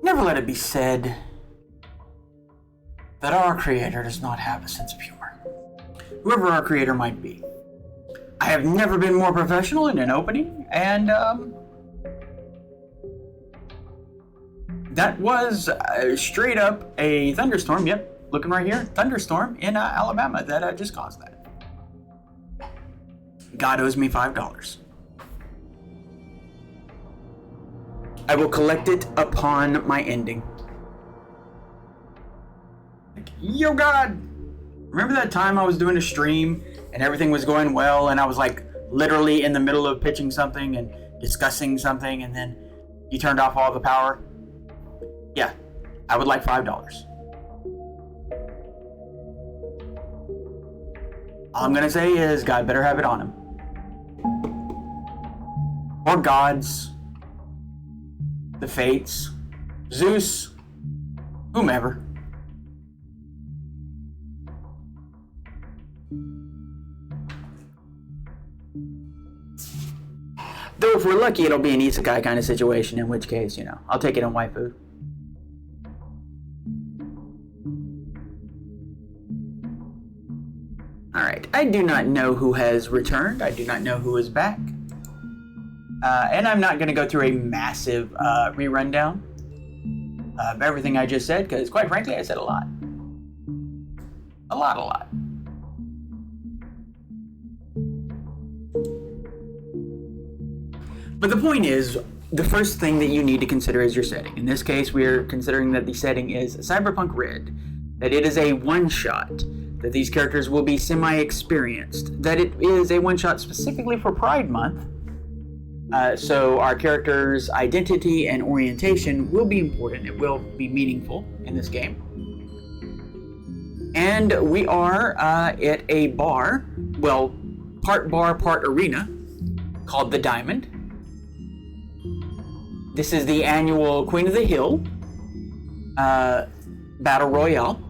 Never let it be said that our creator does not have a sense of humor. Whoever our creator might be. I have never been more professional in an opening, and that was straight up a thunderstorm. Yep, looking right here, thunderstorm in Alabama that just caused that. God owes me $5. I will collect it upon my ending. Like, yo, God! Remember that time I was doing a stream and everything was going well and I was like literally in the middle of pitching something and discussing something and then you turned off all the power? Yeah, I would like $5. All I'm gonna say is God better have it on him. Or gods. The Fates, Zeus, whomever. Though if we're lucky, it'll be an isekai kind of situation, in which case, you know, I'll take it on waifu. Alright, I do not know who has returned. I do not know who is back. And I'm not going to go through a massive re-rundown of everything I just said, because quite frankly, I said a lot. A lot. But the point is, the first thing that you need to consider is your setting. In this case, we're considering that the setting is Cyberpunk Red, that it is a one-shot, that these characters will be semi-experienced, that it is a one-shot specifically for Pride Month. So our character's identity and orientation will be important. It will be meaningful in this game. And we are at a bar, well, part bar, part arena, called The Diamond. This is the annual Queen of the Hill Battle Royale.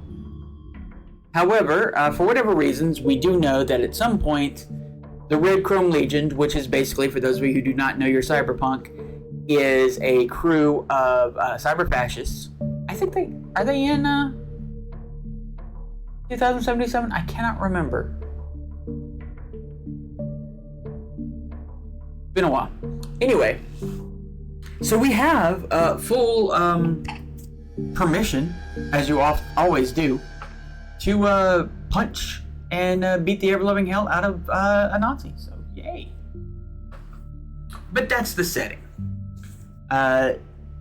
However, for whatever reasons, we do know that at some point, the Red Chrome Legion, which is basically, for those of you who do not know your Cyberpunk, is a crew of cyber fascists. I think are they in 2077? I cannot remember. Been a while. Anyway, so we have full permission, as you always do, to punch and beat the ever-loving hell out of a Nazi. So, yay. But that's the setting.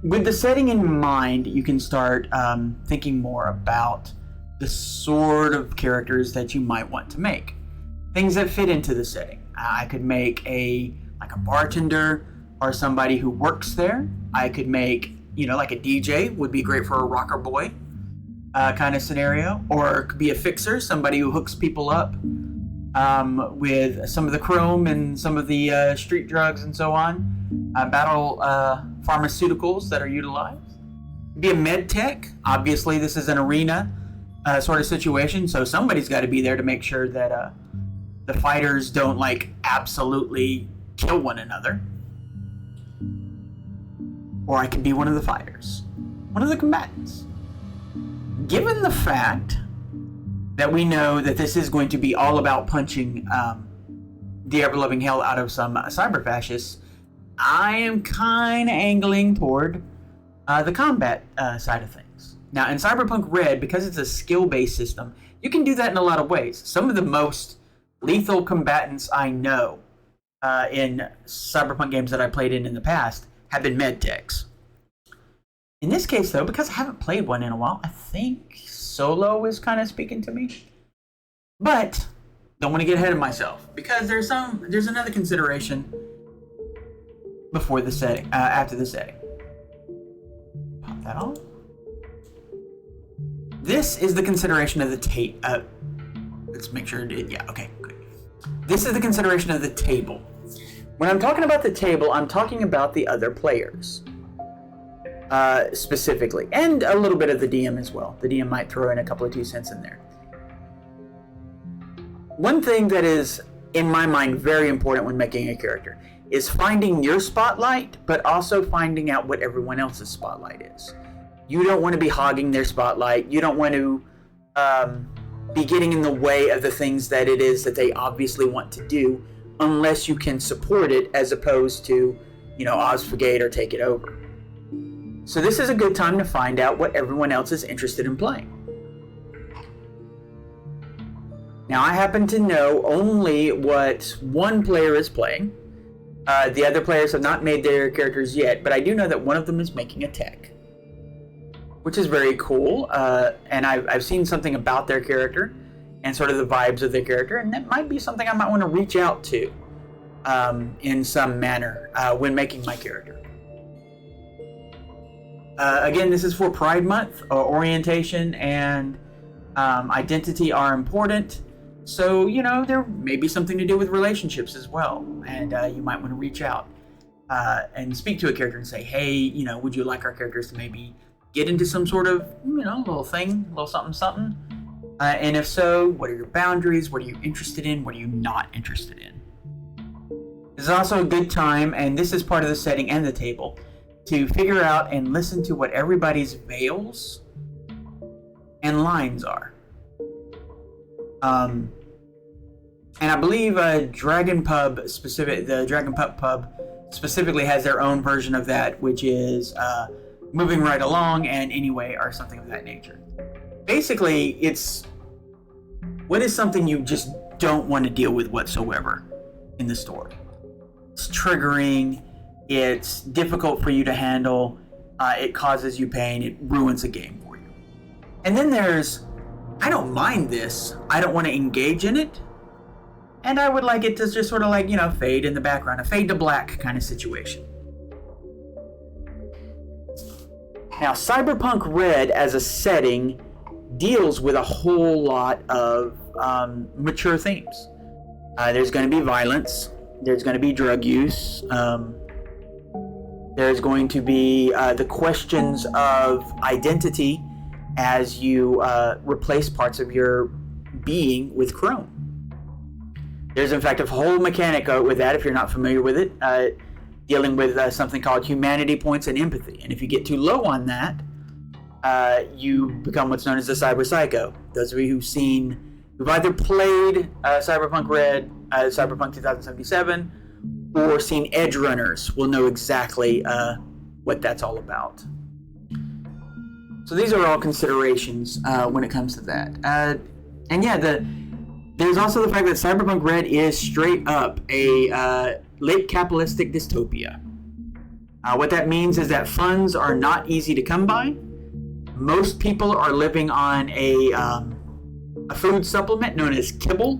With the setting in mind, you can start thinking more about the sort of characters that you might want to make. Things that fit into the setting. I could make a bartender or somebody who works there. I could make, like a DJ would be great for a rocker boy. Kind of scenario, or it could be a fixer, somebody who hooks people up with some of the chrome and some of the street drugs and so on. Battle pharmaceuticals that are utilized. Be a med tech. Obviously, this is an arena sort of situation, so somebody's got to be there to make sure that the fighters don't absolutely kill one another. Or I could be one of the fighters, one of the combatants. Given the fact that we know that this is going to be all about punching the ever-loving hell out of some cyber fascists, I am kind of angling toward the combat side of things. Now, in Cyberpunk Red, because it's a skill-based system, you can do that in a lot of ways. Some of the most lethal combatants I know in Cyberpunk games that I played in the past have been med techs. In this case, though, because I haven't played one in a while, I think solo is kind of speaking to me. But don't want to get ahead of myself, because there's another consideration before the setting, after the setting. Pop that on. This is the consideration of the tape. Let's make sure it did. Yeah, okay, good. This is the consideration of the table. When I'm talking about the table, I'm talking about the other players. Specifically, and a little bit of the DM as well. The DM might throw in a couple of 2 cents in there. One thing that is, in my mind, very important when making a character is finding your spotlight, but also finding out what everyone else's spotlight is. You don't want to be hogging their spotlight. You don't want to be getting in the way of the things that it is that they obviously want to do, unless you can support it, as opposed to, obfuscate or take it over. So this is a good time to find out what everyone else is interested in playing. Now, I happen to know only what one player is playing. The other players have not made their characters yet, but I do know that one of them is making a tech, which is very cool. And I've seen something about their character and sort of the vibes of their character, and that might be something I might want to reach out to in some manner when making my character. Again, this is for Pride Month. Orientation and identity are important. So, there may be something to do with relationships as well. And you might want to reach out and speak to a character and say, hey, would you like our characters to maybe get into some sort of, little thing, little something. And if so, what are your boundaries? What are you interested in? What are you not interested in? This is also a good time, and this is part of the setting and the table, to figure out and listen to what everybody's veils and lines are. And I believe the Dragon Pub Pub specifically has their own version of that, which is moving right along and anyway, or something of that nature. Basically, it's what is something you just don't want to deal with whatsoever in the story. It's triggering. It's difficult for you to handle. It causes you pain. It ruins a game for you. And then there's, I don't mind this. I don't want to engage in it. And I would like it to just sort of fade in the background. A fade to black kind of situation. Now, Cyberpunk Red as a setting deals with a whole lot of mature themes. There's going to be violence. There's going to be drug use. There's going to be the questions of identity as you replace parts of your being with Chrome. There's, in fact, a whole mechanic with that, if you're not familiar with it, dealing with something called humanity points and empathy. And if you get too low on that, you become what's known as a cyber psycho. Those of you who've either played Cyberpunk Red, Cyberpunk 2077, or seen Edge Runners will know exactly what that's all about. So these are all considerations when it comes to that. And yeah, there's also the fact that Cyberpunk Red is straight up a late capitalistic dystopia. What that means is that funds are not easy to come by. Most people are living on a food supplement known as kibble,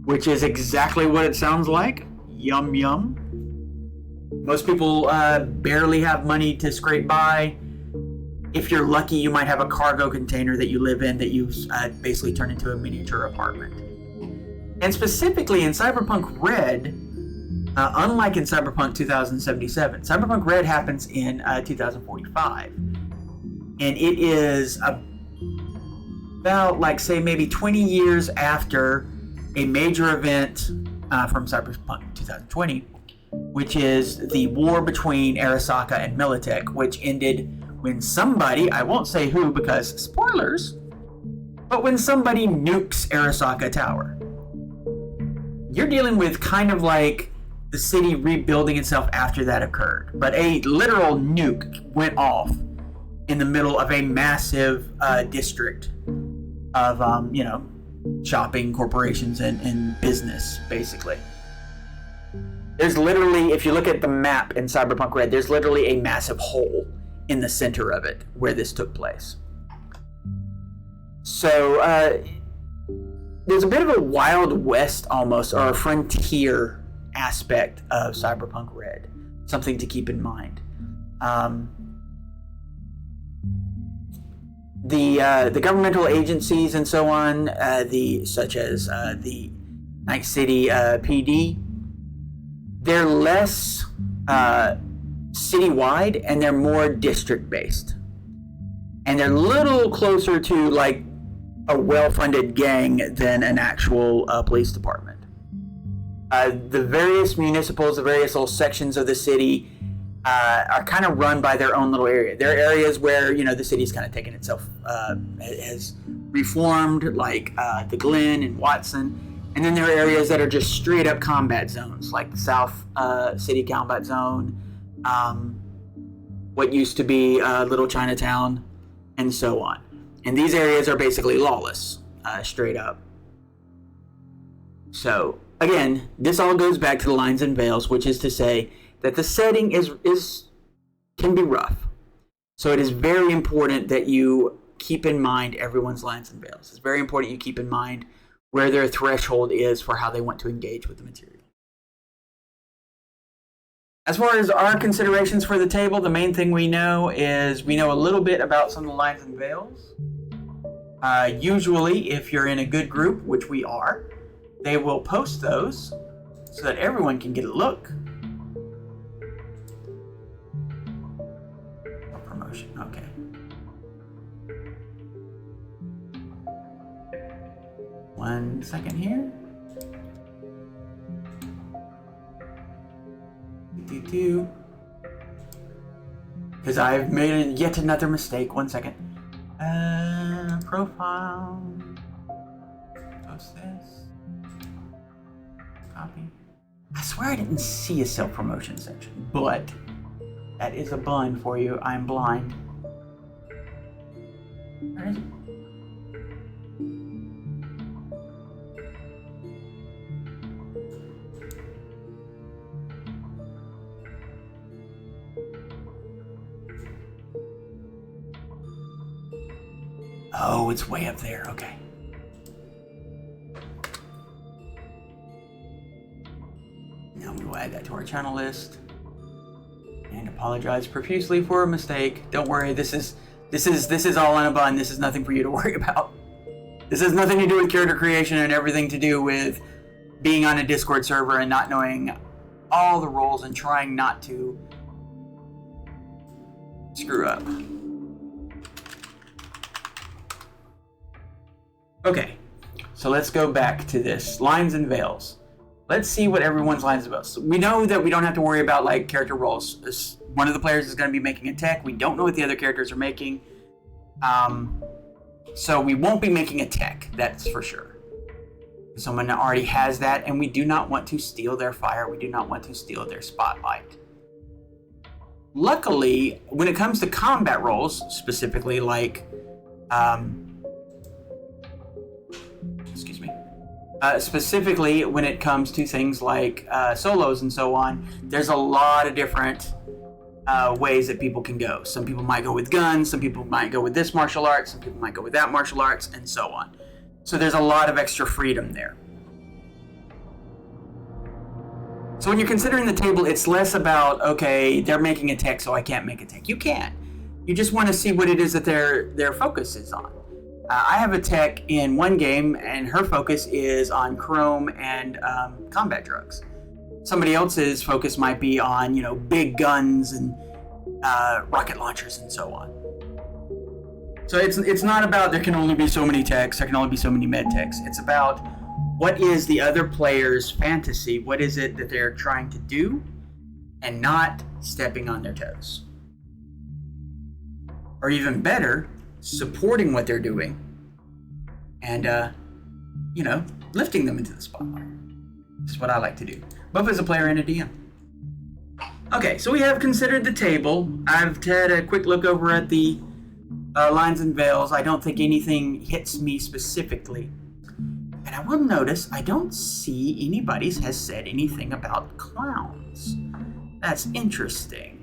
which is exactly what it sounds like. Yum yum. Most people barely have money to scrape by. If you're lucky, you might have a cargo container that you live in that you basically turn into a miniature apartment. And specifically in Cyberpunk Red, unlike in Cyberpunk 2077, Cyberpunk Red happens in 2045. And it is about, maybe 20 years after a major event from Cyberpunk 2020, which is the war between Arasaka and Militech, which ended when somebody, I won't say who because spoilers, but when somebody nukes Arasaka Tower. You're dealing with kind of like the city rebuilding itself after that occurred, but a literal nuke went off in the middle of a massive district of, shopping corporations and business, basically. There's literally, if you look at the map in Cyberpunk Red, there's literally a massive hole in the center of it where this took place. So, there's a bit of a Wild West almost, or a frontier aspect of Cyberpunk Red. Something to keep in mind. The governmental agencies and so on, such as the Night City PD, they're less citywide and they're more district based, and they're a little closer to like a well-funded gang than an actual police department. The various municipals, the various little sections of the city are kind of run by their own little area. There are areas where, you know, the city's kind of taken itself, has reformed, like the Glen and Watson. And then there are areas that are just straight up combat zones, like the South City Combat Zone, what used to be Little Chinatown, and so on. And these areas are basically lawless, straight up. So, again, this all goes back to the lines and veils, which is to say that the setting can be rough. So it is very important that you keep in mind everyone's lines and veils. It's very important you keep in mind where their threshold is for how they want to engage with the material. As far as our considerations for the table, the main thing we know is we know a little bit about some of the lines and veils. Usually, if you're in a good group, which we are, they will post those so that everyone can get a look. A promotion, okay. One second here. Because I've made yet another mistake. 1 second. Profile. Post this. Copy. I swear I didn't see a self-promotion section, but that is a bun for you. I'm blind. Where is it? Oh, it's way up there. Okay. Now we will add that to our channel list. And apologize profusely for a mistake. Don't worry, this is all on a bun. This is nothing for you to worry about. This has nothing to do with character creation and everything to do with being on a Discord server and not knowing all the roles and trying not to screw up. Okay, so let's go back to this. Lines and veils. Let's see what everyone's lines and veils. We know that we don't have to worry about like character roles. One of the players is going to be making a tech. We don't know what the other characters are making. So we won't be making a tech, that's for sure. Someone already has that, and we do not want to steal their fire. We do not want to steal their spotlight. Luckily, when it comes to combat roles, specifically like specifically when it comes to things like solos and so on, there's a lot of different ways that people can go. Some people might go with guns, some people might go with this martial arts, some people might go with that martial arts, and so on. So there's a lot of extra freedom there. So when you're considering the table, it's less about, okay, they're making a tech, so I can't make a tech. You can. You just want to see what it is that their focus is on. I have a tech in one game, and her focus is on chrome and combat drugs. Somebody else's focus might be on, you know, big guns and rocket launchers and so on. So it's not about there can only be so many techs, there can only be so many med techs. It's about what is the other player's fantasy, what is it that they're trying to do, and not stepping on their toes. Or even better, supporting what they're doing and, you know, lifting them into the spotlight. This is what I like to do, both as a player and a DM. Okay, so we have considered the table. I've had a quick look over at the lines and veils. I don't think anything hits me specifically. And I will notice I don't see anybody has said anything about clowns. That's interesting.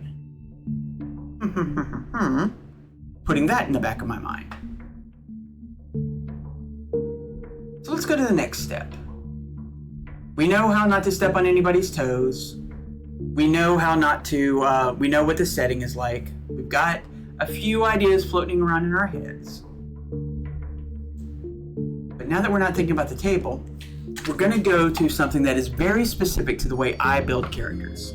Putting that in the back of my mind. So let's go to the next step. We know how not to step on anybody's toes. We know how not to, we know what the setting is like. We've got a few ideas floating around in our heads. But now that we're not thinking about the table, we're going to go to something that is very specific to the way I build characters.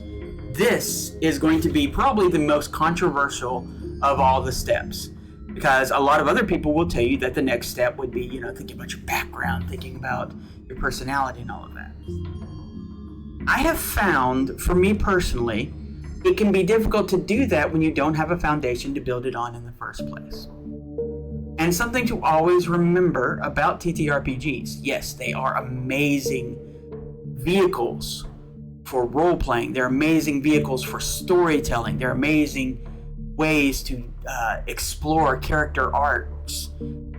This is going to be probably the most controversial of all the steps, because a lot of other people will tell you that the next step would be, thinking about your background, thinking about your personality and all of that. I have found, for me personally, it can be difficult to do that when you don't have a foundation to build it on in the first place. And something to always remember about TTRPGs, yes, they are amazing vehicles for role-playing. They're amazing vehicles for storytelling. They're amazing ways to explore character arcs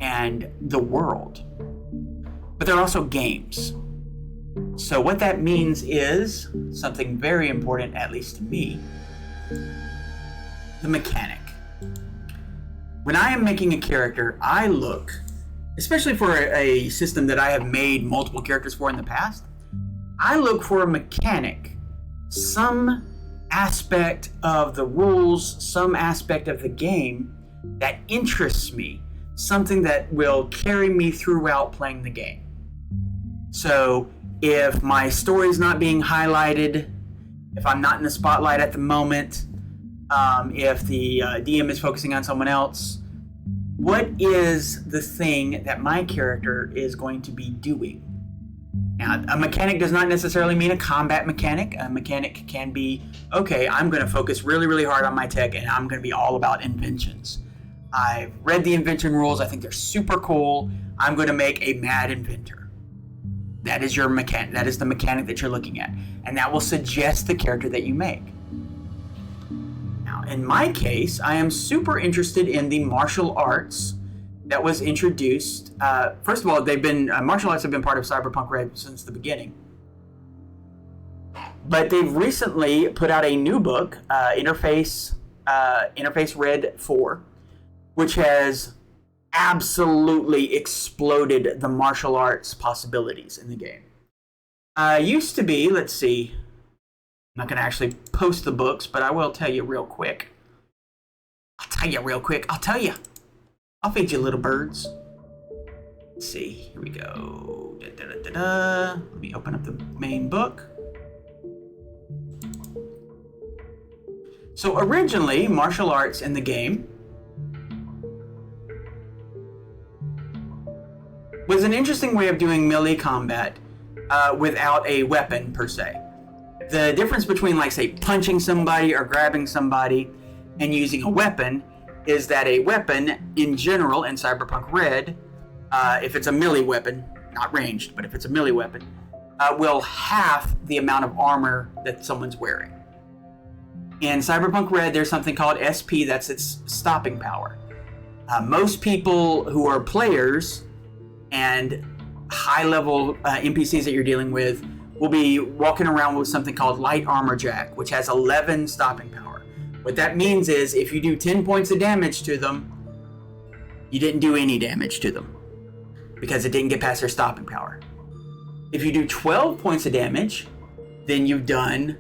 and the world. But they're also games. So what that means is something very important, at least to me, the mechanic. When I am making a character, I look, especially for a system that I have made multiple characters for in the past, I look for a mechanic, some aspect of the rules, some aspect of the game that interests me, something that will carry me throughout playing the game. So if my story's not being highlighted, if I'm not in the spotlight at the moment, if the DM is focusing on someone else, what is the thing that my character is going to be doing? Now, a mechanic does not necessarily mean a combat mechanic. A mechanic can be, okay, I'm going to focus really, really hard on my tech, and I'm going to be all about inventions. I've read the invention rules. I think they're super cool. I'm going to make a mad inventor. That is your mechanic. That is the mechanic that you're looking at. And that will suggest the character that you make. Now, in my case, I am super interested in the martial arts that was introduced. First of all, martial arts have been part of Cyberpunk Red since the beginning. But they've recently put out a new book, Interface Red 4, which has absolutely exploded the martial arts possibilities in the game. Used to be, let's see, I'm not going to actually post the books, but I will tell you real quick. I'll tell you. I'll feed you little birds. Let's see, here we go. Let me open up the main book. So originally, martial arts in the game was an interesting way of doing melee combat without a weapon per se. The difference between, like, say, punching somebody or grabbing somebody and using a weapon is that a weapon, in general, in Cyberpunk Red, if it's a melee weapon, not ranged, but if it's a melee weapon, will half the amount of armor that someone's wearing. In Cyberpunk Red, there's something called SP, that's its stopping power. Most people who are players and high-level NPCs that you're dealing with will be walking around with something called Light Armor Jack, which has 11 stopping power. What that means is if you do 10 points of damage to them, you didn't do any damage to them because it didn't get past their stopping power. If you do 12 points of damage, then you've done,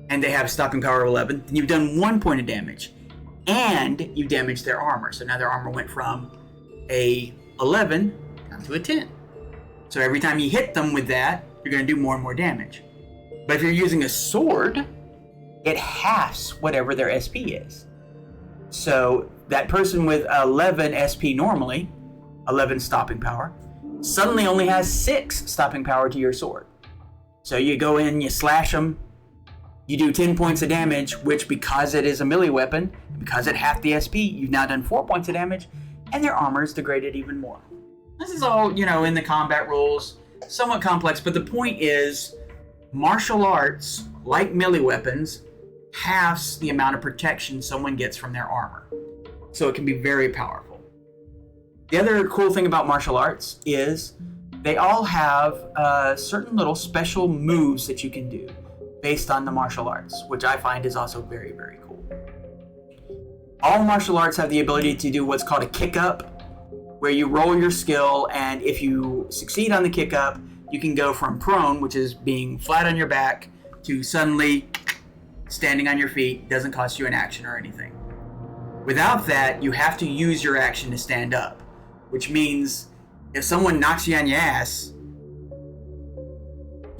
and they have stopping power of 11, then you've done 1 point of damage, and you damaged their armor. So now their armor went from a 11 down to a 10. So every time you hit them with that, you're going to do more and more damage. But if you're using a sword, it halves whatever their SP is. So that person with 11 SP normally, 11 stopping power, suddenly only has 6 stopping power to your sword. So you go in, you slash them, you do 10 points of damage, which because it is a melee weapon, because it halved the SP, you've now done 4 points of damage, and their armor is degraded even more. This is all, in the combat rules, somewhat complex, but the point is, martial arts, like melee weapons, halves the amount of protection someone gets from their armor. So it can be very powerful. The other cool thing about martial arts is they all have certain little special moves that you can do based on the martial arts, which I find is also very, very cool. All martial arts have the ability to do what's called a kick up, where you roll your skill, and if you succeed on the kick up, you can go from prone, which is being flat on your back, to suddenly standing on your feet. Doesn't cost you an action or anything. Without that, you have to use your action to stand up, which means if someone knocks you on your ass,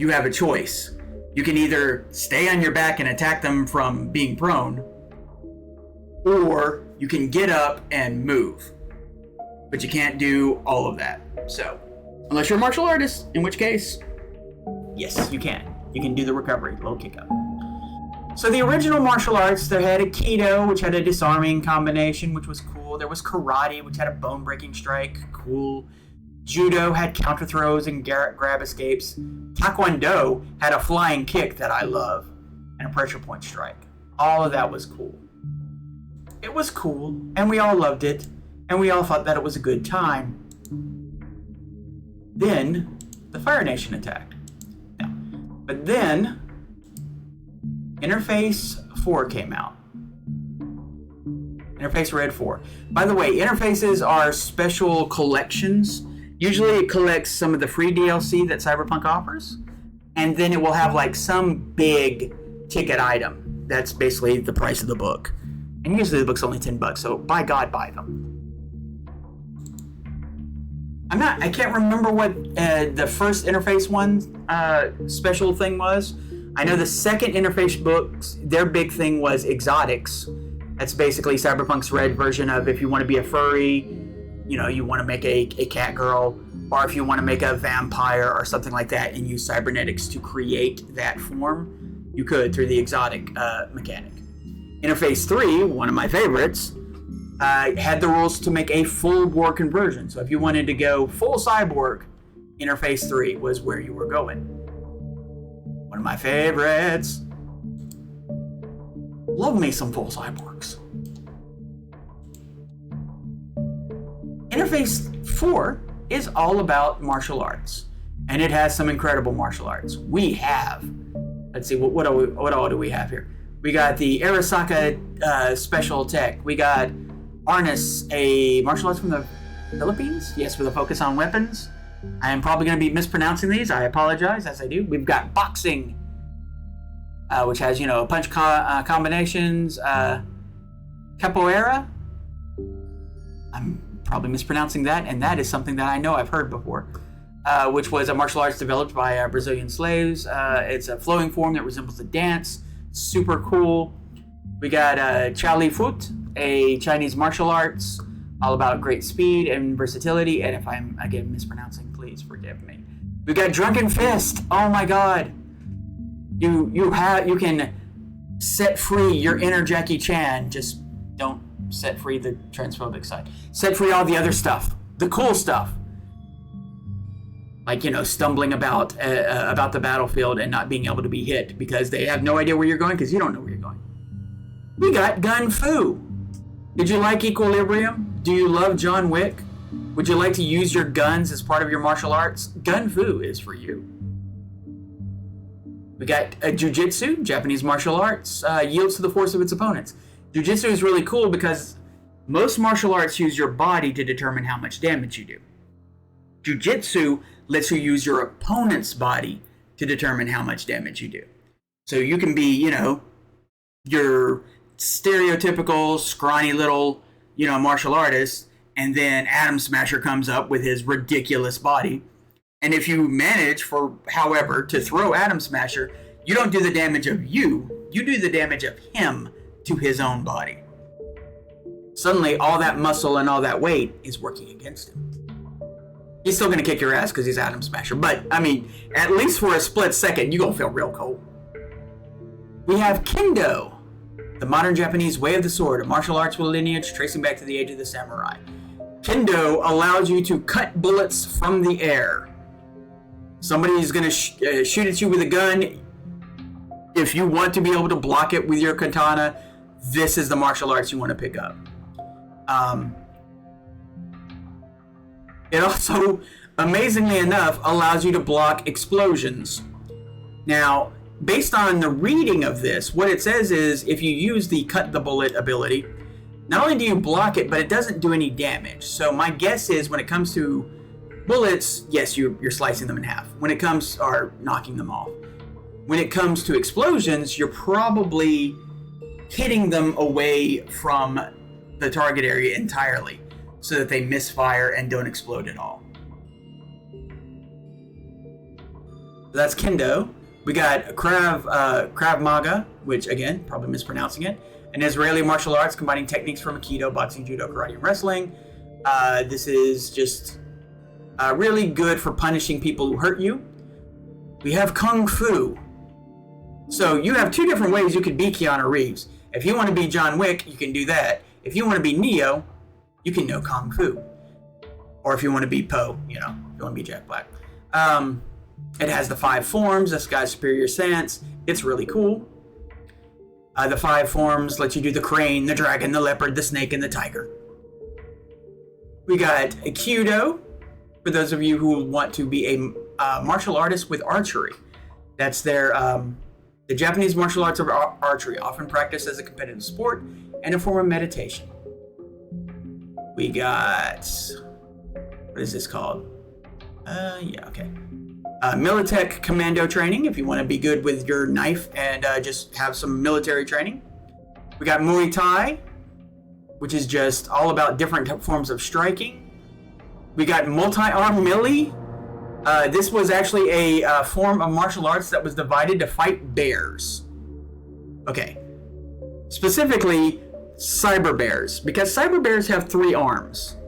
you have a choice. You can either stay on your back and attack them from being prone, or you can get up and move. But you can't do all of that. So, unless you're a martial artist, in which case, yes, you can. You can do the recovery, low kick up. So the original martial arts, they had Aikido, which had a disarming combination, which was cool. There was Karate, which had a bone-breaking strike, cool. Judo had counter throws and grab escapes. Taekwondo had a flying kick that I love, and a pressure point strike. All of that was cool. It was cool, and we all loved it, and we all thought that it was a good time. Then, the Fire Nation attacked. But then, Interface 4 came out. Interface Red 4. By the way, interfaces are special collections. Usually it collects some of the free DLC that Cyberpunk offers, and then it will have like some big ticket item that's basically the price of the book. And usually the book's only $10, so by God, buy them. I can't remember what the first Interface 1 special thing was. I know the second Interface books, their big thing was exotics. That's basically Cyberpunk's Red version of if you want to be a furry, you want to make a cat girl, or if you want to make a vampire or something like that and use cybernetics to create that form, you could through the exotic mechanic. Interface 3, one of my favorites, had the rules to make a full war conversion. So if you wanted to go full cyborg, Interface 3 was where you were going. One of my favorites. Love me some full cyborgs. Interface 4 is all about martial arts, and it has some incredible martial arts. We have, let's see, what all do we have here? We got the Arasaka special tech. We got Arnis, a martial arts from the Philippines. Yes, with a focus on weapons. I am probably going to be mispronouncing these. I apologize, as I do. We've got boxing, which has, punch combinations. Capoeira. I'm probably mispronouncing that, and that is something that I know I've heard before, which was a martial arts developed by Brazilian slaves. It's a flowing form that resembles a dance. Super cool. We got Chao Li Fut, a Chinese martial arts, all about great speed and versatility. And if I'm, again, mispronouncing, please forgive me. We got Drunken Fist. Oh my God. You can set free your inner Jackie Chan. Just don't set free the transphobic side. Set free all the other stuff, the cool stuff, like stumbling about the battlefield and not being able to be hit because they have no idea where you're going because you don't know where you're going. We got Gun Fu. Did you like Equilibrium? Do you love John Wick? Would you like to use your guns as part of your martial arts? Gun Fu is for you. We got Jiu-Jitsu, Japanese martial arts, yields to the force of its opponents. Jiu-Jitsu is really cool because most martial arts use your body to determine how much damage you do. Jiu-Jitsu lets you use your opponent's body to determine how much damage you do. So you can be, your stereotypical scrawny little, martial artist, and then Atom Smasher comes up with his ridiculous body. And if you manage, however, to throw Atom Smasher, you don't do the damage of you do the damage of him to his own body. Suddenly, all that muscle and all that weight is working against him. He's still going to kick your ass because he's Atom Smasher. But, at least for a split second, you're going to feel real cold. We have Kendo, the modern Japanese way of the sword, a martial arts with a lineage tracing back to the age of the samurai. Kendo allows you to cut bullets from the air. Somebody's going to shoot at you with a gun. If you want to be able to block it with your katana, this is the martial arts you want to pick up. It also, amazingly enough, allows you to block explosions. Now, based on the reading of this, what it says is if you use the cut the bullet ability, not only do you block it, but it doesn't do any damage. So my guess is when it comes to bullets, yes, you're slicing them in half. When it comes, or knocking them off. When it comes to explosions, you're probably hitting them away from the target area entirely so that they misfire and don't explode at all. That's Kendo. We got Krav Maga, which again, probably mispronouncing it, an Israeli martial arts combining techniques from Aikido, boxing, judo, karate, and wrestling. This is just really good for punishing people who hurt you. We have Kung Fu. So you have two different ways you could be Keanu Reeves. If you want to be John Wick, you can do that. If you want to be Neo, you can know Kung Fu. Or if you want to be Poe, if you want to be Jack Black. It has the 5 forms, this guy's superior stance. It's really cool. The 5 forms let you do the crane, the dragon, the leopard, the snake, and the tiger. We got Aikido, for those of you who want to be a martial artist with archery. That's their the Japanese martial arts of archery, often practiced as a competitive sport and a form of meditation. We got, what is this called? Militech Commando training, if you want to be good with your knife and just have some military training. We got Muay Thai, which is just all about different forms of striking. We got multi-arm melee. This was actually a form of martial arts that was divided to fight bears. Okay. Specifically, cyber bears, because cyber bears have 3 arms.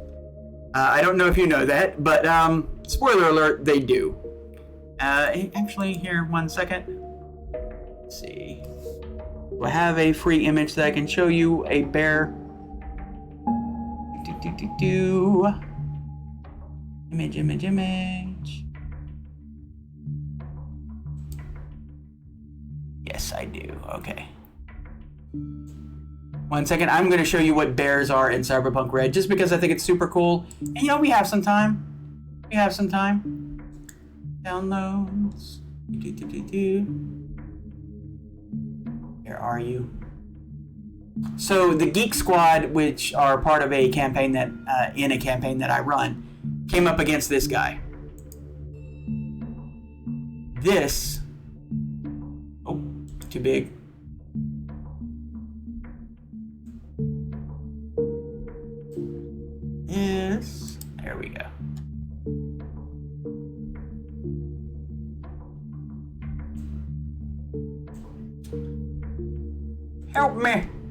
I don't know if you know that, but spoiler alert, they do. Actually, here, 1 second. Let's see. Do I have a free image that I can show you a bear? Image. Yes, I do. Okay. 1 second. I'm going to show you what bears are in Cyberpunk Red, just because I think it's super cool. And we have some time. Downloads. Where are you? So the Geek Squad, which are part of a campaign that I run, came up against this guy. This. Oh, too big. This. There we go.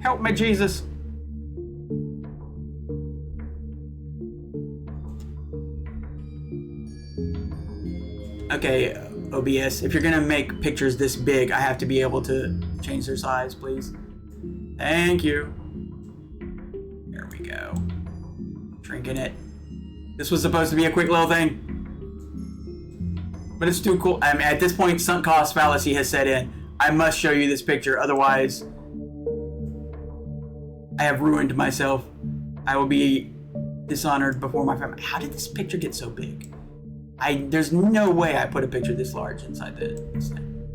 Help me, Jesus. Okay, OBS, if you're gonna make pictures this big, I have to be able to change their size, please. Thank you. There we go. Shrinking it. This was supposed to be a quick little thing, but it's too cool. I mean, at this point, sunk cost fallacy has set in. I must show you this picture, otherwise I have ruined myself. I will be dishonored before my family. How did this picture get so big? There's no way I put a picture this large inside this thing.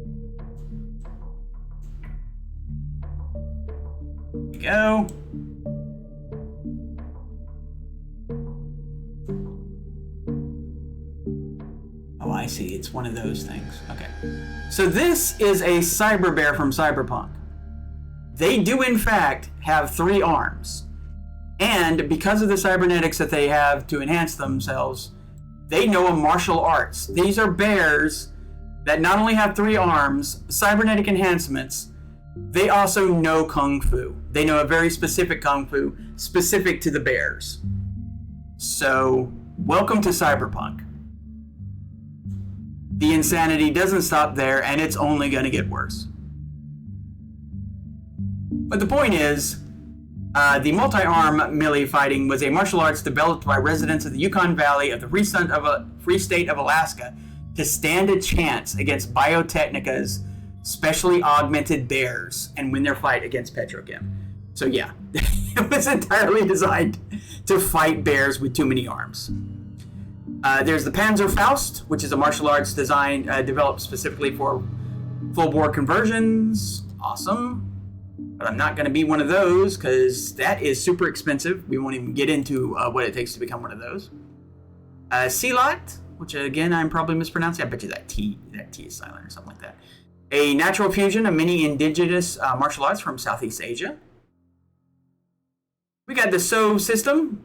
There we go. Oh, I see. It's one of those things. Okay. So this is a cyber bear from Cyberpunk. They do, in fact, have 3 arms. And because of the cybernetics that they have to enhance themselves, they know a martial arts. These are bears that not only have 3 arms, cybernetic enhancements, they also know Kung Fu. They know a very specific Kung Fu, specific to the bears. So, welcome to Cyberpunk. The insanity doesn't stop there, and it's only going to get worse. But the point is, the multi-arm melee fighting was a martial arts developed by residents of the Yukon Valley of the Free State of Alaska to stand a chance against Biotechnica's specially augmented bears and win their fight against Petrochem. So yeah, it was entirely designed to fight bears with too many arms. There's the Panzerfaust, which is a martial arts developed specifically for full-bore conversions. Awesome. But I'm not going to be one of those because that is super expensive. We won't even get into what it takes to become one of those. Silat, which again I'm probably mispronouncing. I bet you that T is silent or something like that. A natural fusion of many indigenous martial arts from Southeast Asia. We got the SO system.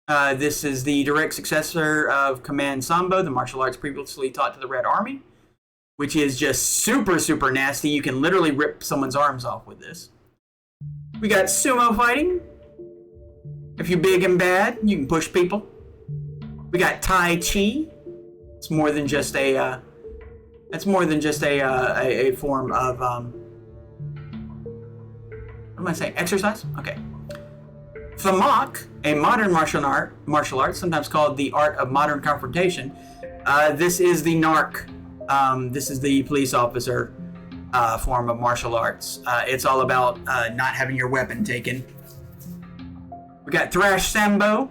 This is the direct successor of Command Sambo, the martial arts previously taught to the Red Army. which is just super, super nasty. You can literally rip someone's arms off with this. We got sumo fighting. If you're big and bad, you can push people. We got Tai Chi. It's more than just a. A form of. What am I saying? Exercise? Okay. Famak, a modern martial art, sometimes called the art of modern confrontation. This is the narc. This is the police officer form of martial arts. It's all about not having your weapon taken. We got Thrash Sambo,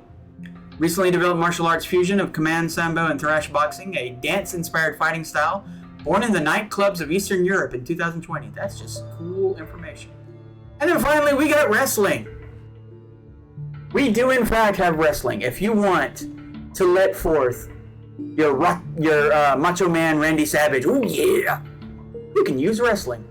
recently developed martial arts fusion of Command Sambo and Thrash Boxing, a dance-inspired fighting style born in the nightclubs of Eastern Europe in 2020. That's just cool information. And then finally, we got wrestling. We do, in fact, have wrestling. If you want to let forth your Macho Man Randy Savage, oh yeah, you can use wrestling.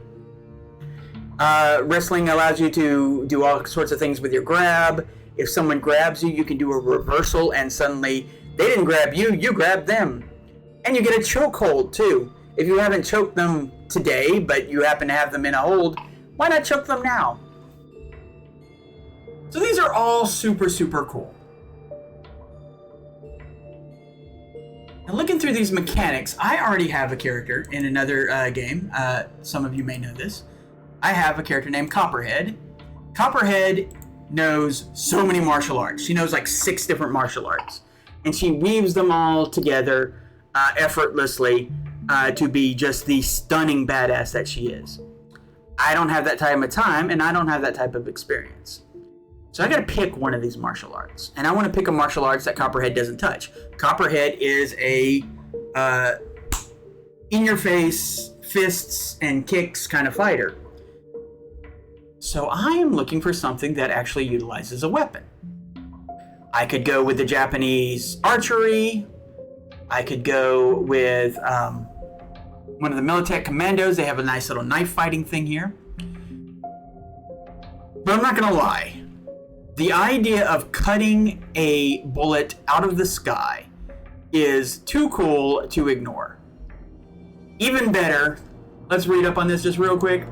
Wrestling allows you to do all sorts of things with your grab. If someone grabs you, you can do a reversal, and suddenly they didn't grab you, you grabbed them. And you get a chokehold, too. If you haven't choked them today, but you happen to have them in a hold, why not choke them now? So these are all super, super cool. Now looking through these mechanics, I already have a character in another game. Some of you may know this. I have a character named Copperhead. Copperhead knows so many martial arts. She knows like 6 different martial arts. And she weaves them all together effortlessly to be just the stunning badass that she is. I don't have that type of time, and I don't have that type of experience. So I gotta pick one of these martial arts. And I want to pick a martial arts that Copperhead doesn't touch. Copperhead is a in-your-face, fists and kicks kind of fighter. So I am looking for something that actually utilizes a weapon. I could go with the Japanese archery. I could go with one of the Militech Commandos. They have a nice little knife fighting thing here. But I'm not gonna lie. The idea of cutting a bullet out of the sky is too cool to ignore. Even better, let's read up on this just real quick.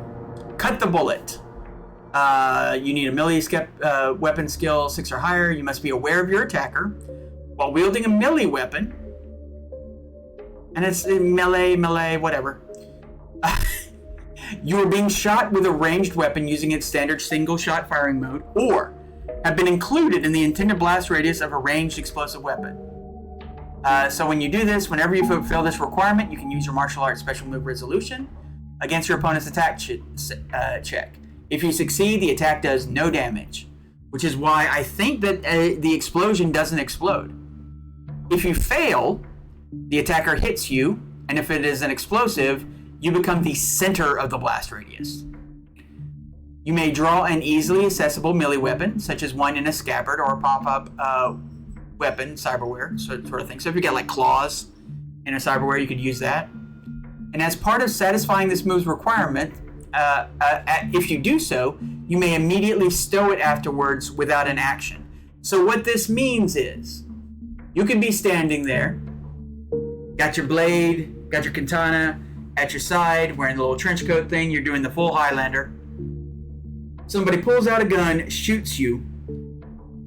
Cut the bullet. You need a melee weapon skill 6 or higher. You must be aware of your attacker while wielding a melee weapon. And it's melee, whatever. You are being shot with a ranged weapon using its standard single-shot firing mode, or have been included in the intended blast radius of a ranged explosive weapon. So when you do this, whenever you fulfill this requirement, you can use your martial arts special move resolution against your opponent's attack check. If you succeed, the attack does no damage, which is why I think that the explosion doesn't explode. If you fail, the attacker hits you, and if it is an explosive, you become the center of the blast radius. You may draw an easily accessible melee weapon, such as one in a scabbard or a pop-up weapon, cyberware, sort of thing. So if you get like claws in a cyberware, you could use that. And as part of satisfying this move's requirement, if you do so, you may immediately stow it afterwards without an action. So what this means is, you can be standing there, got your blade, got your katana at your side, wearing the little trench coat thing, you're doing the full Highlander. Somebody pulls out a gun, shoots you.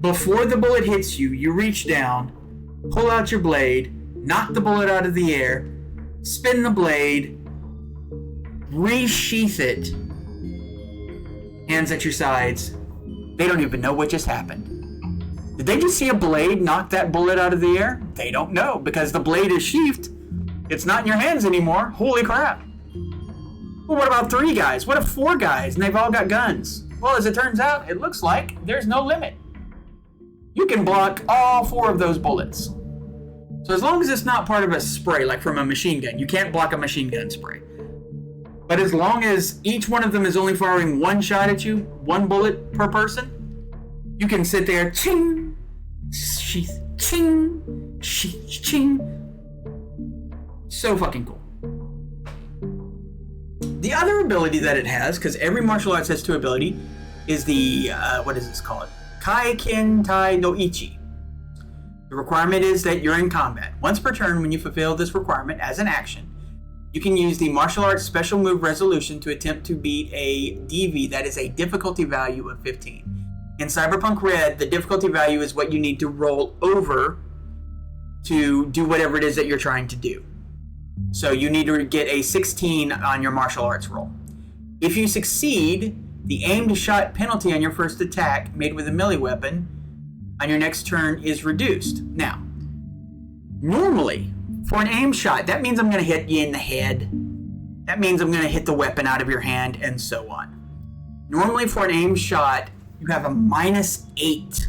Before the bullet hits you, you reach down, pull out your blade, knock the bullet out of the air, spin the blade, resheath it, hands at your sides. They don't even know what just happened. Did they just see a blade knock that bullet out of the air? They don't know, because the blade is sheathed. It's not in your hands anymore. Holy crap. Well, what about 3 guys? What if 4 guys and they've all got guns? Well, as it turns out, it looks like there's no limit. You can block all 4 of those bullets. So as long as it's not part of a spray, like from a machine gun, you can't block a machine gun spray. But as long as each one of them is only firing 1 shot at you, 1 bullet per person, you can sit there, ching, sheath, ching, sheath, ching. So fucking cool. The other ability that it has, because every martial arts has 2 ability, is the, what is this called? Kaikin Tai no Ichi. The requirement is that you're in combat. Once per turn, when you fulfill this requirement as an action, You can use the martial arts special move resolution to attempt to beat a DV that is a difficulty value of 15. In Cyberpunk Red, the difficulty value is what you need to roll over to do whatever it is that you're trying to do. So you need to get a 16 on your martial arts roll. If you succeed, the aimed shot penalty on your first attack made with a melee weapon on your next turn is reduced. Now, normally, for an aim shot, that means I'm going to hit you in the head. That means I'm going to hit the weapon out of your hand, and so on. Normally, for an aim shot, you have a -8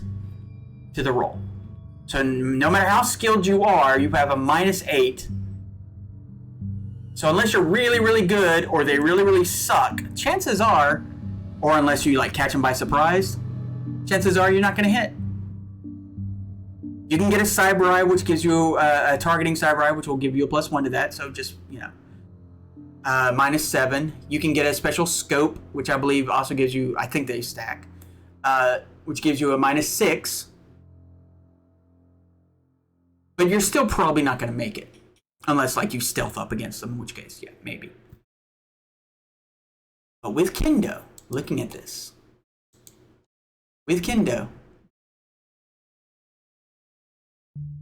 to the roll. So no matter how skilled you are, you have a -8. So unless you're really, really good, or they really, really suck, chances are, or unless you like catch them by surprise, chances are you're not going to hit. You can get a cyber eye, which gives you a targeting cyber eye, which will give you a +1 to that. So just, -7. You can get a special scope, which I believe also gives you, I think they stack, which gives you a -6. But you're still probably not going to make it. Unless, like, you stealth up against them, in which case, yeah, maybe. But with Kendo, looking at this, with Kendo,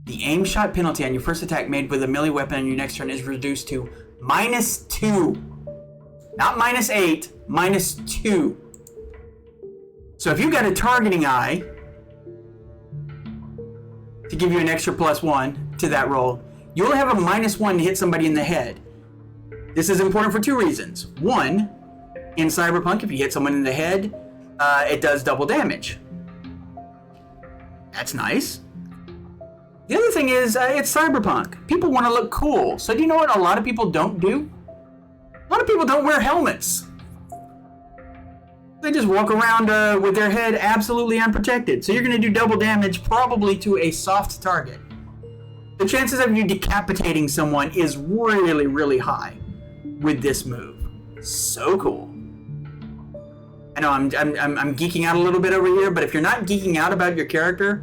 the aim shot penalty on your first attack made with a melee weapon on your next turn is reduced to -2. Not -8, -2. So if you got a targeting eye to give you an extra +1 to that roll, you only have a -1 to hit somebody in the head. This is important for two reasons. One, in Cyberpunk, if you hit someone in the head, it does double damage. That's nice. The other thing is, it's Cyberpunk. People want to look cool. So do you know what a lot of people don't do? A lot of people don't wear helmets. They just walk around with their head absolutely unprotected. So you're going to do double damage probably to a soft target. The chances of you decapitating someone is really, really high with this move. So cool. I know I'm geeking out a little bit over here, but if you're not geeking out about your character,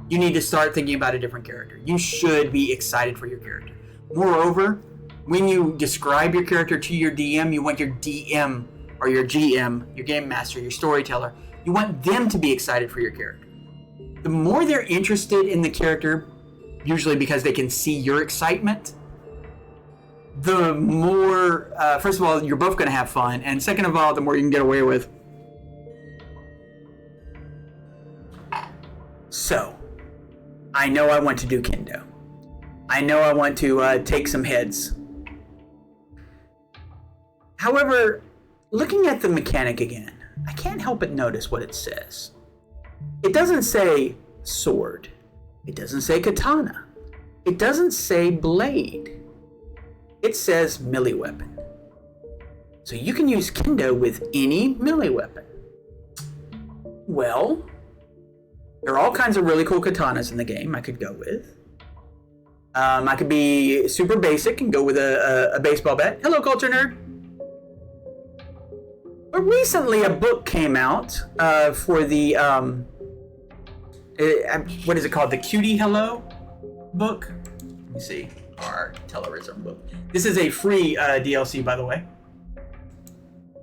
you need to start thinking about a different character. You should be excited for your character. Moreover, when you describe your character to your DM, you want your DM or your GM, your game master, your storyteller, you want them to be excited for your character. The more they're interested in the character, usually because they can see your excitement, the more, first of all, you're both going to have fun, and second of all, the more you can get away with. So, I know I want to do Kendo. I know I want to take some heads. However, looking at the mechanic again, I can't help but notice what it says. It doesn't say sword. It doesn't say katana. It doesn't say blade. It says melee weapon. So you can use Kendo with any melee weapon. Well, there are all kinds of really cool katanas in the game I could go with. I could be super basic and go with a baseball bat. Hello, Culture Nerd. But recently a book came out for the, what is it called? The Cutie Hello book? Let me see. Our Telerism book. This is a free DLC, by the way.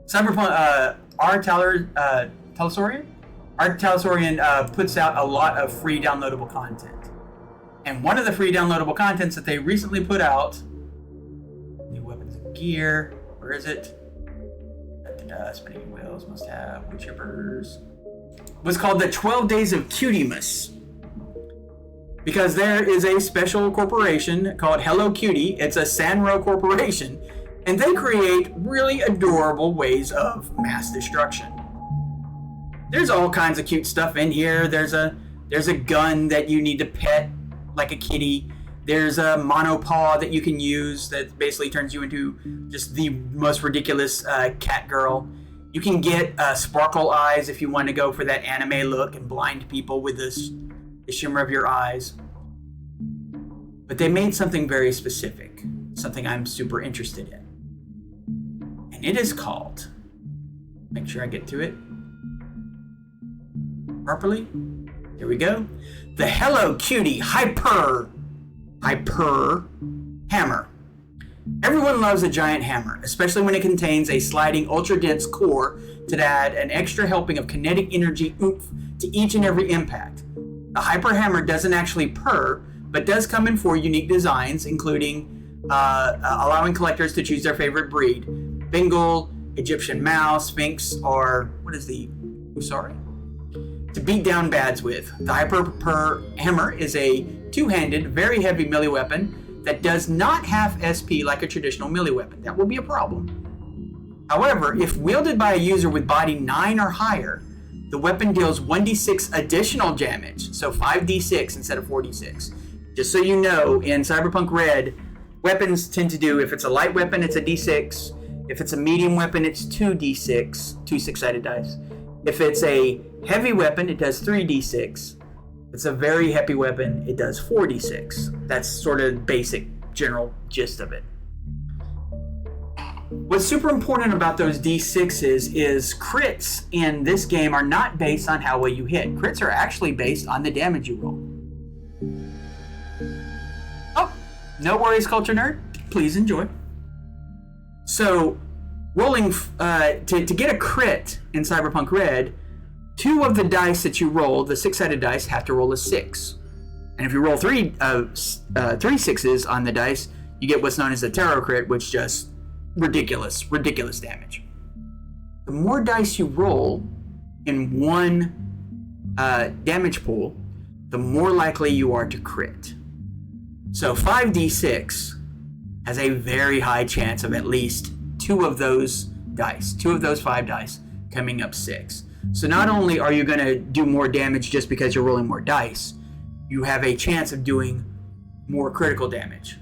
Cyberpunk, our Telesorian? Our Telesorian puts out a lot of free downloadable content. And one of the free downloadable contents that they recently put out, new weapons and gear, where is it? Spinning wheels must have wood chippers. Was called the 12 Days of Cutiemas. Because there is a special corporation called Hello Cutie. It's a Sanro corporation. And they create really adorable ways of mass destruction. There's all kinds of cute stuff in here. There's a gun that you need to pet like a kitty. There's a monopaw that you can use that basically turns you into just the most ridiculous cat girl. You can get sparkle eyes if you want to go for that anime look and blind people with the shimmer of your eyes. But they made something very specific, something I'm super interested in. And it is called, make sure I get to it properly. Here we go. The Hello Cutie Hyper Hammer. Everyone loves a giant hammer, especially when it contains a sliding, ultra-dense core to add an extra helping of kinetic energy oomph to each and every impact. The Hyper Hammer doesn't actually purr, but does come in 4 unique designs, including allowing collectors to choose their favorite breed: Bengal, Egyptian Mouse, Sphinx, or to beat down bads with. The Hyper Hammer is a 2-handed, very heavy melee weapon that does not have SP like a traditional melee weapon. That will be a problem. However, if wielded by a user with body 9 or higher, the weapon deals 1d6 additional damage, so 5d6 instead of 4d6. Just so you know, in Cyberpunk Red, weapons tend to do, if it's a light weapon, it's a d6. If it's a medium weapon, it's 2d6, 2 6-sided dice. If it's a heavy weapon, it does 3d6. If it's a very heavy weapon, it does 4d6. That's sort of basic, general gist of it. What's super important about those d6s is crits in this game are not based on how well you hit. Crits are actually based on the damage you roll. Oh, no worries, Culture Nerd. Please enjoy. So, rolling to get a crit in Cyberpunk Red, 2 of the dice that you roll, the 6-sided dice, have to roll a 6. And if you roll 3 6s on the dice, you get what's known as a tarot crit, which just ridiculous damage. The more dice you roll in one damage pool, the more likely you are to crit. So 5d6 has a very high chance of at least 2 of those 5 dice coming up 6. So not only are you going to do more damage just because you're rolling more dice, you have a chance of doing more critical damage,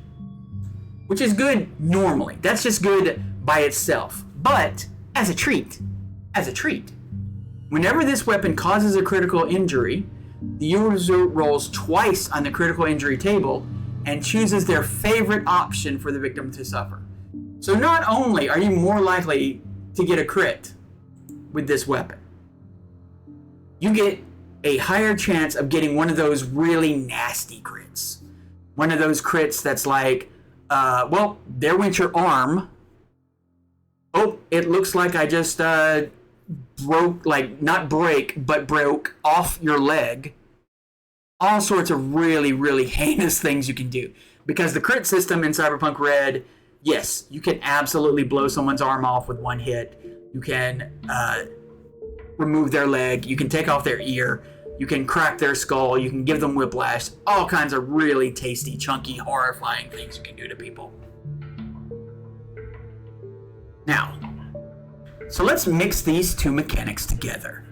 which is good normally. That's just good by itself. But as a treat, whenever this weapon causes a critical injury, the user rolls twice on the critical injury table and chooses their favorite option for the victim to suffer. So not only are you more likely to get a crit with this weapon, you get a higher chance of getting one of those really nasty crits. One of those crits that's like, there went your arm. Oh, it looks like I just broke off your leg. All sorts of really, really heinous things you can do. Because the crit system in Cyberpunk Red, yes, you can absolutely blow someone's arm off with one hit. You can remove their leg. You can take off their ear. You can crack their skull. You can give them whiplash. All kinds of really tasty, chunky, horrifying things you can do to people. Now, so let's mix these 2 mechanics together.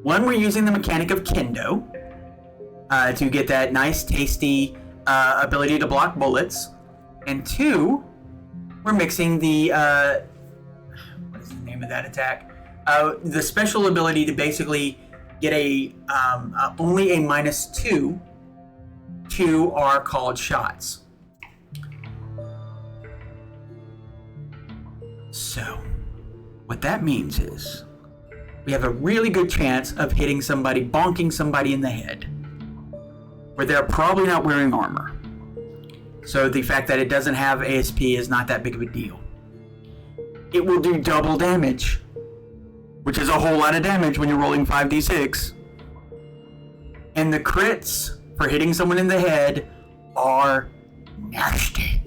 One, we're using the mechanic of Kendo to get that nice, tasty ability to block bullets. And 2, we're mixing the, what is the name of that attack? The special ability to basically get only a -2 to our called shots. So, what that means is we have a really good chance of hitting somebody, bonking somebody in the head, where they're probably not wearing armor. So the fact that it doesn't have ASP is not that big of a deal. It will do double damage, which is a whole lot of damage when you're rolling 5d6. And the crits for hitting someone in the head are nasty.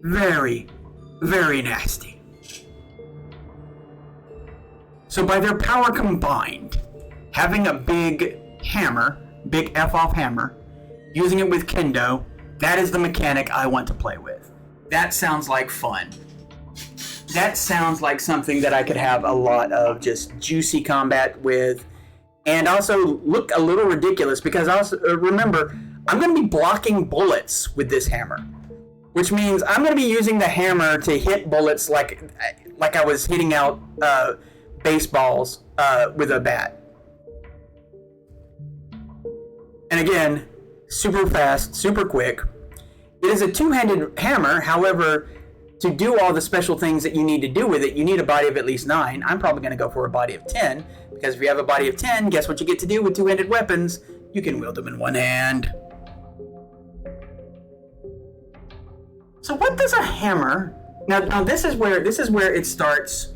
Very, very nasty. So by their power combined, having a big hammer, big F-off hammer, using it with Kendo, that is the mechanic I want to play with. That sounds like fun. That sounds like something that I could have a lot of just juicy combat with, and also look a little ridiculous, because also remember, I'm going to be blocking bullets with this hammer, which means I'm going to be using the hammer to hit bullets like I was hitting out baseballs with a bat. And again, super fast, super quick. It is a 2-handed hammer. However, to do all the special things that you need to do with it, you need a body of at least 9. I'm probably going to go for a body of 10, because if you have a body of 10, guess what you get to do with 2-handed weapons? You can wield them in one hand. So what does a hammer? Now this is where it starts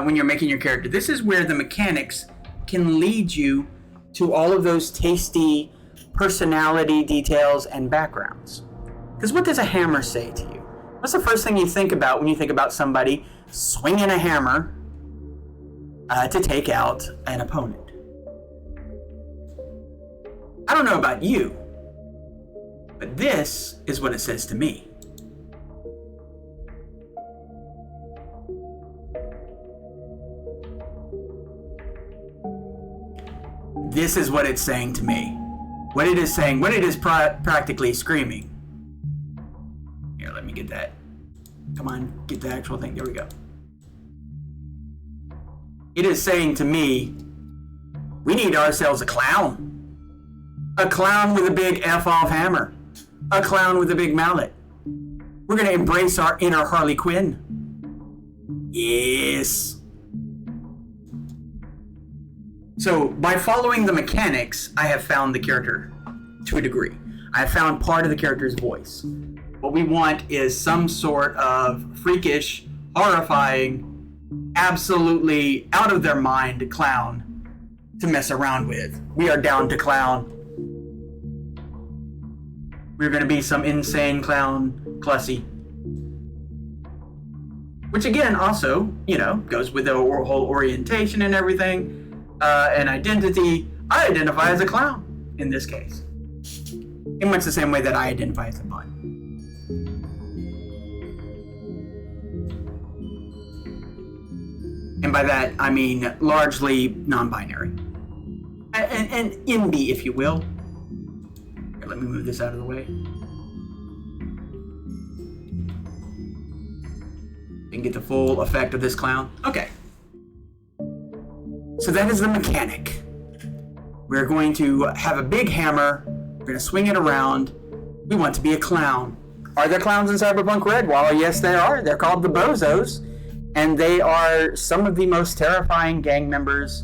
when you're making your character. This is where the mechanics can lead you to all of those tasty personality details and backgrounds. Because what does a hammer say to you? What's the first thing you think about when you think about somebody swinging a hammer to take out an opponent? I don't know about you, but this is what it says to me. This is what it's saying to me. What it is saying, what it is practically screaming. Here, let me get that. Come on, get the actual thing. There we go. It is saying to me, we need ourselves a clown. A clown with a big F-off hammer. A clown with a big mallet. We're going to embrace our inner Harley Quinn. Yes. So, by following the mechanics, I have found the character to a degree. I have found part of the character's voice. What we want is some sort of freakish, horrifying, absolutely out of their mind clown to mess around with. We are down to clown. We're going to be some insane clown, Clussy. Which again, also, goes with the whole orientation and everything. An identity. I identify as a clown in this case, in much the same way that I identify as a bun. And by that I mean largely non-binary, and NB, if you will. Here, let me move this out of the way. You can get the full effect of this clown. Okay. So that is the mechanic. We're going to have a big hammer. We're going to swing it around. We want to be a clown. Are there clowns in Cyberpunk Red? Well, yes, there are. They're called the Bozos. And they are some of the most terrifying gang members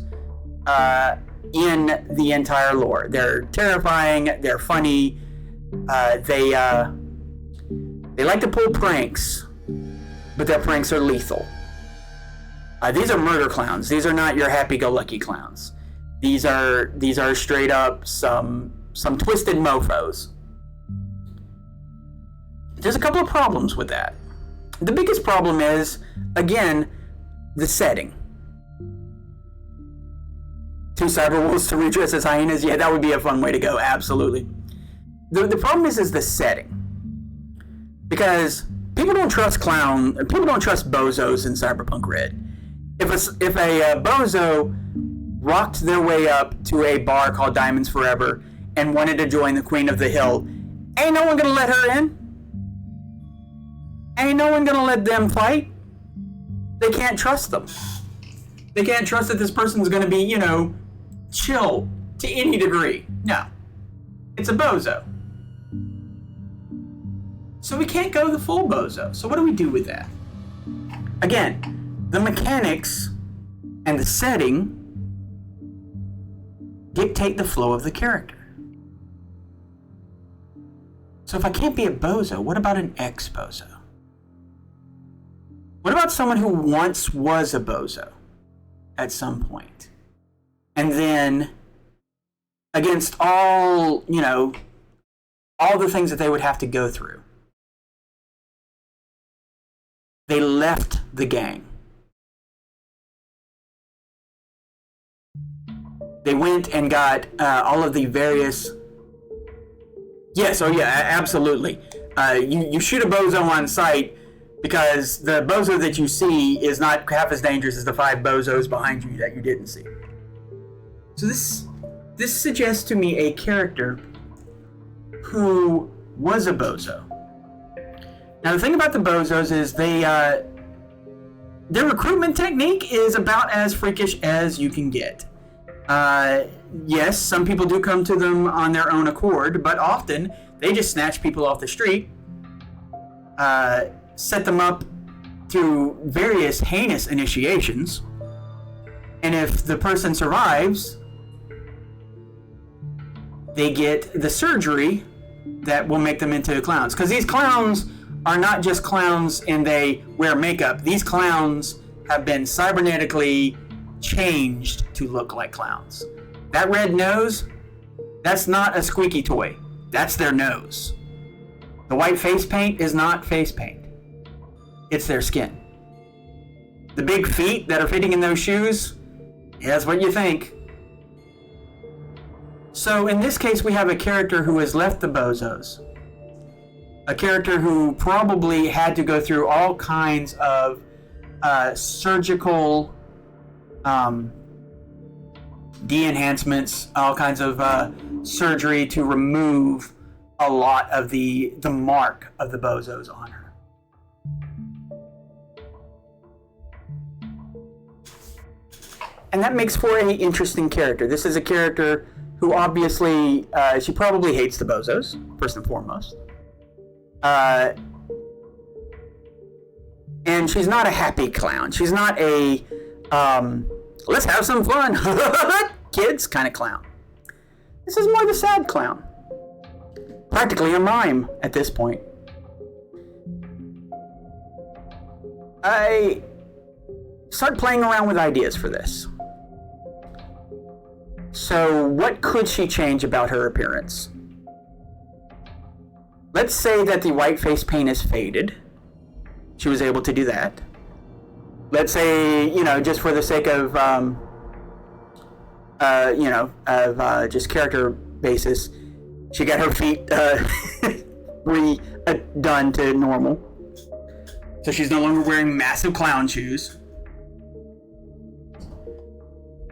in the entire lore. They're terrifying. They're funny. They like to pull pranks, but their pranks are lethal. These are murder clowns. These are not your happy-go-lucky clowns. These are straight up some twisted mofos. There's a couple of problems with that. The biggest problem is, again, the setting. Two cyberwolves to redress as hyenas. Yeah, that would be a fun way to go. Absolutely. The problem is the setting. Because people don't trust bozos in Cyberpunk Red. If a bozo rocked their way up to a bar called Diamonds Forever and wanted to join the Queen of the Hill, ain't no one gonna let her in. Ain't no one gonna let them fight. They can't trust them. They can't trust that this person's gonna be, chill to any degree. No. It's a bozo. So we can't go the full bozo. So what do we do with that? Again, the mechanics and the setting dictate the flow of the character. So if I can't be a bozo, what about an ex-bozo? What about someone who once was a bozo at some point? And then, against all the things that they would have to go through, they left the gang. They went and got all of the various... Yes, oh yeah, absolutely. You shoot a bozo on sight because the bozo that you see is not half as dangerous as the 5 bozos behind you that you didn't see. So this suggests to me a character who was a bozo. Now the thing about the bozos is their recruitment technique is about as freakish as you can get. Yes, some people do come to them on their own accord, but often they just snatch people off the street, set them up through various heinous initiations, and if the person survives, they get the surgery that will make them into clowns. Because these clowns are not just clowns and they wear makeup. These clowns have been cybernetically changed to look like clowns. That red nose, that's not a squeaky toy. That's their nose. The white face paint is not face paint. It's their skin. The big feet that are fitting in those shoes, that's what you think. So in this case, we have a character who has left the bozos. A character who probably had to go through all kinds of surgical de-enhancements, all kinds of surgery to remove a lot of the mark of the bozos on her. And that makes for an interesting character. This is a character who obviously, she probably hates the bozos, first and foremost. And she's not a happy clown. She's not a, let's have some fun, kids kind of clown. This is more the sad clown. Practically a mime at this point. I start playing around with ideas for this. So what could she change about her appearance? Let's say that the white face paint is faded. She was able to do that. Let's say, just for the sake of, just character basis, she got her feet redone to normal. So she's no longer wearing massive clown shoes.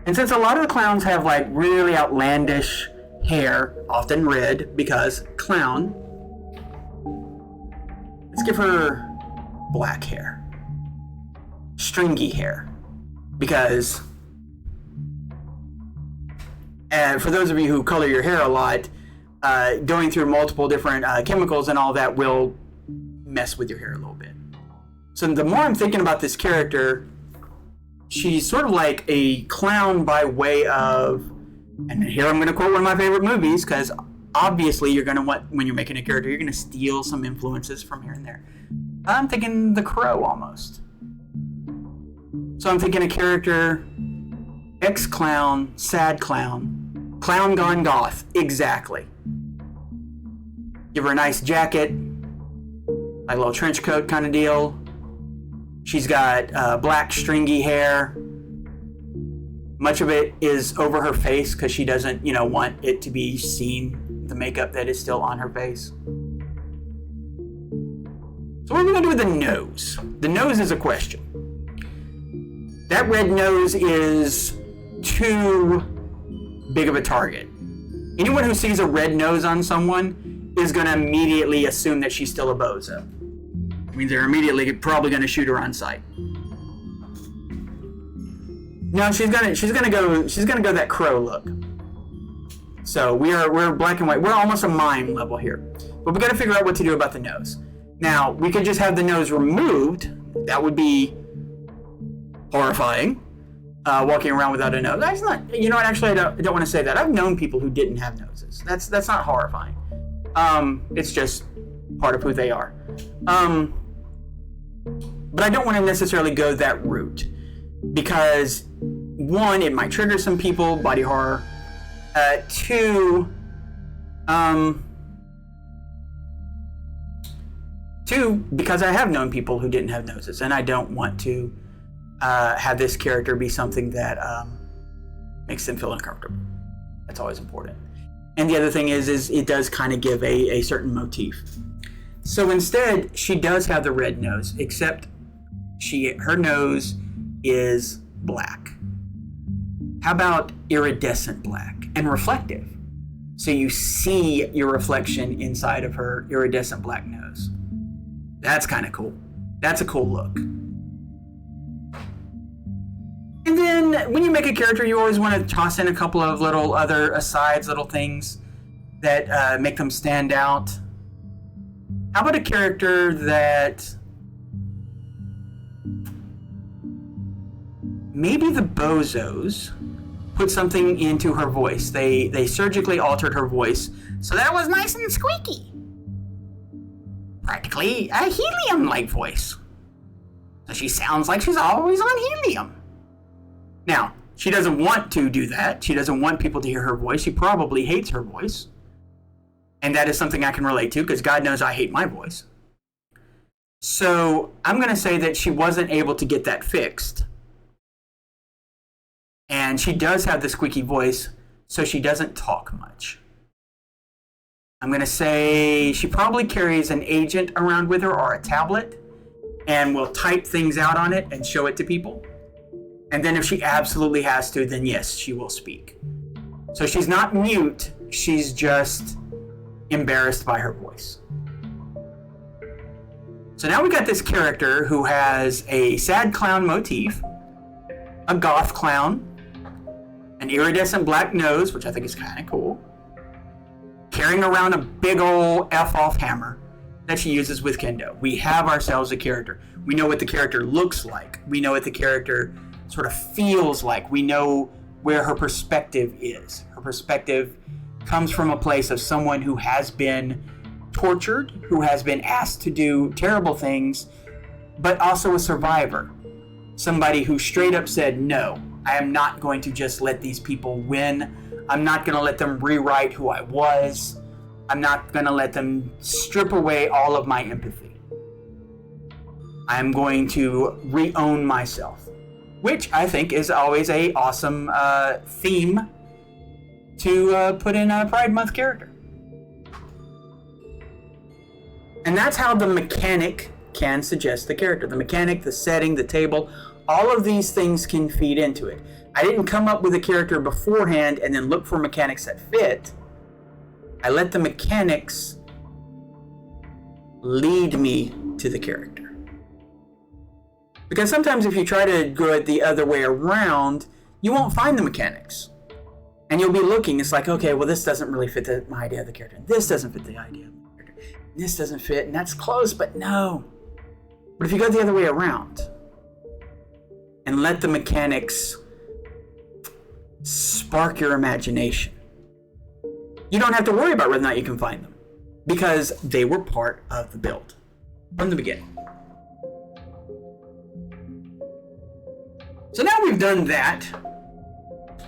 And since a lot of the clowns have like really outlandish hair, often red because clown, let's give her black hair. Stringy hair. Because, and for those of you who color your hair a lot, going through multiple different chemicals and all that will mess with your hair a little bit. So the more I'm thinking about this character, she's sort of like a clown by way of, and here I'm going to quote one of my favorite movies, because obviously you're going to want, when you're making a character, you're going to steal some influences from here and there. I'm thinking The Crow almost. So I'm thinking a character, ex-clown, sad clown, clown gone goth, exactly. Give her a nice jacket, like a little trench coat kind of deal. She's got black stringy hair. Much of it is over her face because she doesn't, want it to be seen, the makeup that is still on her face. So what are we going to do with the nose? The nose is a question. That red nose is too big of a target. Anyone who sees a red nose on someone is going to immediately assume that she's still a bozo. It means they're immediately probably going to shoot her on sight. No, she's gonna go that Crow look. So we're black and white. We're almost a mime level here, but we got to figure out what to do about the nose. Now we could just have the nose removed. That would be horrifying. Walking around without a nose. That's not. Actually, I don't want to say that. I've known people who didn't have noses. That's not horrifying. It's just part of who they are. But I don't want to necessarily go that route because, one, it might trigger some people, body horror. Two, because I have known people who didn't have noses, and I don't want to have this character be something that makes them feel uncomfortable. That's always important. And the other thing is it does kind of give a certain motif. So instead, she does have the red nose, except her nose is black. How about iridescent black and reflective? So you see your reflection inside of her iridescent black nose. That's kind of cool. That's a cool look. And then when you make a character, you always want to toss in a couple of little other asides, little things that make them stand out. How about a character that maybe the bozos put something into her voice. They surgically altered her voice so that it was nice and squeaky. practically a helium-like voice. So she sounds like she's always on helium. Now, she doesn't want to do that. She doesn't want people to hear her voice. She probably hates her voice. And that is something I can relate to, because God knows I hate my voice. So I'm going to say that she wasn't able to get that fixed. And she does have the squeaky voice, so she doesn't talk much. I'm going to say she probably carries an agent around with her or a tablet and will type things out on it and show it to people. And then if she absolutely has to, then yes, she will speak. So she's not mute, she's just embarrassed by her voice. So now we got this character who has a sad clown motif, a goth clown, an iridescent black nose, which I think is kind of cool, carrying around a big ol' F-off hammer that she uses with kendo. We have ourselves a character. We know what the character looks like. We know what the character sort of feels like. We know where her perspective is. Her perspective comes from a place of someone who has been tortured, who has been asked to do terrible things, but also a survivor. Somebody who straight up said, no, I am not going to just let these people win. I'm not going to let them rewrite who I was. I'm not going to let them strip away all of my empathy. I'm going to re-own myself, which I think is always a awesome theme to put in a Pride Month character. And that's how the mechanic can suggest the character. The mechanic, the setting, the table, all of these things can feed into it. I didn't come up with a character beforehand and then look for mechanics that fit. I let the mechanics lead me to the character. Because sometimes if you try to go it the other way around, you won't find the mechanics. And you'll be looking, it's like, okay, well, this doesn't really fit my idea of the character. This doesn't fit the idea of the character. This doesn't fit, and that's close, but no. But if you go the other way around and let the mechanics spark your imagination, you don't have to worry about whether or not you can find them, because they were part of the build from the beginning. So now we've done that.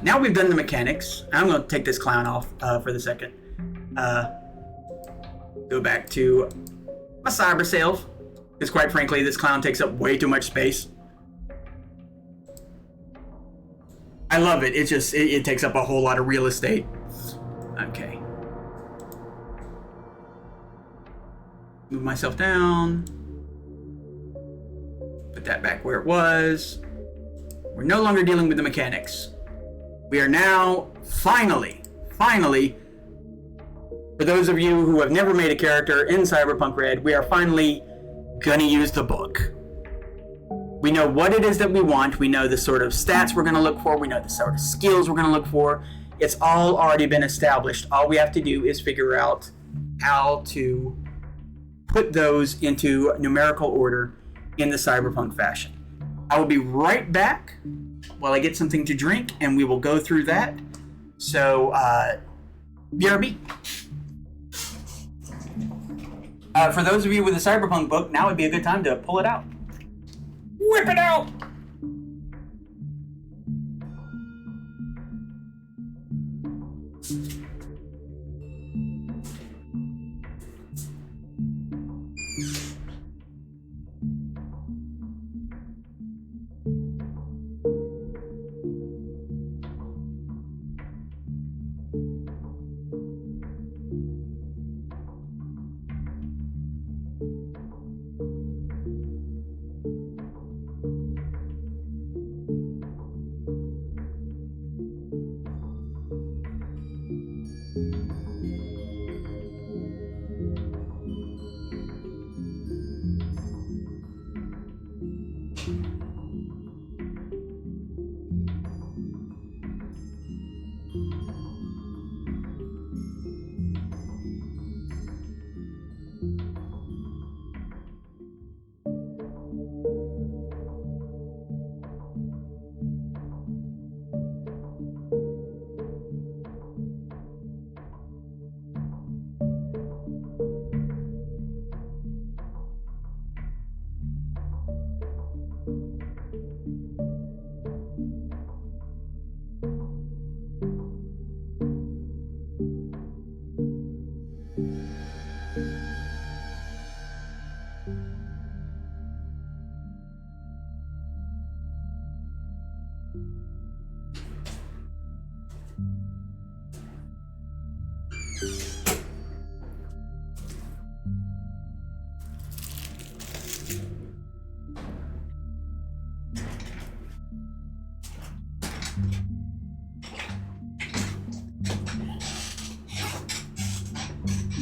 Now we've done the mechanics. I'm going to take this clown off for the second. Go back to my cyber self, because quite frankly, this clown takes up way too much space. I love it. It takes up a whole lot of real estate. Okay. Move myself down. Put that back where it was. We're no longer dealing with the mechanics. We are now finally, for those of you who have never made a character in Cyberpunk Red, we are finally gonna use the book. We know what it is that we want. We know the sort of stats we're gonna look for. We know the sort of skills we're gonna look for. It's all already been established. All we have to do is figure out how to put those into numerical order in the Cyberpunk fashion. I will be right back while I get something to drink, and we will go through that. So, BRB. For those of you with a Cyberpunk book, now would be a good time to pull it out. Whip it out!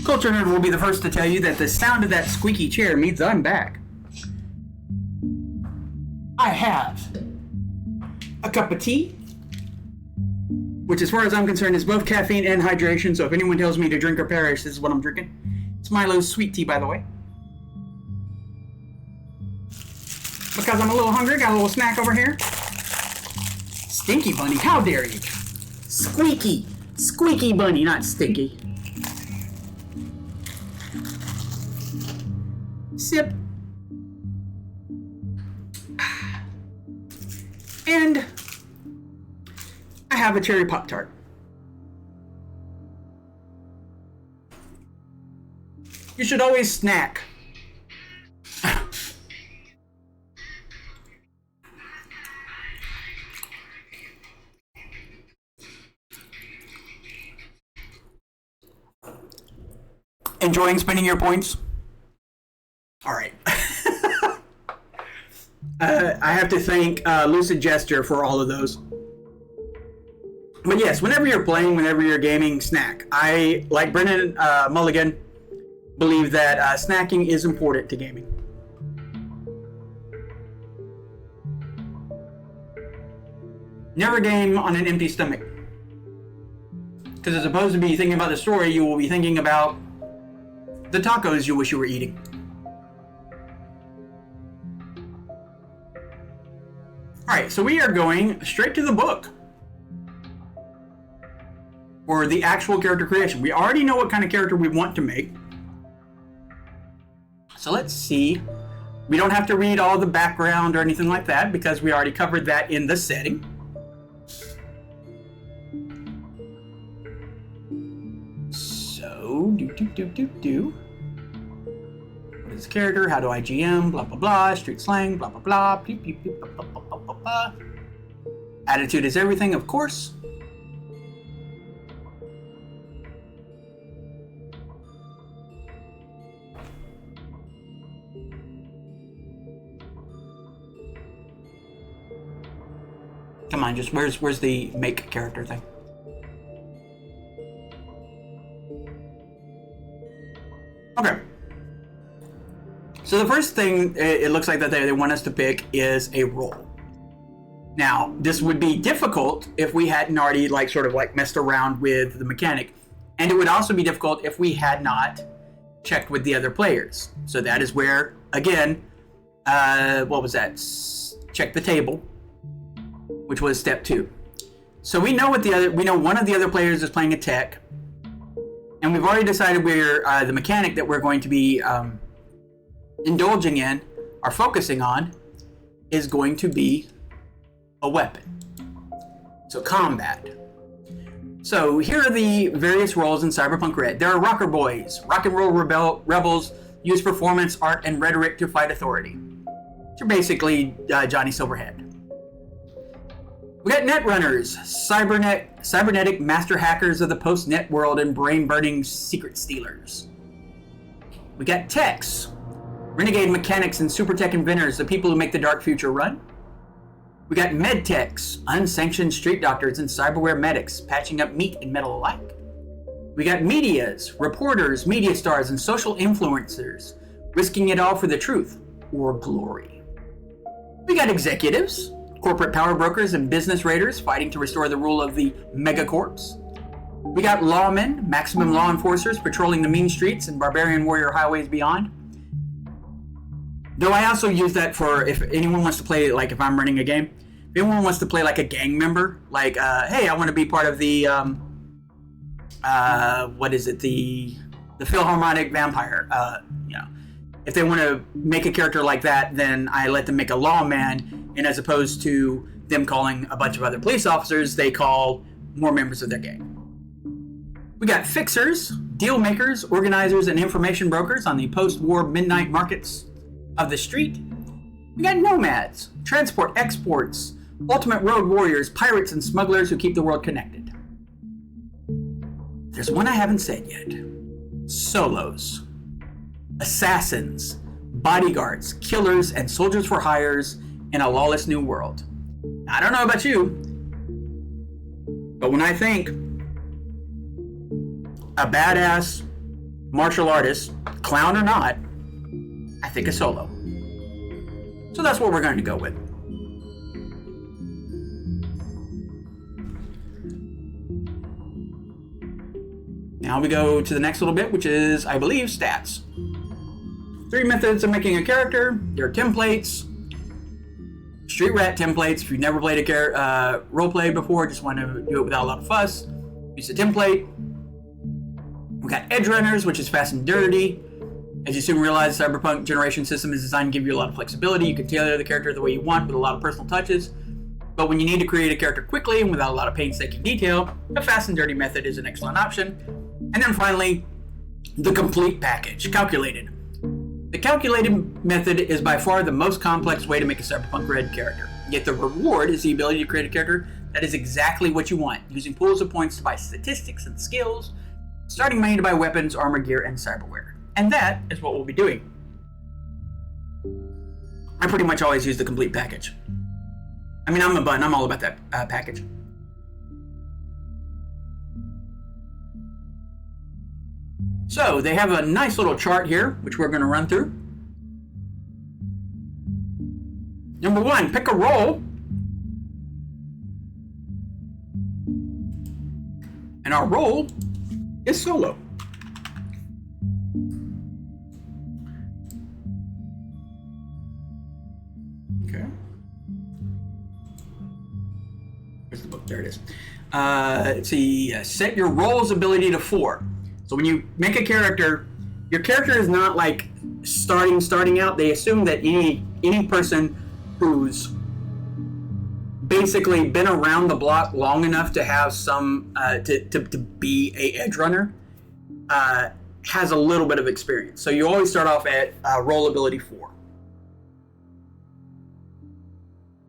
Culture Nerd will be the first to tell you that the sound of that squeaky chair means I'm back. I have a cup of tea, which as far as I'm concerned is both caffeine and hydration, so if anyone tells me to drink or perish, this is what I'm drinking. It's Milo's sweet tea, by the way. Because I'm a little hungry, got a little snack over here. Stinky Bunny, how dare you? Squeaky. Squeaky Bunny, not stinky. Sip. And I have a cherry Pop-Tart. You should always snack. Enjoying spending your points? All right. I have to thank Lucid Gesture for all of those. But yes, whenever you're playing, whenever you're gaming, snack. I, like Brennan Mulligan, believe that snacking is important to gaming. Never game on an empty stomach. Because as opposed to be thinking about the story, you will be thinking about the tacos you wish you were eating. Alright, so we are going straight to the book. Or the actual character creation. We already know what kind of character we want to make. So let's see. We don't have to read all the background or anything like that because we already covered that in the setting. So, what is the character? How do I GM? Blah, blah, blah. Street slang. Blah, blah, blah. Beep, beep, beep, blah, blah, blah, blah, blah, blah. Attitude is everything, of course. Come on, just where's the make character thing? Okay. So the first thing it looks like that they want us to pick is a role. Now, this would be difficult if we hadn't already sort of messed around with the mechanic. And it would also be difficult if we had not checked with the other players. So that is where, again, what was that? Check the table, which was step 2. So we know one of the other players is playing a tech, and we've already decided where the mechanic that we're going to be indulging in or focusing on is going to be a weapon. So combat. So here are the various roles in Cyberpunk Red. There are rocker boys, rock and roll rebels, use performance, art, and rhetoric to fight authority. Which are basically Johnny Silverhand. We got netrunners, cybernetic master hackers of the post-net world and brain-burning secret stealers. We got techs, renegade mechanics and super tech inventors, the people who make the dark future run. We got med techs, unsanctioned street doctors and cyberware medics, patching up meat and metal alike. We got medias, reporters, media stars, and social influencers, risking it all for the truth or glory. We got executives, corporate power brokers, and business raiders fighting to restore the rule of the megacorps. We got lawmen, maximum law enforcers patrolling the mean streets and barbarian warrior highways beyond. Though I also use that for if anyone wants to play, if I'm running a game, if anyone wants to play a gang member, hey, I want to be part of the, the Philharmonic Vampire, If they want to make a character like that, then I let them make a lawman, and as opposed to them calling a bunch of other police officers, they call more members of their gang. We got fixers, deal makers, organizers, and information brokers on the post-war midnight markets of the street. We got nomads, transport exports, ultimate road warriors, pirates, and smugglers who keep the world connected. There's one I haven't said yet. Solos. Assassins, bodyguards, killers, and soldiers for hires in a lawless new world. I don't know about you, but when I think a badass martial artist, clown or not, I think a solo. So that's what we're going to go with. Now we go to the next little bit, which is, I believe, stats. 3 methods of making a character. There are templates. Street rat templates. If you've never played a roleplay before, just want to do it without a lot of fuss, use a template. We've got edge runners, which is fast and dirty. As you soon realize, the Cyberpunk generation system is designed to give you a lot of flexibility. You can tailor the character the way you want with a lot of personal touches. But when you need to create a character quickly and without a lot of painstaking detail, a fast and dirty method is an excellent option. And then finally, the complete package, calculated. The calculated method is by far the most complex way to make a Cyberpunk Red character. Yet the reward is the ability to create a character that is exactly what you want, using pools of points to buy statistics and skills, starting money to buy weapons, armor, gear, and cyberware. And that is what we'll be doing. I pretty much always use the complete package. I mean, I'm a bun. I'm all about that package. So they have a nice little chart here, which we're going to run through. Number 1, pick a role. And our role is solo. Okay. Where's the book? There it is. Let's see. Set your role's ability to 4. So when you make a character, your character is not like starting out. They assume that any person who's basically been around the block long enough to have some to be a edge runner has a little bit of experience. So you always start off at role ability 4.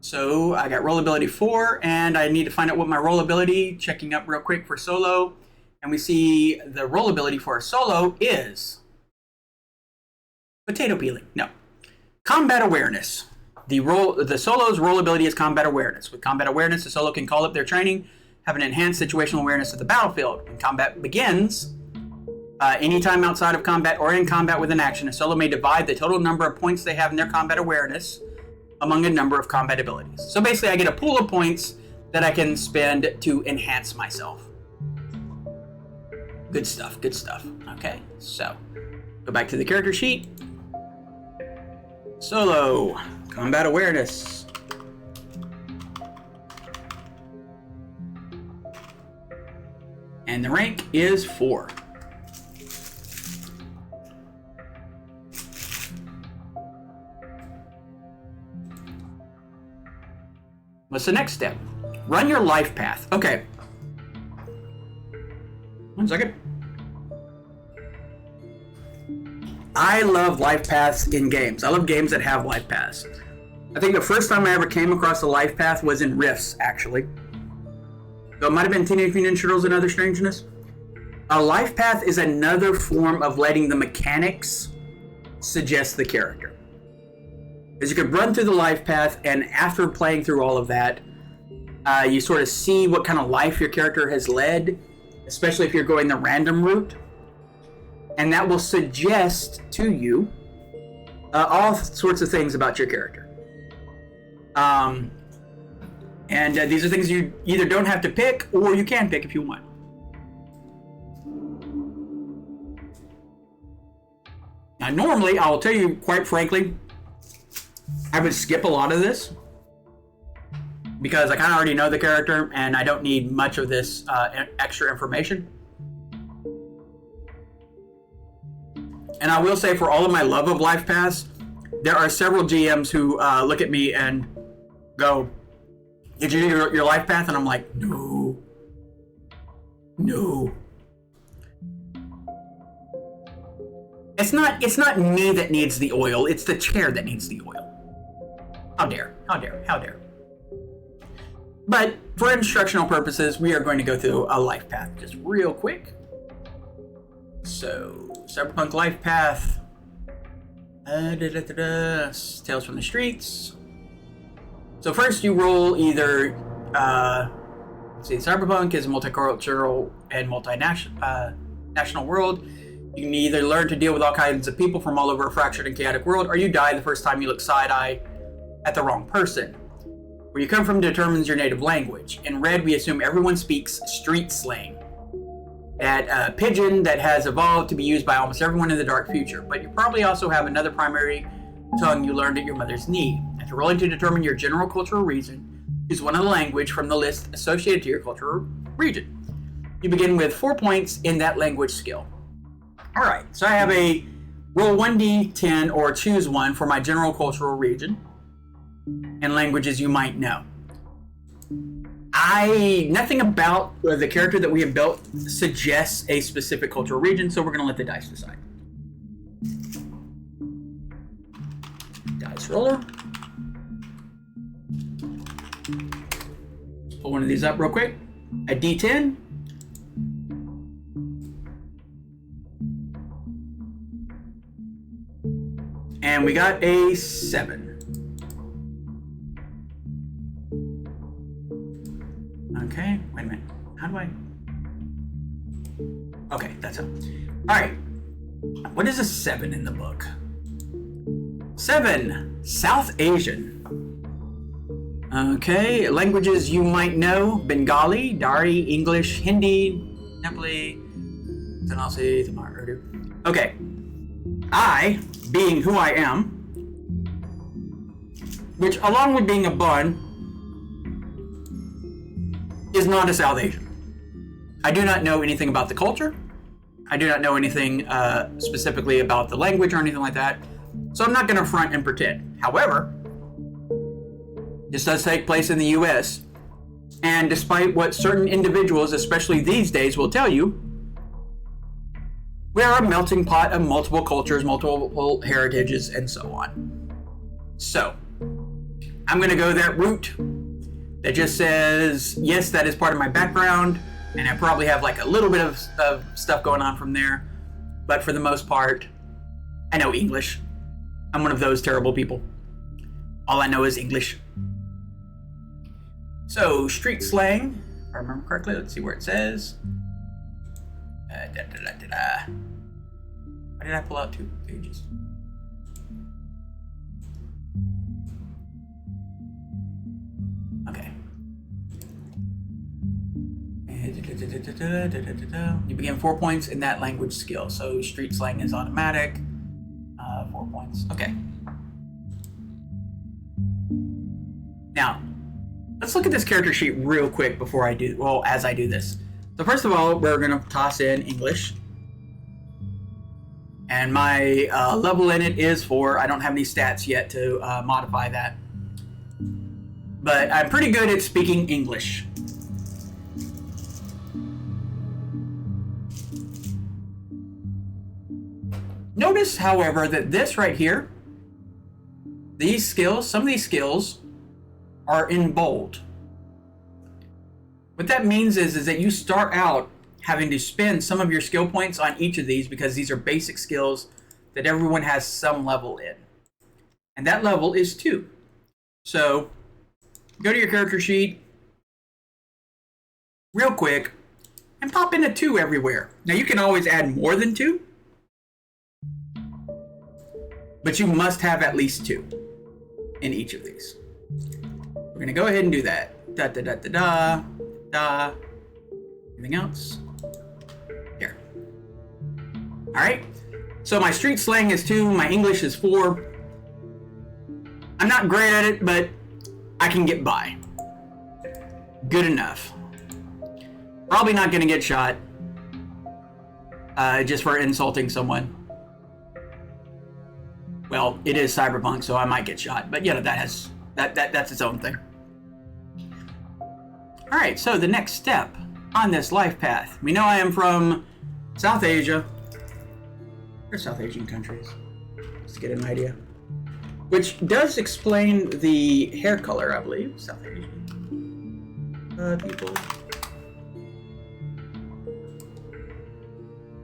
So I got role ability 4, and I need to find out what my role ability, checking up real quick for solo. And we see the role ability for a solo is potato peeling. No. Combat awareness. The solo's role ability is combat awareness. With combat awareness, the solo can call up their training, have an enhanced situational awareness of the battlefield. When combat begins, anytime outside of combat or in combat with an action, a solo may divide the total number of points they have in their combat awareness among a number of combat abilities. So basically, I get a pool of points that I can spend to enhance myself. Good stuff, good stuff. Okay, so go back to the character sheet. Solo, combat awareness. And the rank is 4. What's the next step? Run your life path. Okay. 1 second. I love life paths in games. I love games that have life paths. I think the first time I ever came across a life path was in Rifts, actually. So it might have been Teenage Mutant Ninja Turtles and Other Strangeness. A life path is another form of letting the mechanics suggest the character. Because you could run through the life path, and after playing through all of that, you sort of see what kind of life your character has led, especially if you're going the random route. And that will suggest to you all sorts of things about your character. And these are things you either don't have to pick, or you can pick if you want. Now, normally, I'll tell you quite frankly, I would skip a lot of this because I kind of already know the character and I don't need much of this extra information. And I will say, for all of my love of life paths, there are several GMs who look at me and go, "Did you do your life path?" And I'm like, no. It's not me that needs the oil. It's the chair that needs the oil. How dare. But for instructional purposes, we are going to go through a life path just real quick. So, Cyberpunk life path. Tales from the Streets. So first you roll either, let's see, Cyberpunk is a multicultural and multinational world. You can either learn to deal with all kinds of people from all over a fractured and chaotic world, or you die the first time you look side-eye at the wrong person. Where you come from determines your native language. In red, we assume everyone speaks street slang. That pidgin that has evolved to be used by almost everyone in the dark future. But you probably also have another primary tongue you learned at your mother's knee. After rolling to determine your general cultural region, choose one of the language from the list associated to your cultural region. You begin with 4 points in that language skill. Alright, so I have a roll 1d10 or choose one for my general cultural region and languages you might know. Nothing about the character that we have built suggests a specific cultural region, so we're going to let the dice decide. Dice roller. Pull one of these up real quick. A D10. And we got a 7. Okay, wait a minute. How do I... Okay, that's how. Alright. What is a 7 in the book? 7. South Asian. Okay, languages you might know. Bengali, Dari, English, Hindi, Nepali, Tanasi, Tamar, Urdu. Okay. I, being who I am, which along with being a bun, is not a South Asian. I do not know anything about the culture. I do not know anything specifically about the language or anything like that. So I'm not going to front and pretend. However, this does take place in the US. And despite what certain individuals, especially these days, will tell you, we are a melting pot of multiple cultures, multiple heritages, and so on. So, I'm going to go that route that just says, yes, that is part of my background, and I probably have like a little bit of stuff going on from there. But for the most part, I know English. I'm one of those terrible people. All I know is English. So, street slang, if I remember correctly, let's see where it says. Why did I pull out 2 pages? Okay. You begin 4 points in that language skill. So street slang is automatic. 4 points. Okay. Now, let's look at this character sheet real quick before I do, well, as I do this. So first of all, we're going to toss in English. And my level in it is 4. I don't have any stats yet to modify that. But I'm pretty good at speaking English. Notice, however, that this right here, these skills, some of these skills are in bold. What that means is that you start out having to spend some of your skill points on each of these because these are basic skills that everyone has some level in. And that level is 2. So, go to your character sheet real quick and pop in a 2 everywhere. Now, you can always add more than 2, but you must have at least 2 in each of these. We're going to go ahead and do that. Da da da da da da. Anything else? Here. Alright. So my street slang is 2, my English is 4. I'm not great at it, but I can get by. Good enough. Probably not going to get shot. Just for insulting someone. Well, it is Cyberpunk, so I might get shot. But, you know, that's its own thing. Alright, so the next step on this life path. We know I am from South Asia. Or South Asian countries. Just to get an idea. Which does explain the hair color, I believe. South Asian. people.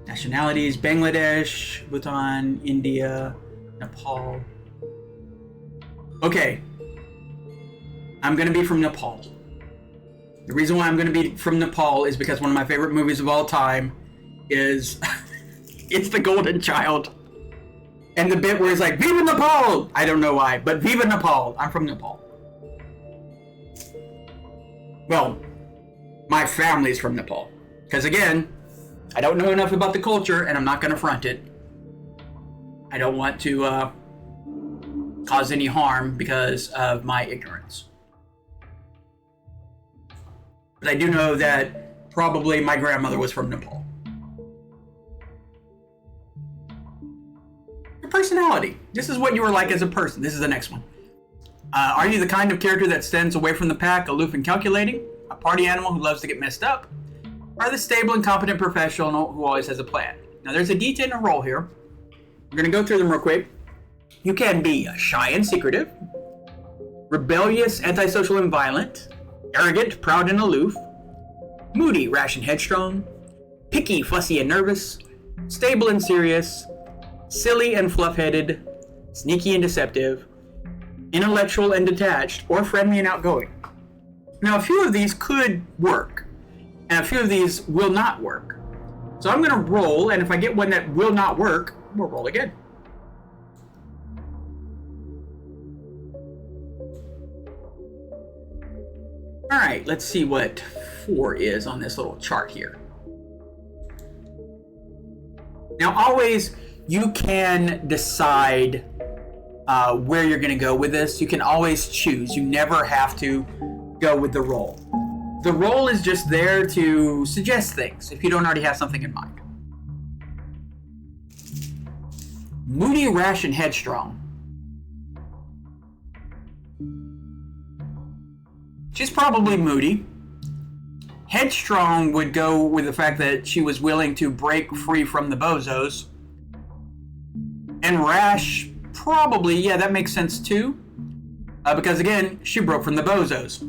Nationalities: Bangladesh, Bhutan, India, Nepal. Okay. I'm gonna be from Nepal. The reason why I'm gonna be from Nepal is because one of my favorite movies of all time is it's The Golden Child. And the bit where it's like, Viva Nepal! I don't know why, but Viva Nepal! I'm from Nepal. Well, my family's from Nepal. Because again, I don't know enough about the culture, and I'm not going to front it. I don't want to cause any harm because of my ignorance. But I do know that probably my grandmother was from Nepal. Your personality. This is what you were like as a person. This is the next one. Are you the kind of character that stands away from the pack, aloof and calculating? A party animal who loves to get messed up? Or the stable and competent professional who always has a plan? Now there's a D10 and a roll here. We're going to go through them real quick. You can be shy and secretive, rebellious, antisocial and violent, arrogant, proud and aloof, moody, rash and headstrong, picky, fussy and nervous, stable and serious, silly and fluff-headed, sneaky and deceptive, intellectual and detached, or friendly and outgoing. Now, a few of these could work, and a few of these will not work. So I'm going to roll, and if I get one that will not work, we'll roll again. All right, let's see what 4 is on this little chart here. Now, always, you can decide where you're going to go with this. You can always choose. You never have to go with the roll. The roll is just there to suggest things if you don't already have something in mind. Moody, rash, and headstrong. She's probably moody. Headstrong would go with the fact that she was willing to break free from the bozos. And rash, probably, yeah, that makes sense too. Because again, she broke from the bozos,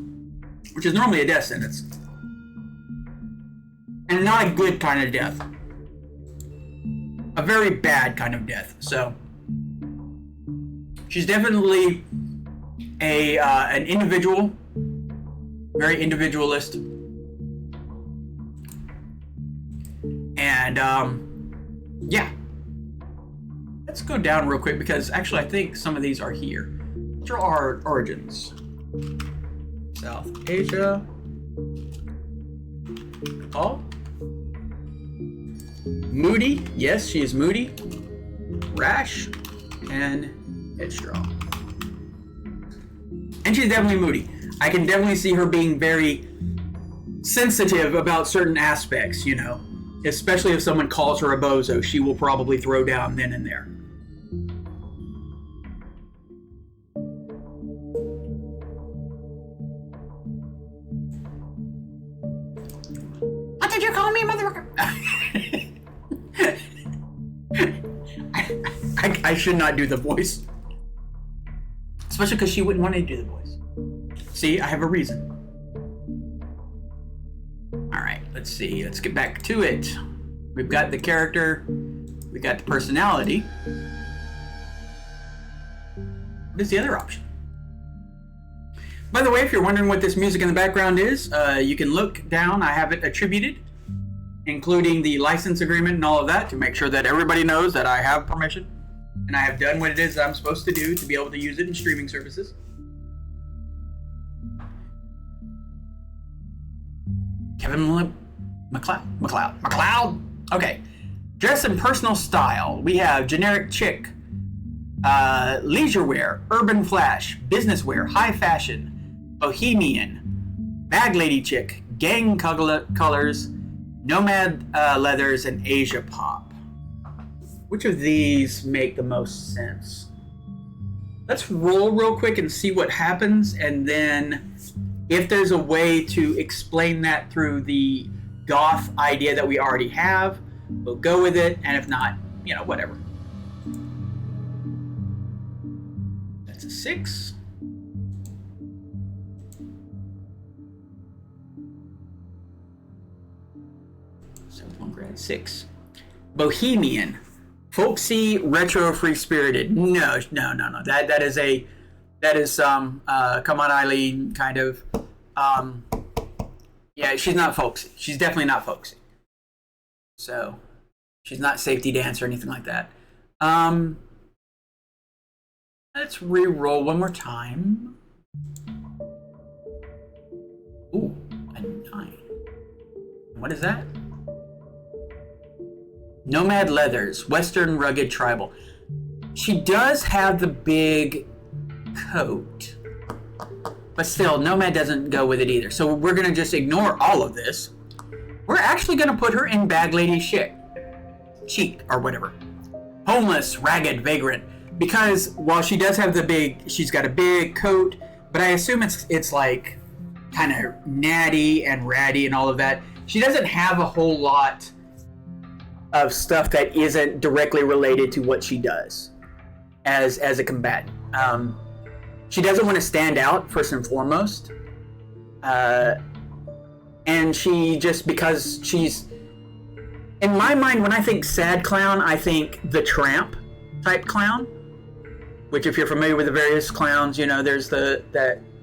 which is normally a death sentence. And not a good kind of death. A very bad kind of death. So, she's definitely an individual, very individualist. And, yeah. Let's go down real quick because actually I think some of these are here. Which are our origins? South Asia. Nepal. Moody. Yes, she is moody. Rash. And headstrong. And she's definitely moody. I can definitely see her being very sensitive about certain aspects, you know. Especially if someone calls her a bozo, she will probably throw down then and there. What did you call me, motherfucker? I should not do the voice. Especially because she wouldn't want to do the voice. See, I have a reason. Alright, let's see. Let's get back to it. We've got the character. We got the personality. What is the other option? By the way, if you're wondering what this music in the background is, you can look down. I have it attributed, including the license agreement and all of that, to make sure that everybody knows that I have permission and I have done what it is I'm supposed to do to be able to use it in streaming services. Kevin McLeod. Okay. Dress and personal style. We have generic chick, leisure wear, urban flash, business wear, high fashion, bohemian, bag lady chick, gang colors, nomad leathers, and Asia pop. Which of these make the most sense? Let's roll real quick and see what happens, and then if there's a way to explain that through the goth idea that we already have, we'll go with it, and if not, you know, whatever. That's a 6. Cyberpunk Red 6. Bohemian. Folksy, retro, free-spirited. No. That is some come on Eileen kind of yeah, she's not folksy. She's definitely not folksy. So she's not safety dance or anything like that. Let's re-roll one more time. Ooh, a 9. What is that? Nomad Leathers, Western Rugged Tribal. She does have the big coat, but still, Nomad doesn't go with it either. So we're going to just ignore all of this. We're actually going to put her in Bag Lady Chic, or whatever. Homeless, ragged, vagrant. Because while she does have she's got a big coat, but I assume it's like kind of natty and ratty and all of that. She doesn't have a whole lot of stuff that isn't directly related to what she does as a combatant. She doesn't want to stand out, first and foremost. And she just, because she's, in my mind, when I think sad clown, I think the tramp type clown, which if you're familiar with the various clowns, you know, there's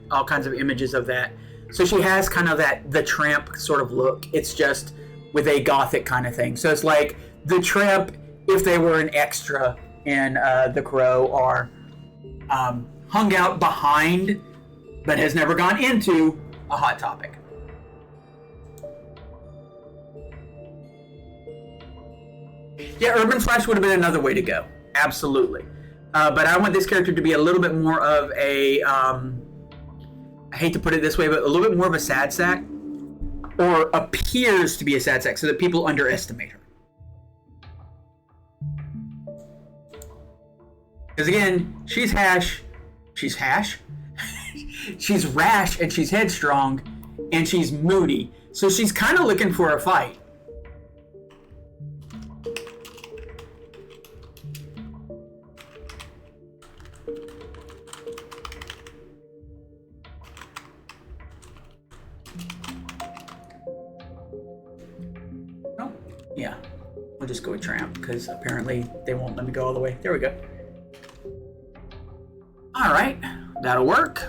all kinds of images of that. So she has kind of the tramp sort of look. It's just with a gothic kind of thing. So it's like the tramp if they were an extra in The Crow, or hung out behind but has never gone into a Hot Topic. Yeah, Urban Flash would have been another way to go. Absolutely. But I want this character to be a little bit more of a, I hate to put it this way, but a little bit more of a sad sack, or appears to be a sad sack, so that people underestimate her. Because again, she's rash, and she's headstrong, and she's moody. So she's kind of looking for a fight. Oh, yeah. We'll just go with Tramp, because apparently they won't let me go all the way. There we go. Alright, that'll work.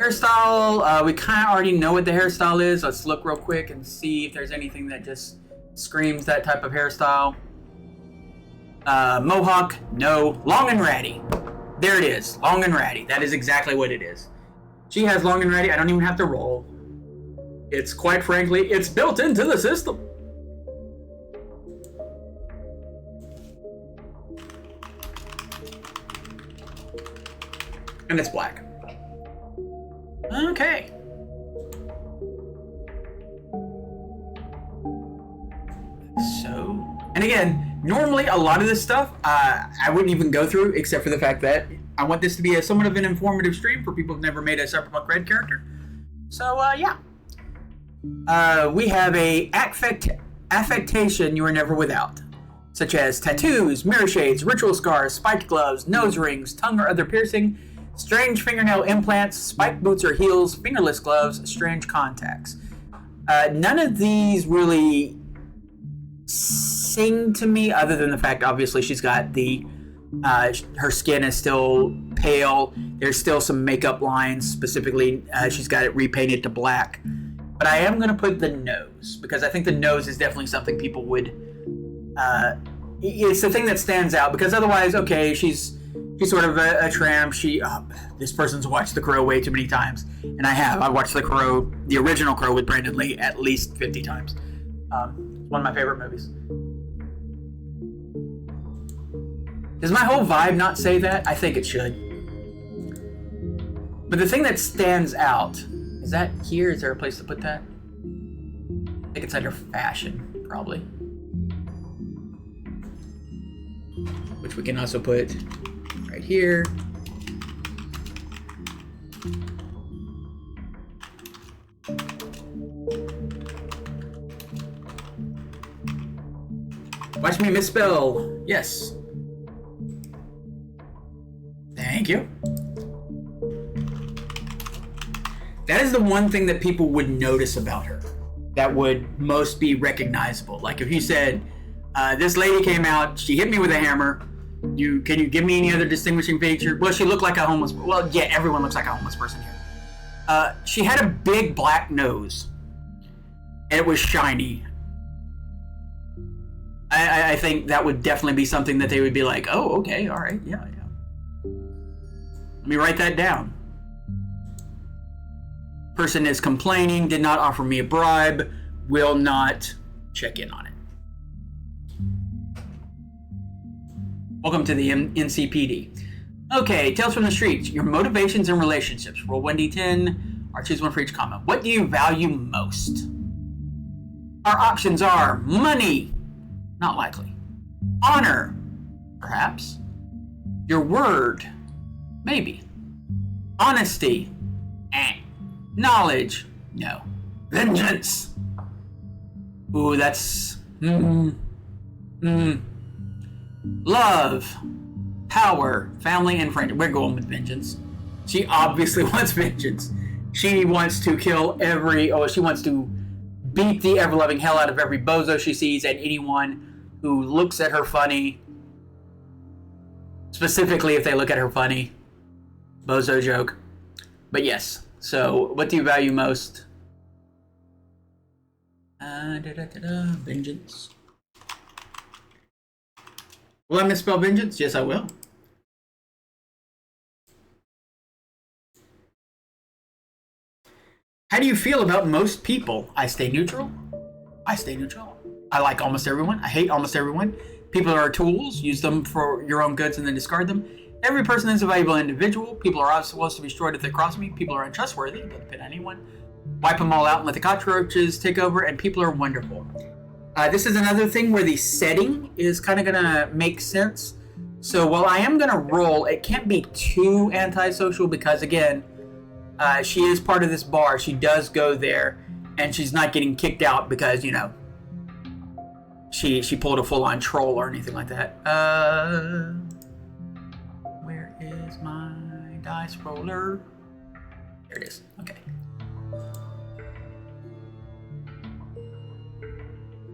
Hairstyle, we kind of already know what the hairstyle is. Let's look real quick and see if there's anything that just screams that type of hairstyle. Mohawk, no. Long and ratty. There it is, long and ratty. That is exactly what it is. She has long and ratty. I don't even have to roll. It's quite frankly, it's built into the system. And it's black. Okay. So, and again, normally a lot of this stuff I wouldn't even go through, except for the fact that I want this to be somewhat of an informative stream for people who've never made a Cyberpunk Red character. So, yeah. We have a affectation you are never without, such as tattoos, mirror shades, ritual scars, spiked gloves, nose rings, tongue or other piercing, strange fingernail implants, spiked boots or heels, fingerless gloves, strange contacts. None of these really sing to me, other than the fact, obviously, she's got her skin is still pale. There's still some makeup lines, specifically, she's got it repainted to black. But I am going to put the nose, because I think the nose is definitely something people would... it's the thing that stands out, because otherwise, okay, she's sort of a tramp. This person's watched The Crow way too many times. And I have. I watched The Crow, the original Crow with Brandon Lee, at least 50 times. One of my favorite movies. Does my whole vibe not say that? I think it should. But the thing that stands out, is that here? Is there a place to put that? I think it's under fashion, probably. Which we can also put right here. Watch me misspell. Yes. Thank you. That is the one thing that people would notice about her. that would most be recognizable. Like if you said, this lady came out, she hit me with a hammer. Can you give me any other distinguishing feature? Well, she looked like a homeless. Well, yeah, everyone looks like a homeless person here. She had a big black nose, and it was shiny. I think that would definitely be something that they would be like, oh, okay, all right, yeah. Let me write that down. Person is complaining, did not offer me a bribe, will not check in on it. Welcome to the NCPD. Okay, Tales from the Streets. Your motivations and relationships. Roll 1d10 or choose one for each comment. What do you value most? Our options are money. Not likely. Honor. Perhaps. Your word. Maybe. Honesty. Knowledge. No. Vengeance. Ooh, that's... Love. Power. Family and friendship. We're going with vengeance. She obviously wants vengeance. She wants to kill she wants to beat the ever-loving hell out of every bozo she sees and anyone who looks at her funny. Specifically if they look at her funny. Bozo joke. But yes. So, what do you value most? Vengeance. Will I misspell vengeance? Yes, I will. How do you feel about most people? I stay neutral. I stay neutral. I like almost everyone. I hate almost everyone. People are tools. Use them for your own goods and then discard them. Every person is a valuable individual. People are supposed to be destroyed if they cross me. People are untrustworthy. Don't depend on anyone. Wipe them all out and let the cockroaches take over. And people are wonderful. This is another thing where the setting is kind of going to make sense. So while I am going to roll, it can't be too antisocial because, again, she is part of this bar. She does go there. And she's not getting kicked out because, you know, she pulled a full-on troll or anything like that. Where is my dice roller? There it is. Okay.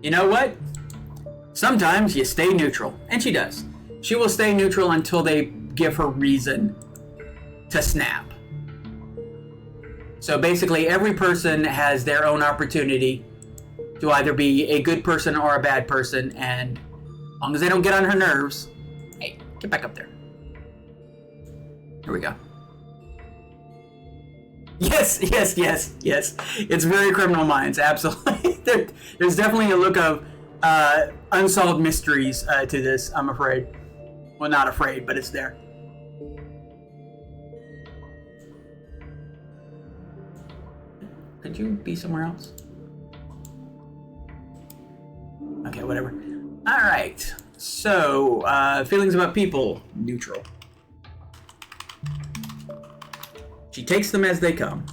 You know what? Sometimes you stay neutral. And she does. She will stay neutral until they give her reason to snap. So basically, every person has their own opportunity to either be a good person or a bad person, and as long as they don't get on her nerves, hey, get back up there. Here we go. Yes. It's very Criminal Minds, absolutely. There's definitely a look of unsolved mysteries to this, I'm afraid. Well, not afraid, but it's there. Could you be somewhere else? Okay, whatever. All right. So, feelings about people, neutral. She takes them as they come.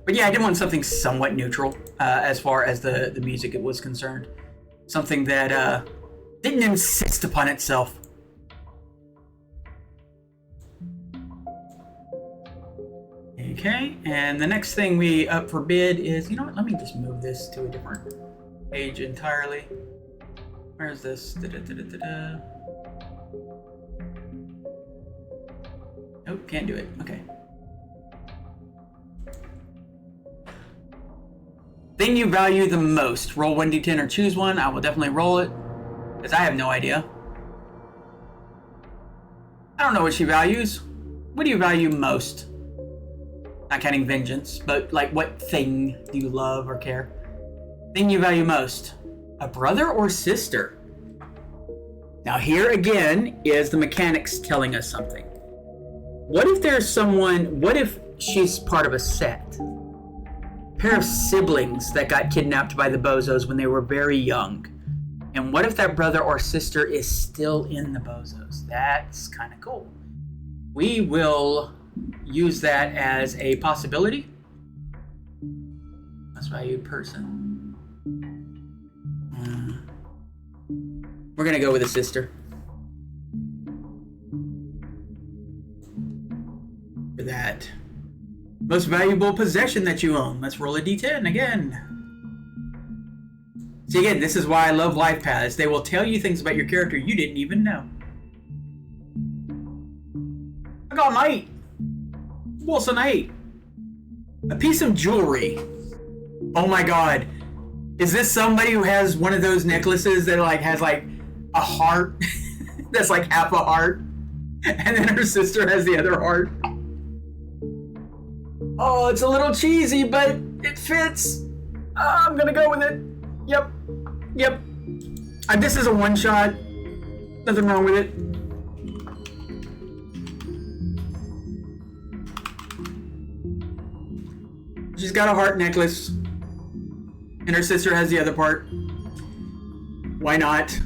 But yeah, I did want something somewhat neutral as far as the music was concerned. Something that didn't insist upon itself. Okay, and the next thing we up for bid is, you know what, let me just move this to a different page entirely. Where is this? Nope, can't do it. Okay. Thing you value the most. Roll 1d10 or choose one. I will definitely roll it, because I have no idea. I don't know what she values. What do you value most? Not counting vengeance, but like what thing do you love or care? Thing you value most. A brother or sister? Now here again is the mechanics telling us something. What if there's someone, what if she's part of a set? A pair of siblings that got kidnapped by the bozos when they were very young. And what if that brother or sister is still in the bozos? That's kind of cool. We will use that as a possibility. Most valued person. We're going to go with a sister. Most valuable possession that you own. Let's roll a d10 again. See, again, this is why I love life paths. They will tell you things about your character you didn't even know. I got an 8. What's an 8? A piece of jewelry. Oh my god. Is this somebody who has one of those necklaces that like has like a heart that's like half a heart? And then her sister has the other heart? Oh, it's a little cheesy, but it fits. I'm gonna go with it. Yep. This is a one-shot. Nothing wrong with it. She's got a heart necklace. And her sister has the other part. Why not?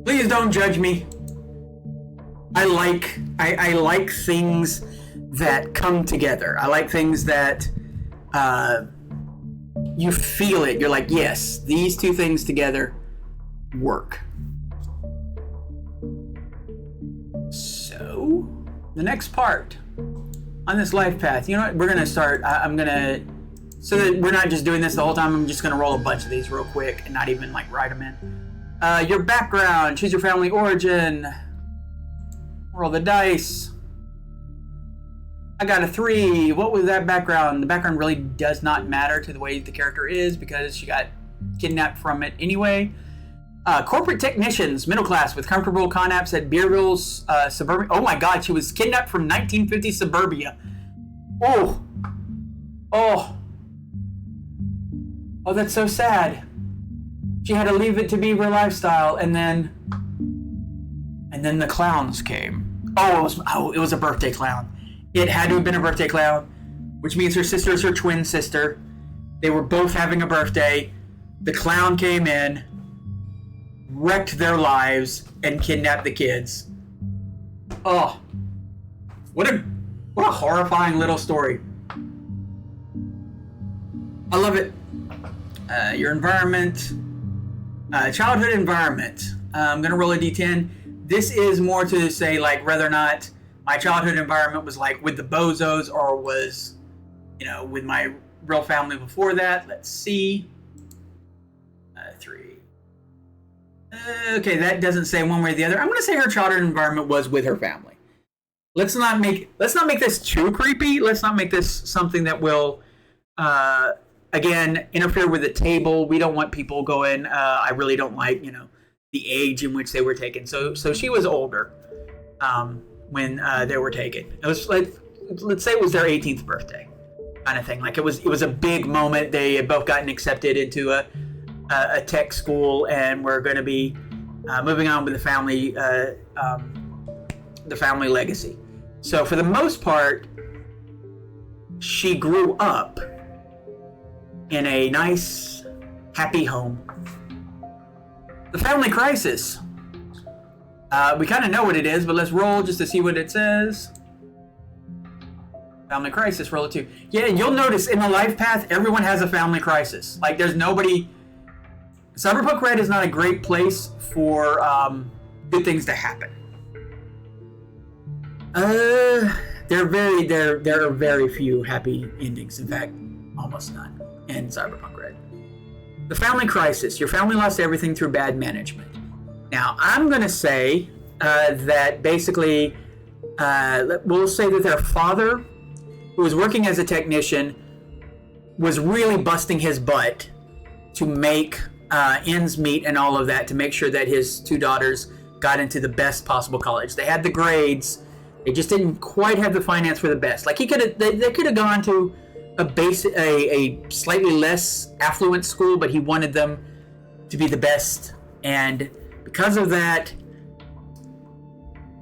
Please don't judge me. I like things that come together. I like things that you feel it. You're like, yes, these two things together work. So, the next part on this life path, you know what? We're gonna start. So that we're not just doing this the whole time. I'm just gonna roll a bunch of these real quick and not even like write them in. Your background. Choose your family origin. Roll the dice. I got a 3. What was that background? The background really does not matter to the way the character is because she got kidnapped from it anyway. Corporate technicians, middle class with comfortable con-apps at Beerville's suburbia. Oh my god, she was kidnapped from 1950 suburbia. Oh, that's so sad. She had to leave it to Beaver lifestyle, and then the clowns came. It was a birthday clown. It had to have been a birthday clown, which means her sister is her twin sister. They were both having a birthday. The clown came in, wrecked their lives, and kidnapped the kids. Oh, what a horrifying little story. I love it. Your environment, childhood environment. I'm gonna roll a d10. This is more to say like whether or not my childhood environment was like with the bozos or was, with my real family before that. Let's see. 3. Okay, that doesn't say one way or the other. I'm gonna say her childhood environment was with her family. Let's not make this too creepy. Let's not make this something that will, again, interfere with the table. We don't want people going. I really don't like, the age in which they were taken. So she was older when they were taken. It was like, let's say it was their 18th birthday, kind of thing. Like it was a big moment. They had both gotten accepted into a tech school, and we're going to be moving on with the family legacy. So for the most part, she grew up in a nice, happy home. The family crisis. We kind of know what it is, but let's roll just to see what it says. Family crisis, roll a 2. Yeah, you'll notice in the life path, everyone has a family crisis. Like there's nobody. Cyberpunk Red is not a great place for good things to happen. There are very few happy endings. In fact, almost none in Cyberpunk Red. The family crisis. Your family lost everything through bad management. Now, I'm going to say that basically, we'll say that their father, who was working as a technician, was really busting his butt to make ends meet and all of that, to make sure that his 2 daughters got into the best possible college. They had the grades. They just didn't quite have the finance for the best. Like they could have gone to a slightly less affluent school, but he wanted them to be the best. And because of that,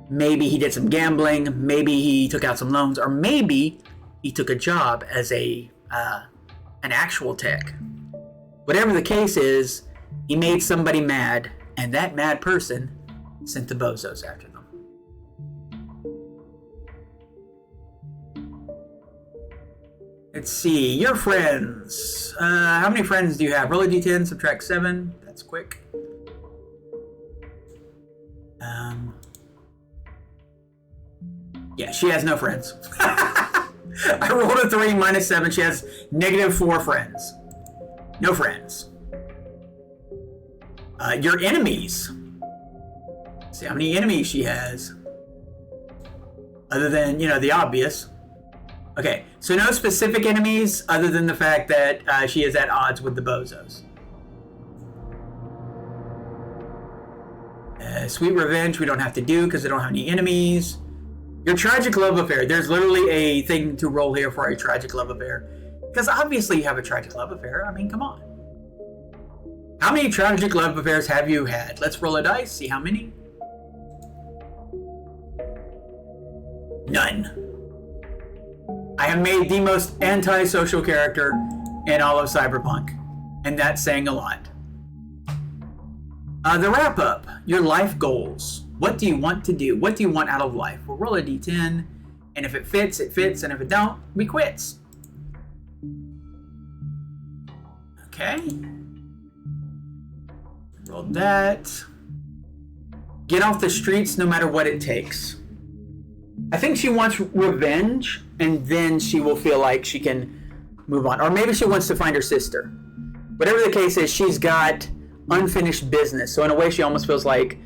maybe he did some gambling, maybe he took out some loans, or maybe he took a job as an actual tech. Whatever the case is, he made somebody mad, and that mad person sent the bozos after them. Let's see, your friends. How many friends do you have? Roll a d10, subtract 7. That's quick. Yeah, she has no friends. I rolled a 3 minus 7. She has -4 friends. No friends. Your enemies. See how many enemies she has. Other than, the obvious. Okay, so no specific enemies other than the fact that she is at odds with the bozos. Sweet revenge we don't have to do because they don't have any enemies. Your tragic love affair. There's literally a thing to roll here for a tragic love affair. Because obviously you have a tragic love affair. I mean, come on. How many tragic love affairs have you had? Let's roll a dice, see how many. None. I have made the most antisocial character in all of Cyberpunk. And that's saying a lot. The wrap up. Your life goals. What do you want to do? What do you want out of life? We'll roll a d10, and if it fits, it fits, and if it don't, we quits. Okay. Roll that. Get off the streets no matter what it takes. I think she wants revenge, and then she will feel like she can move on. Or maybe she wants to find her sister. Whatever the case is, she's got unfinished business. So in a way, she almost feels like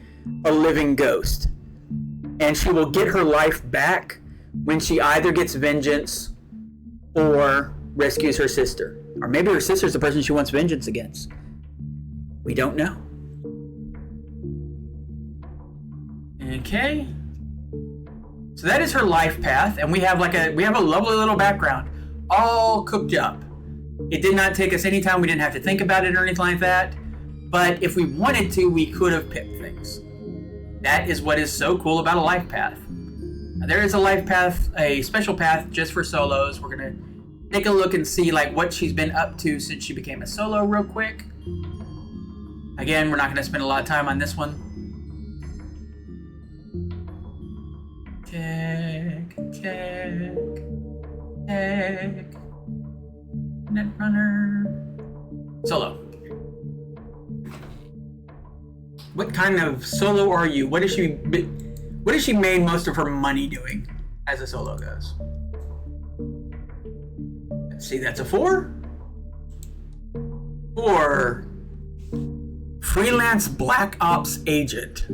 a living ghost, and she will get her life back when she either gets vengeance or rescues her sister, or maybe her sister's the person she wants vengeance against. We don't know. Okay, so that is her life path, and we have a lovely little background all cooked up. It did not take us any time. We didn't have to think about it or anything like that, but if we wanted to, we could have picked things. That is what is so cool about a life path. Now, there is a life path, a special path just for solos. We're going to take a look and see what she's been up to since she became a solo real quick. Again, we're not going to spend a lot of time on this one. Tick. Netrunner. Solo. What kind of solo are you? What is she made most of her money doing as a solo goes? Let's see, that's a 4. 4. Freelance Black Ops agent.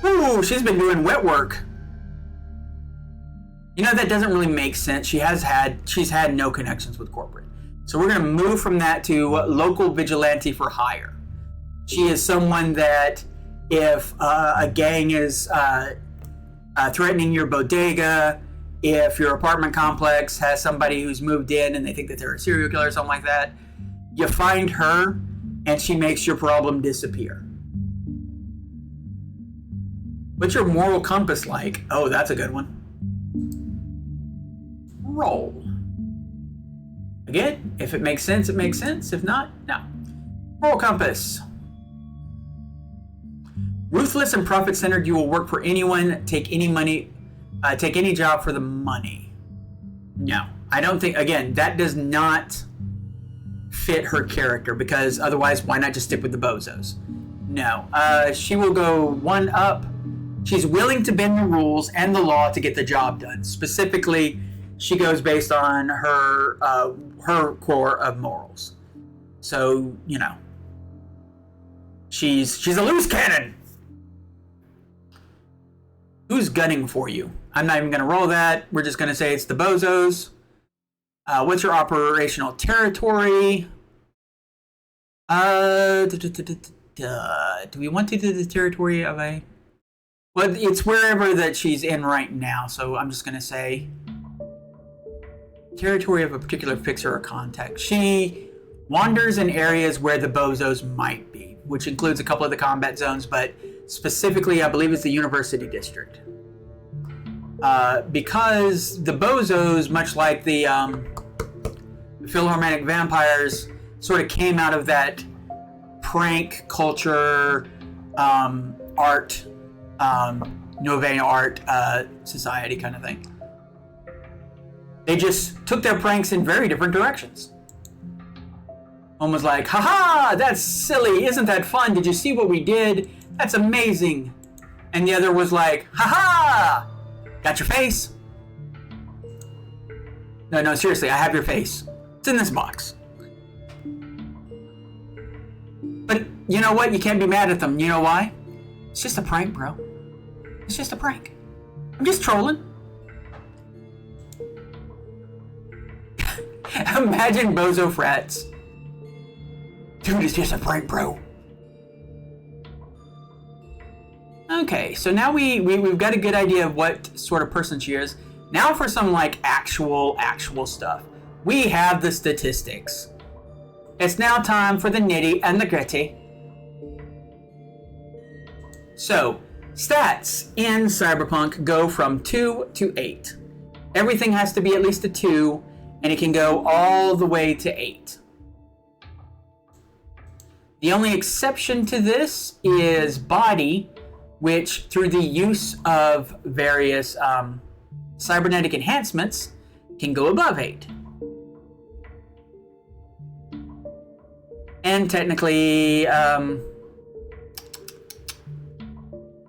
Ooh, she's been doing wet work. That doesn't really make sense. She's had no connections with corporate. So we're going to move from that to local vigilante for hire. She is someone that if a gang is threatening your bodega, if your apartment complex has somebody who's moved in and they think that they're a serial killer or something like that, you find her and she makes your problem disappear. What's your moral compass like? Oh, that's a good one. Roll. Again, if it makes sense, it makes sense. If not, no. Moral compass. Ruthless and profit-centered, you will work for anyone, take any money, take any job for the money. No, I don't think, again, that does not fit her character, because otherwise, why not just stick with the bozos? No, she will go 1 up. She's willing to bend the rules and the law to get the job done. Specifically, she goes based on her core of morals. So, she's a loose cannon. Who's gunning for you? I'm not even going to roll that. We're just going to say it's the bozos. What's your operational territory? Do we want to do the territory of a... Well, it's wherever that she's in right now, so I'm just going to say territory of a particular fixer or contact. She wanders in areas where the bozos might be, which includes a couple of the combat zones, but specifically, I believe it's the University District. Because the bozos, much like the Philharmonic Vampires, sort of came out of that prank culture, art, Novae art society kind of thing. They just took their pranks in very different directions. One was like, haha, that's silly, isn't that fun? Did you see what we did? That's amazing. And the other was like, ha-ha! Got your face? No, seriously, I have your face. It's in this box. But you know what? You can't be mad at them. You know why? It's just a prank, bro. It's just a prank. I'm just trolling. Imagine bozo frats. Dude, it's just a prank, bro. Okay, so now we've got a good idea of what sort of person she is. Now for some like actual stuff. We have the statistics. It's now time for the nitty and the gritty. So, stats in Cyberpunk go from 2 to 8. Everything has to be at least a 2, and it can go all the way to 8. The only exception to this is body, which through the use of various cybernetic enhancements can go above 8. And technically,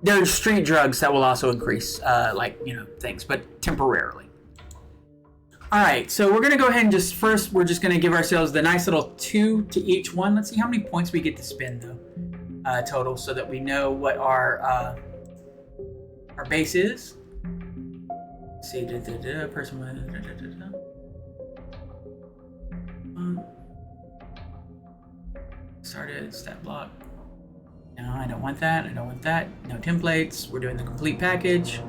there's street drugs that will also increase, things, but temporarily. All right, so we're gonna go ahead and we're just gonna give ourselves the nice little 2 to each one. Let's see how many points we get to spend though, total, so that we know what our base is. Let's see, person with. Started stat block. No, I don't want that. I don't want that. No templates. We're doing the complete package.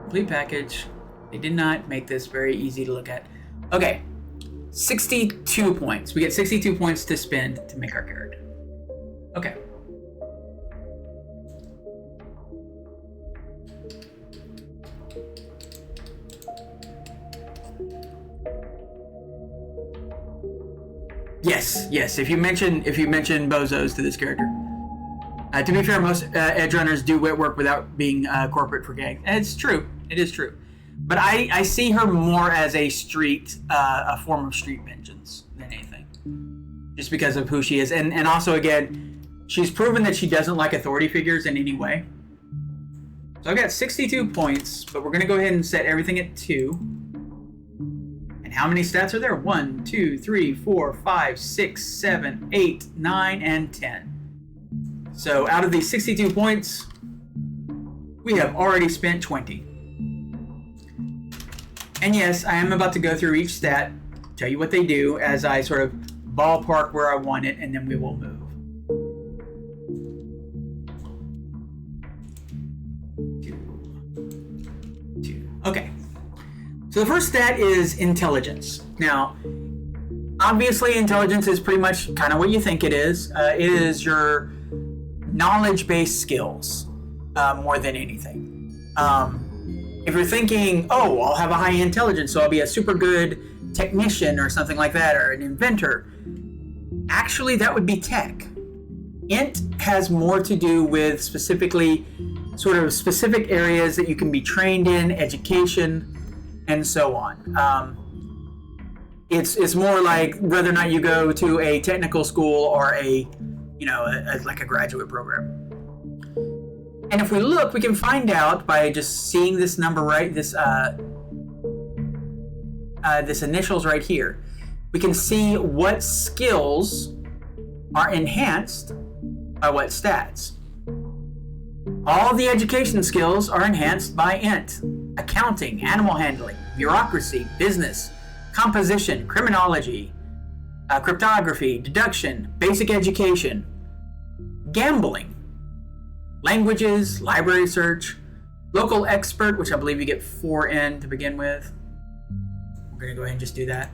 Complete package. They did not make this very easy to look at. Okay, 62 points. We get 62 points to spend to make our character. Okay. Yes. If you mention bozos to this character. To be fair, most edge runners do wet work without being corporate for gangs. And it's true. It is true. But I see her more as a form of street vengeance than anything. Just because of who she is. And also, again, she's proven that she doesn't like authority figures in any way. So I've got 62 points, but we're going to go ahead and set everything at 2. And how many stats are there? 1, 2, 3, 4, 5, 6, 7, 8, 9, and 10. So out of these 62 points, we have already spent 20. And yes, I am about to go through each stat, tell you what they do as I sort of ballpark where I want it, and then we will move. Two. Okay. So the first stat is intelligence. Now, obviously intelligence is pretty much kind of what you think it is. It is your knowledge-based skills more than anything. If you're thinking, oh, I'll have a high intelligence, so I'll be a super good technician or something like that, or an inventor, actually that would be tech. Int has more to do with specific areas that you can be trained in, education, and so on. It's more like whether or not you go to a technical school or like a graduate program. And if we look, we can find out by just seeing this number this initials right here. We can see what skills are enhanced by what stats. All the education skills are enhanced by int. Accounting, animal handling, bureaucracy, business, composition, criminology, cryptography, deduction, basic education, gambling, languages, library search, local expert, which I believe you get 4 in to begin with. We're going to go ahead and just do that.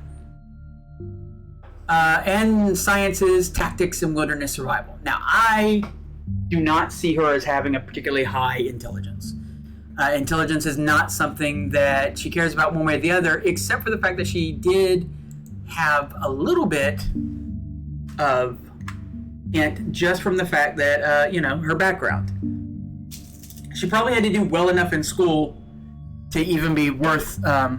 And sciences, tactics, and wilderness survival. Now, I do not see her as having a particularly high intelligence. Intelligence is not something that she cares about one way or the other, except for the fact that she did have a little bit of int just from the fact that, her background. She probably had to do well enough in school to even be worth their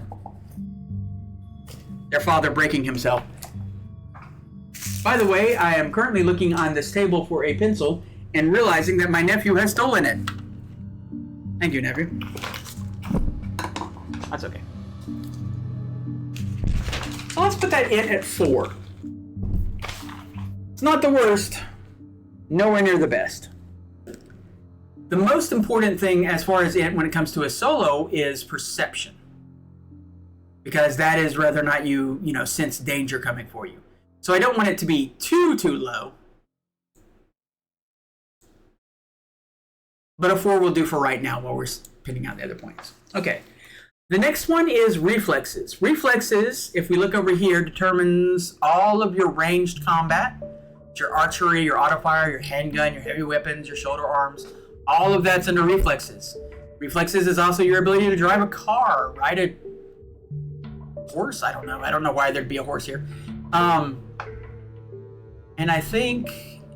father breaking himself. By the way, I am currently looking on this table for a pencil, and realizing that my nephew has stolen it. Thank you, nephew. That's okay. So let's put that int at 4. It's not the worst, nowhere near the best. The most important thing as far as int when it comes to a solo is perception. Because that is whether or not you sense danger coming for you. So I don't want it to be too low. But a 4 will do for right now while we're pinning out the other points. Okay. The next one is reflexes. Reflexes, if we look over here, determines all of your ranged combat. Your archery, your autofire, your handgun, your heavy weapons, your shoulder arms. All of that's under reflexes. Reflexes is also your ability to drive a car, ride a horse. I don't know why there'd be a horse here. And I think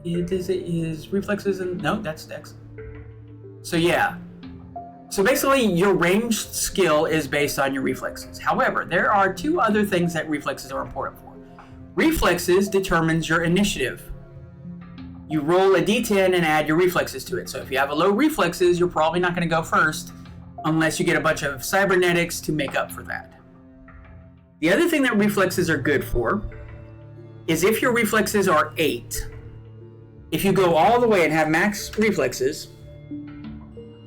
it is reflexes and no, that's dex. So yeah. So basically your ranged skill is based on your reflexes. However, there are 2 other things that reflexes are important for. Reflexes determines your initiative. You roll a d10 and add your reflexes to it. So if you have a low reflexes, you're probably not going to go first unless you get a bunch of cybernetics to make up for that. The other thing that reflexes are good for is if your reflexes are 8, if you go all the way and have max reflexes,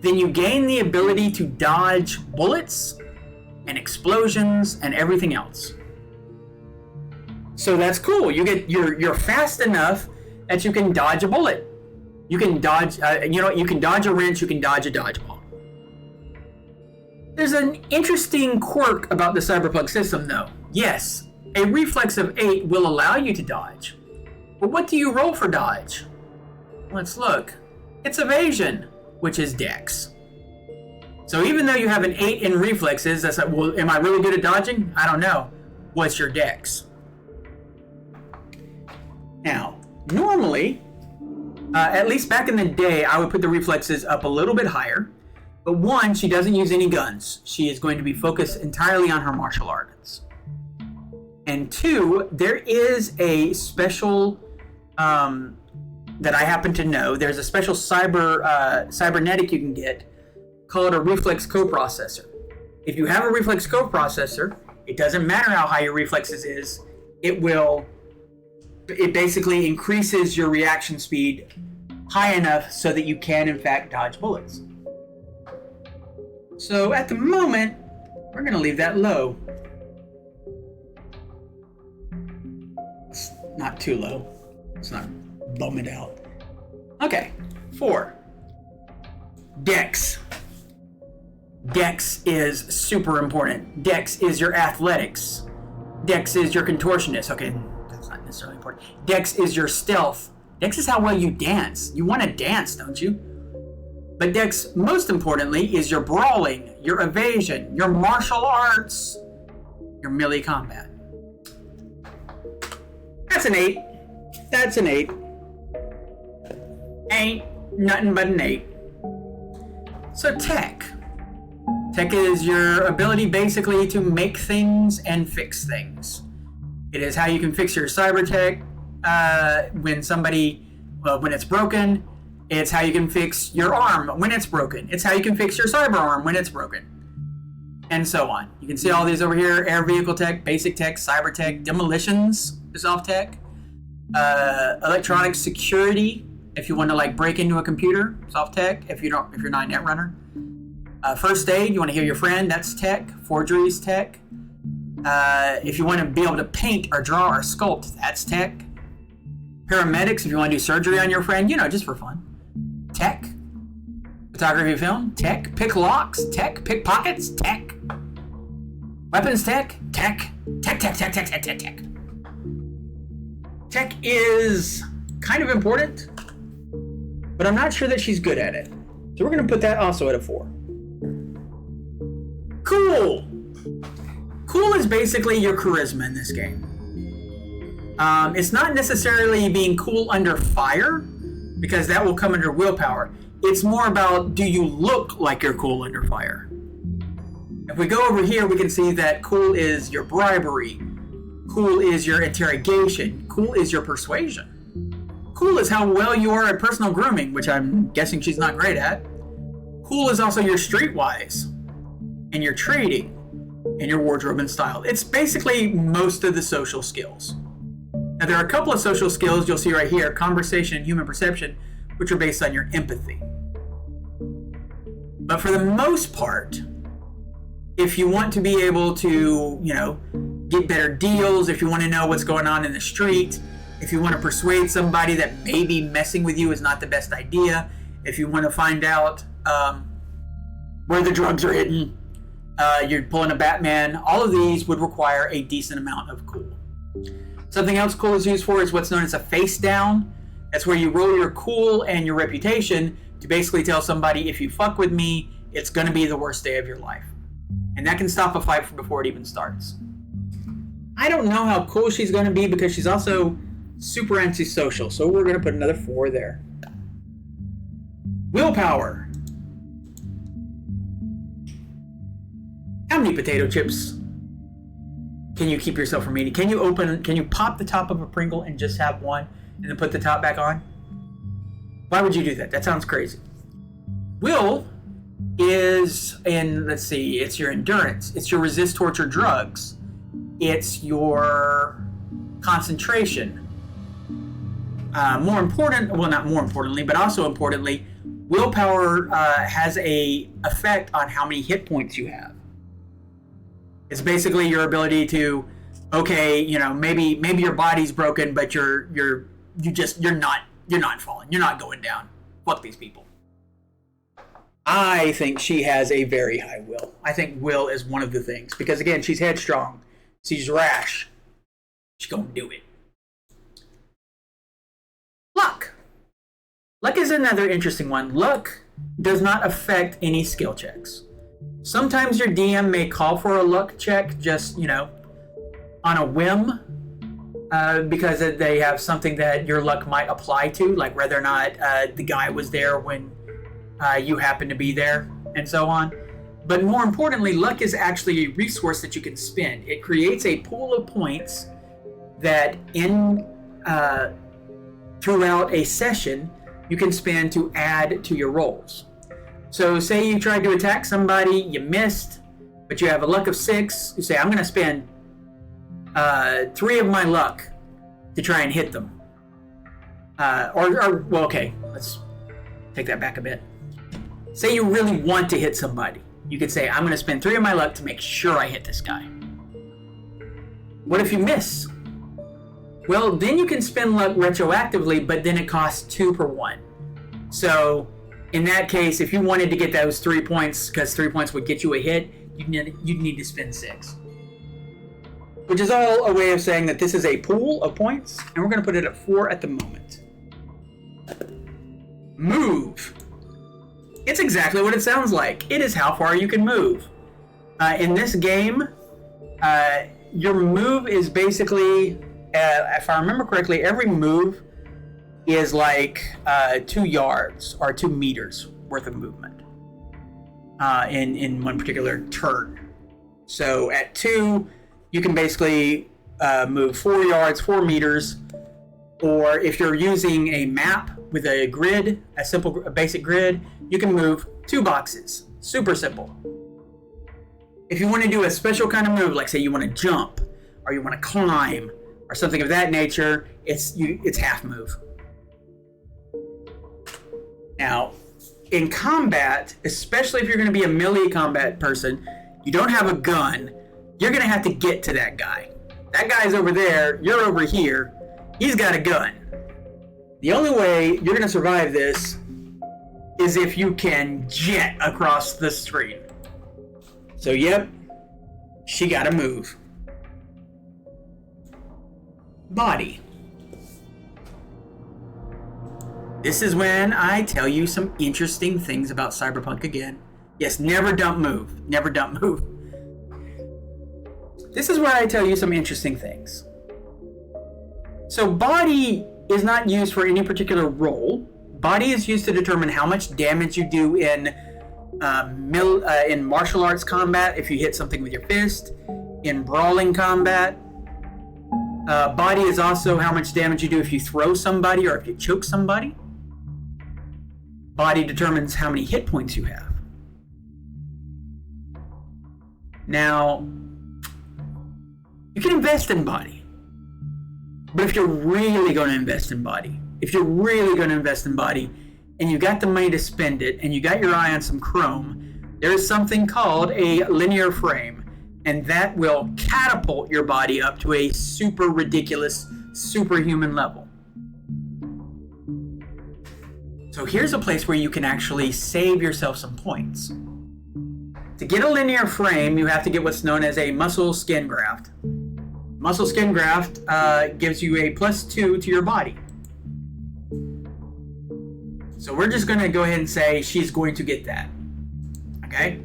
then you gain the ability to dodge bullets and explosions and everything else. So that's cool. You're fast enough that you can dodge a bullet. You can dodge, you can dodge a wrench, you can dodge a dodgeball. There's an interesting quirk about the Cyberpunk system, though. Yes, a reflex of 8 will allow you to dodge. But what do you roll for dodge? Let's look. It's evasion, which is dex. So even though you have an 8 in reflexes, that's like, well, am I really good at dodging? I don't know. What's your dex? Now, normally, at least back in the day, I would put the reflexes up a little bit higher. But 1, she doesn't use any guns. She is going to be focused entirely on her martial arts. And 2, there is a special, that I happen to know, there's a special cybernetic you can get called a reflex coprocessor. If you have a reflex coprocessor, it doesn't matter how high your reflexes is, it basically increases your reaction speed high enough so that you can in fact dodge bullets. So at the moment, we're going to leave that low. It's not too low. It's not bum it out. Okay, 4. Dex. Dex is super important. Dex is your athletics. Dex is your contortionist. Okay, that's not necessarily important. Dex is your stealth. Dex is how well you dance. You want to dance, don't you? But Dex, most importantly, is your brawling, your evasion, your martial arts, your melee combat. That's an 8. That's an 8. Ain't nothing but an 8. So tech. Tech is your ability basically to make things and fix things. It is how you can fix your cyber tech when it's broken. It's how you can fix your arm when it's broken. It's how you can fix your cyber arm when it's broken. And so on. You can see all these over here. Air vehicle tech, basic tech, cyber tech, demolitions is off tech. Electronic security, if you want to like break into a computer, it's off tech. If you're not a netrunner. First aid, you want to heal your friend, that's tech. Forgeries, tech. If you want to be able to paint or draw or sculpt, that's tech. Paramedics, if you want to do surgery on your friend, just for fun. Tech. Photography film, tech. Pick locks, tech. Pick pockets, tech. Weapons tech, tech. Tech. Tech is kind of important, but I'm not sure that she's good at it. So we're going to put that also at a 4. Cool. Cool is basically your charisma in this game. It's not necessarily being cool under fire, because that will come under willpower. It's more about, do you look like you're cool under fire? If we go over here, we can see that cool is your bribery. Cool is your interrogation. Cool is your persuasion. Cool is how well you are at personal grooming, which I'm guessing she's not great at. Cool is also your streetwise, and your trading, and your wardrobe and style. It's basically most of the social skills. Now, there are a couple of social skills you'll see right here, conversation and human perception, which are based on your empathy. But for the most part, if you want to be able to, get better deals, if you want to know what's going on in the street, if you want to persuade somebody that maybe messing with you is not the best idea, if you want to find out where the drugs are hidden, you're pulling a Batman, all of these would require a decent amount of cool. Something else cool is used for is what's known as a face down. That's where you roll your cool and your reputation to basically tell somebody, if you fuck with me, it's going to be the worst day of your life. And that can stop a fight before it even starts. I don't know how cool she's going to be because she's also super antisocial, so we're going to put another 4 there. Willpower. How many potato chips can you keep yourself from eating? Can you pop the top of a Pringle and just have one and then put the top back on? Why would you do that? That sounds crazy. Will is it's your endurance. It's your resist torture drugs. It's your concentration. Not more importantly, but also importantly, willpower has a effect on how many hit points you have. It's basically your ability to, maybe your body's broken, but you're not falling. You're not going down. Fuck these people. I think she has a very high will. I think will is one of the things because again, she's headstrong. She's rash. She's gonna do it. Luck. Luck is another interesting one. Luck does not affect any skill checks. Sometimes your DM may call for a luck check just, on a whim, because they have something that your luck might apply to, like whether or not the guy was there when you happen to be there, and so on. But more importantly, luck is actually a resource that you can spend. It creates a pool of points that throughout a session you can spend to add to your rolls. So say you tried to attack somebody, you missed, but you have a luck of 6. You say, I'm going to spend 3 of my luck to try and hit them. Okay, let's take that back a bit. Say you really want to hit somebody. You could say, I'm going to spend 3 of my luck to make sure I hit this guy. What if you miss? Well, then you can spend luck retroactively, but then it costs 2 per 1. So in that case, if you wanted to get those 3 points, because 3 points would get you a hit, you'd need to spend 6. Which is all a way of saying that this is a pool of points, and we're going to put it at 4 at the moment. Move. It's exactly what it sounds like. It is how far you can move. In this game, your move is basically, if I remember correctly, every move is like 2 yards or 2 meters worth of movement in one particular turn. So at 2, you can basically move 4 yards, 4 meters, or if you're using a map with a grid, a basic grid, you can move 2 boxes. Super simple. If you want to do a special kind of move, like say you want to jump, or you want to climb, or something of that nature, it's half move. Now, in combat, especially if you're going to be a melee combat person, you don't have a gun, you're going to have to get to that guy. That guy's over there, you're over here, he's got a gun. The only way you're going to survive this is if you can jet across the screen. So yep, she got to move. Body. This is when I tell you some interesting things about Cyberpunk again. Yes, never dump move. Never dump move. This is where I tell you some interesting things. So body is not used for any particular role. Body is used to determine how much damage you do in martial arts combat if you hit something with your fist, in brawling combat, Body is also how much damage you do if you throw somebody or if you choke somebody. Body determines how many hit points you have. Now, you can invest in body. But if you're really going to invest in body, and you got the money to spend it, and you got your eye on some chrome, there is something called a linear frame, and that will catapult your body up to a super ridiculous, superhuman level. So here's a place where you can actually save yourself some points. To get a linear frame, you have to get what's known as a muscle skin graft. Muscle skin graft gives you a +2 to your body. So we're just going to go ahead and say she's going to get that. Okay?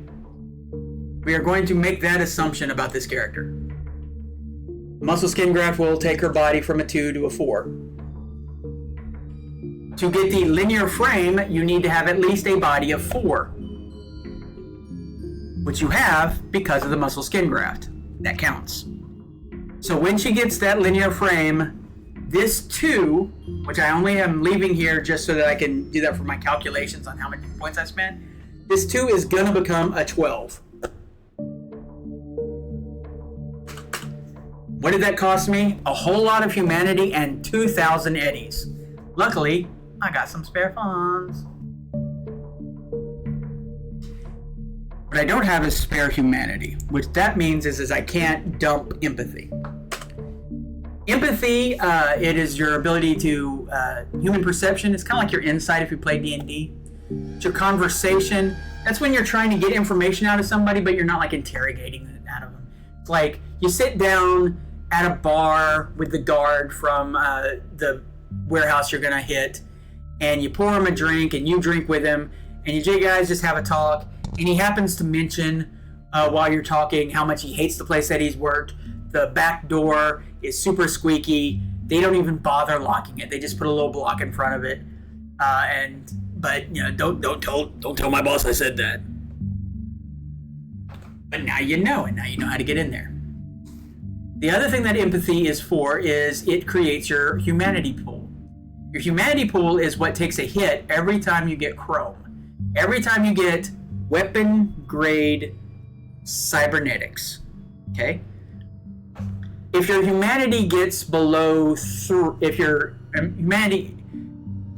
We are going to make that assumption about this character. Muscle skin graft will take her body from a 2 to a 4. To get the linear frame, you need to have at least a body of 4. Which you have because of the muscle skin graft. That counts. So when she gets that linear frame, this 2, which I only am leaving here just so that I can do that for my calculations on how many points I spent, this 2 is going to become a 12. What did that cost me? A whole lot of humanity and 2,000 eddies. Luckily, I got some spare funds. What I don't have is spare humanity, which that means is I can't dump empathy. Empathy, it is your ability to, human perception. It's kind of like your insight if you play D&D. It's your conversation. That's when you're trying to get information out of somebody, but you're not like interrogating it out of them. It's like you sit down at a bar with the guard from the warehouse you're going to hit, and you pour him a drink, and you drink with him, and you guys just have a talk, and he happens to mention while you're talking how much he hates the place that he's worked. The back door is super squeaky. They don't even bother locking it. They just put a little block in front of it. But you know, don't tell my boss I said that. But now you know, and now you know how to get in there. The other thing that empathy is for is it creates your humanity pool. Your humanity pool is what takes a hit every time you get chrome. Every time you get weapon grade cybernetics. Okay? If your humanity gets below, if your humanity,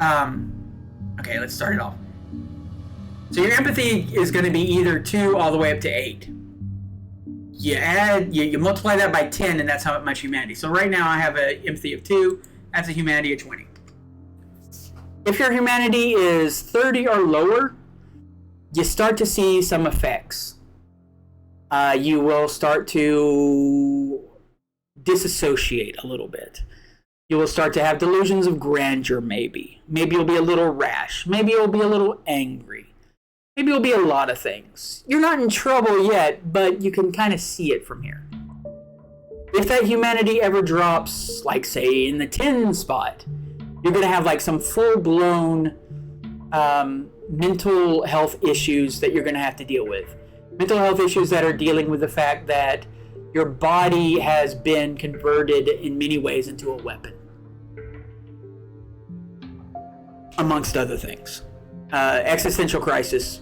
okay, let's start it off. So your empathy is going to be either 2 all the way up to 8. You multiply that by 10, and that's how much humanity. So right now I have an empathy of 2. That's a humanity of 20. If your humanity is 30 or lower, you start to see some effects. You will start to disassociate a little bit. You will start to have delusions of grandeur, maybe. Maybe you'll be a little rash. Maybe you'll be a little angry. Maybe you'll be a lot of things. You're not in trouble yet, but you can kind of see it from here. If that humanity ever drops, like say in the 10 spot, you're going to have like some full-blown mental health issues that you're going to have to deal with. Mental health issues that are dealing with the fact that your body has been converted in many ways into a weapon. Amongst other things. Existential crisis.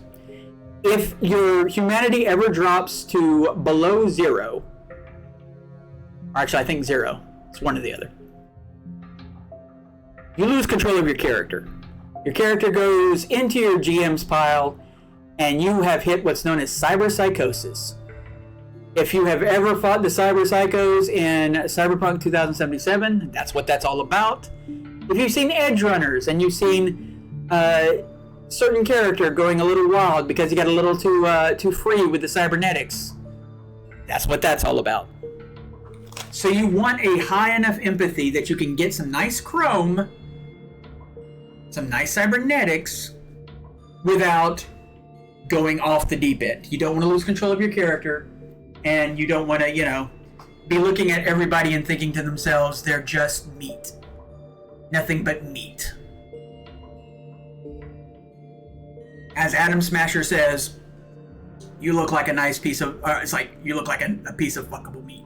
If your humanity ever drops to below 0, or actually I think 0, it's one or the other, you lose control of your character. Your character goes into your GM's pile, and you have hit what's known as cyberpsychosis. If you have ever fought the cyber psychos in Cyberpunk 2077, that's what that's all about. If you've seen Edge Runners and you've seen a certain character going a little wild because he got a little too free with the cybernetics, that's what that's all about. So you want a high enough empathy that you can get some nice chrome, some nice cybernetics, without going off the deep end. You don't want to lose control of your character. And you don't want to, be looking at everybody and thinking to themselves, they're just meat. Nothing but meat. As Adam Smasher says, you look like a nice piece of, it's like, you look like a piece of fuckable meat.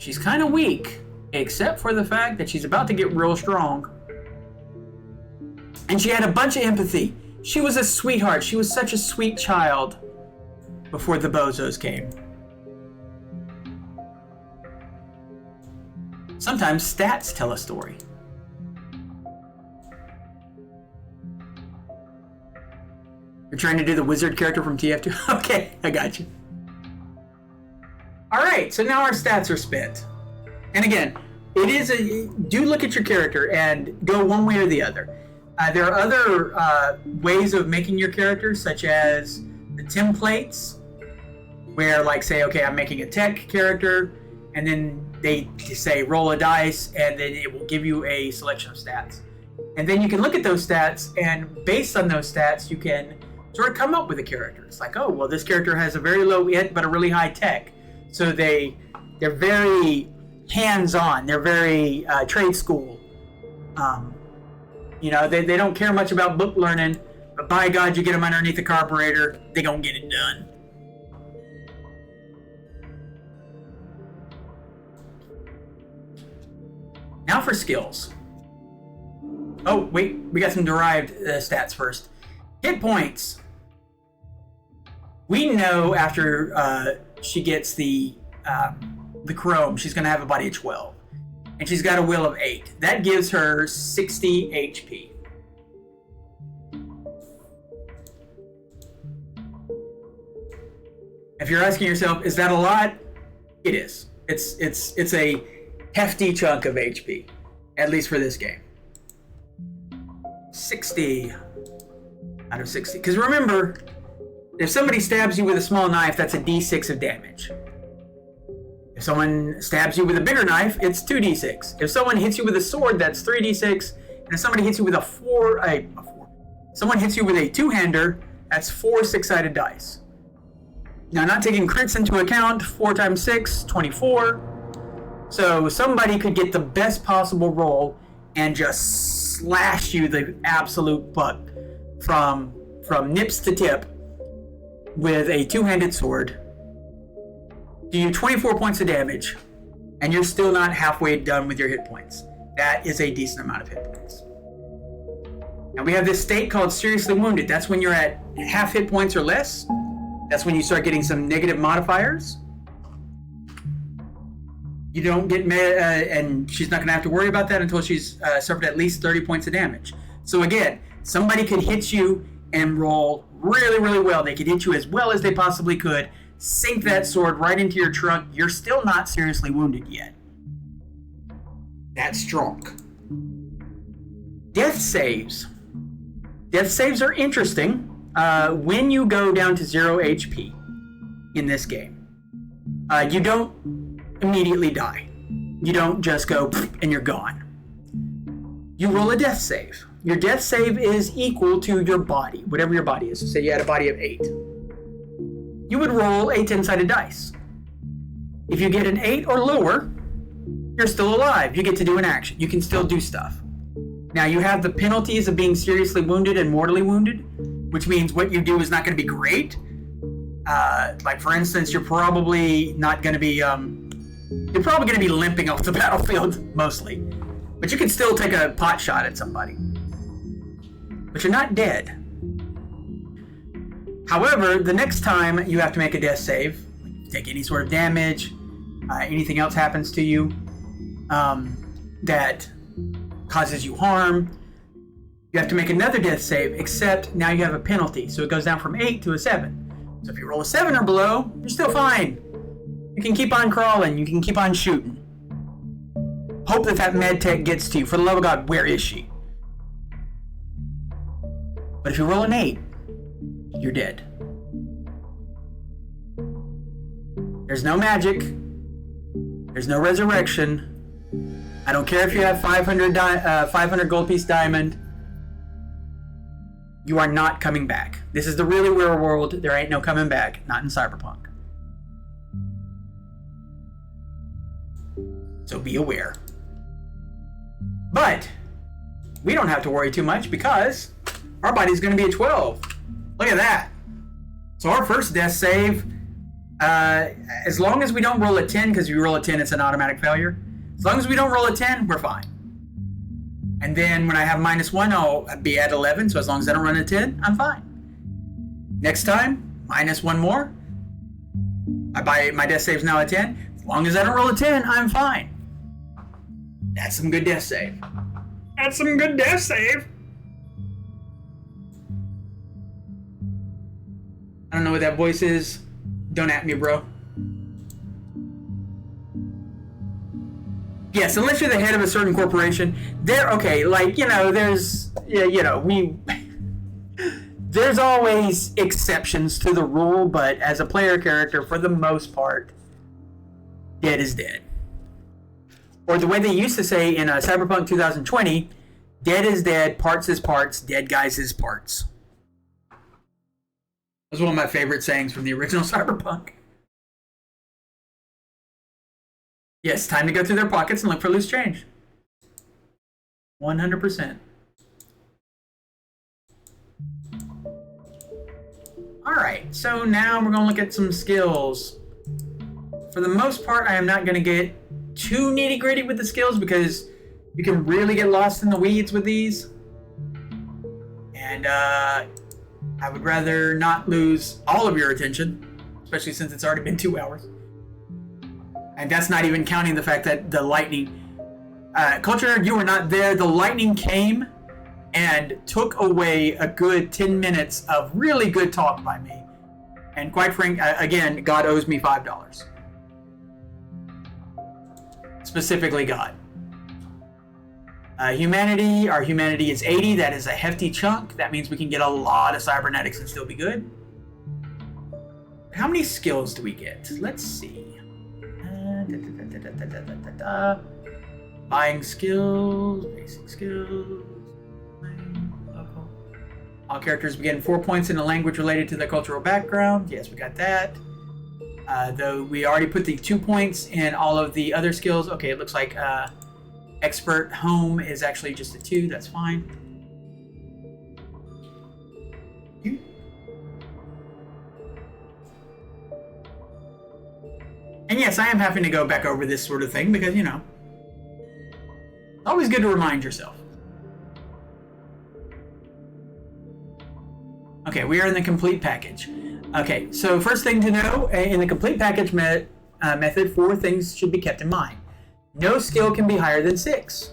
She's kind of weak, except for the fact that she's about to get real strong. And she had a bunch of empathy. She was a sweetheart. She was such a sweet child before the bozos came. Sometimes stats tell a story. You're trying to do the wizard character from TF2? Okay, I got you. Alright, so now our stats are spent. And again, do look at your character and go one way or the other. There are other ways of making your character, such as the templates, where like say, okay, I'm making a tech character, and then they say roll a dice, and then it will give you a selection of stats. And then you can look at those stats, and based on those stats, you can sort of come up with a character. It's like, oh, well, this character has a very low int, but a really high tech. So they're very hands-on. They're very trade school. You know, they don't care much about book learning, but by God, you get them underneath the carburetor, they gonna get it done. Now for skills. Oh, wait, we got some derived stats first. Hit points. We know after she gets the chrome, she's gonna have a body of 12. And she's got a will of 8. That gives her 60 HP. If you're asking yourself, is that a lot? It is. It's a hefty chunk of HP, at least for this game. 60 out of 60. Because remember, if somebody stabs you with a small knife, that's a D6 of damage. If someone stabs you with a bigger knife, it's 2d6. If someone hits you with a sword, that's 3d6. And if somebody hits you with someone hits you with a two-hander, that's 4 6-sided dice. Now, not taking crits into account, 4 times 6, 24. So somebody could get the best possible roll and just slash you the absolute butt from nips to tip with a two-handed sword. Do you 24 points of damage, and you're still not halfway done with your hit points. That is a decent amount of hit points. Now we have this state called seriously wounded. That's when you're at half hit points or less. That's when you start getting some negative modifiers. You don't get and she's not going to have to worry about that until she's suffered at least 30 points of damage. So again, somebody could hit you and roll really, really well. They could hit you as well as they possibly could, sink that sword right into your trunk. You're still not seriously wounded yet. That's strong. Death saves. Death saves are interesting when you go down to 0 HP in this game. You don't immediately die. You don't just go and you're gone. You roll a death save. Your death save is equal to your body, whatever your body is. So say you had a body of 8. You would roll a 10-sided dice. If you get an 8 or lower, you're still alive. You get to do an action. You can still do stuff. Now, you have the penalties of being seriously wounded and mortally wounded, which means what you do is not going to be great. Like, for instance, you're probably not going to be... you're probably going to be limping off the battlefield, mostly. But you can still take a pot shot at somebody. But you're not dead. However, the next time you have to make a death save, take any sort of damage, anything else happens to you that causes you harm, you have to make another death save, except now you have a penalty. So it goes down from 8 to a 7. So if you roll a 7 or below, you're still fine. You can keep on crawling. You can keep on shooting. Hope that med tech gets to you. For the love of God, where is she? But if you roll an 8, you're dead. There's no magic. There's no resurrection. I don't care if you have 500 gold piece diamond. You are not coming back. This is the really real world. There ain't no coming back. Not in Cyberpunk. So be aware. But we don't have to worry too much because our body's going to be a 12. Look at that. So our first death save As long as we don't roll a 10, because if you roll a 10, it's an automatic failure. As long as we don't roll a 10, we're fine. And then when I have -1, I'll be at 11. So as long as I don't run a 10, I'm fine. Next time, -1 more. My death save's now a 10. As long as I don't roll a 10, I'm fine. That's some good death save. That's some good death save. I don't know what that voice is. Don't at me, bro. Yes, unless you're the head of a certain corporation, okay, like, there's, there's always exceptions to the rule, but as a player character, for the most part, dead is dead. Or the way they used to say in Cyberpunk 2020, dead is dead, parts is parts, dead guys is parts. That's one of my favorite sayings from the original Cyberpunk. Yes, time to go through their pockets and look for loose change. 100%. Alright, so now we're going to look at some skills. For the most part, I am not going to get too nitty-gritty with the skills because you can really get lost in the weeds with these. And I would rather not lose all of your attention, especially since it's already been 2 hours. And that's not even counting the fact that the lightning... Culture Nerd, you were not there. The lightning came and took away a good 10 minutes of really good talk by me. And quite frankly, again, God owes me $5. Specifically God. Our humanity is 80. That is a hefty chunk. That means we can get a lot of cybernetics and still be good. How many skills do we get? Let's see. Buying skills, basic skills. All characters begin 4 points in a language related to their cultural background. Yes, we got that. Though we already put the 2 points in all of the other skills. Okay, it looks like expert home is actually just a 2. That's fine. And yes, I am having to go back over this sort of thing because, it's always good to remind yourself. Okay, we are in the complete package. Okay, so first thing to know, in the complete package method, 4 things should be kept in mind. No skill can be higher than 6.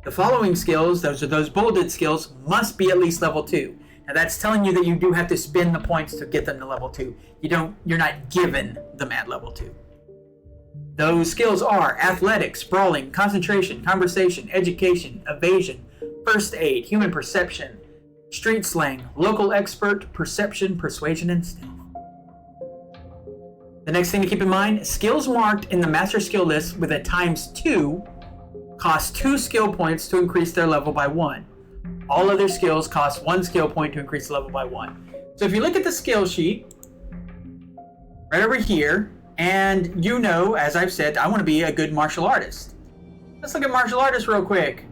The following skills, those are those bolded skills, must be at least level 2. Now that's telling you that you do have to spend the points to get them to level 2. You're not given them at level 2. Those skills are athletics, brawling, concentration, conversation, education, evasion, first aid, human perception, street slang, local expert, perception, persuasion, and stealth. The next thing to keep in mind, skills marked in the master skill list with a ×2 cost 2 skill points to increase their level by 1. All other skills cost 1 skill point to increase the level by 1. So if you look at the skill sheet, right over here, and as I've said, I want to be a good martial artist. Let's look at martial artist real quick.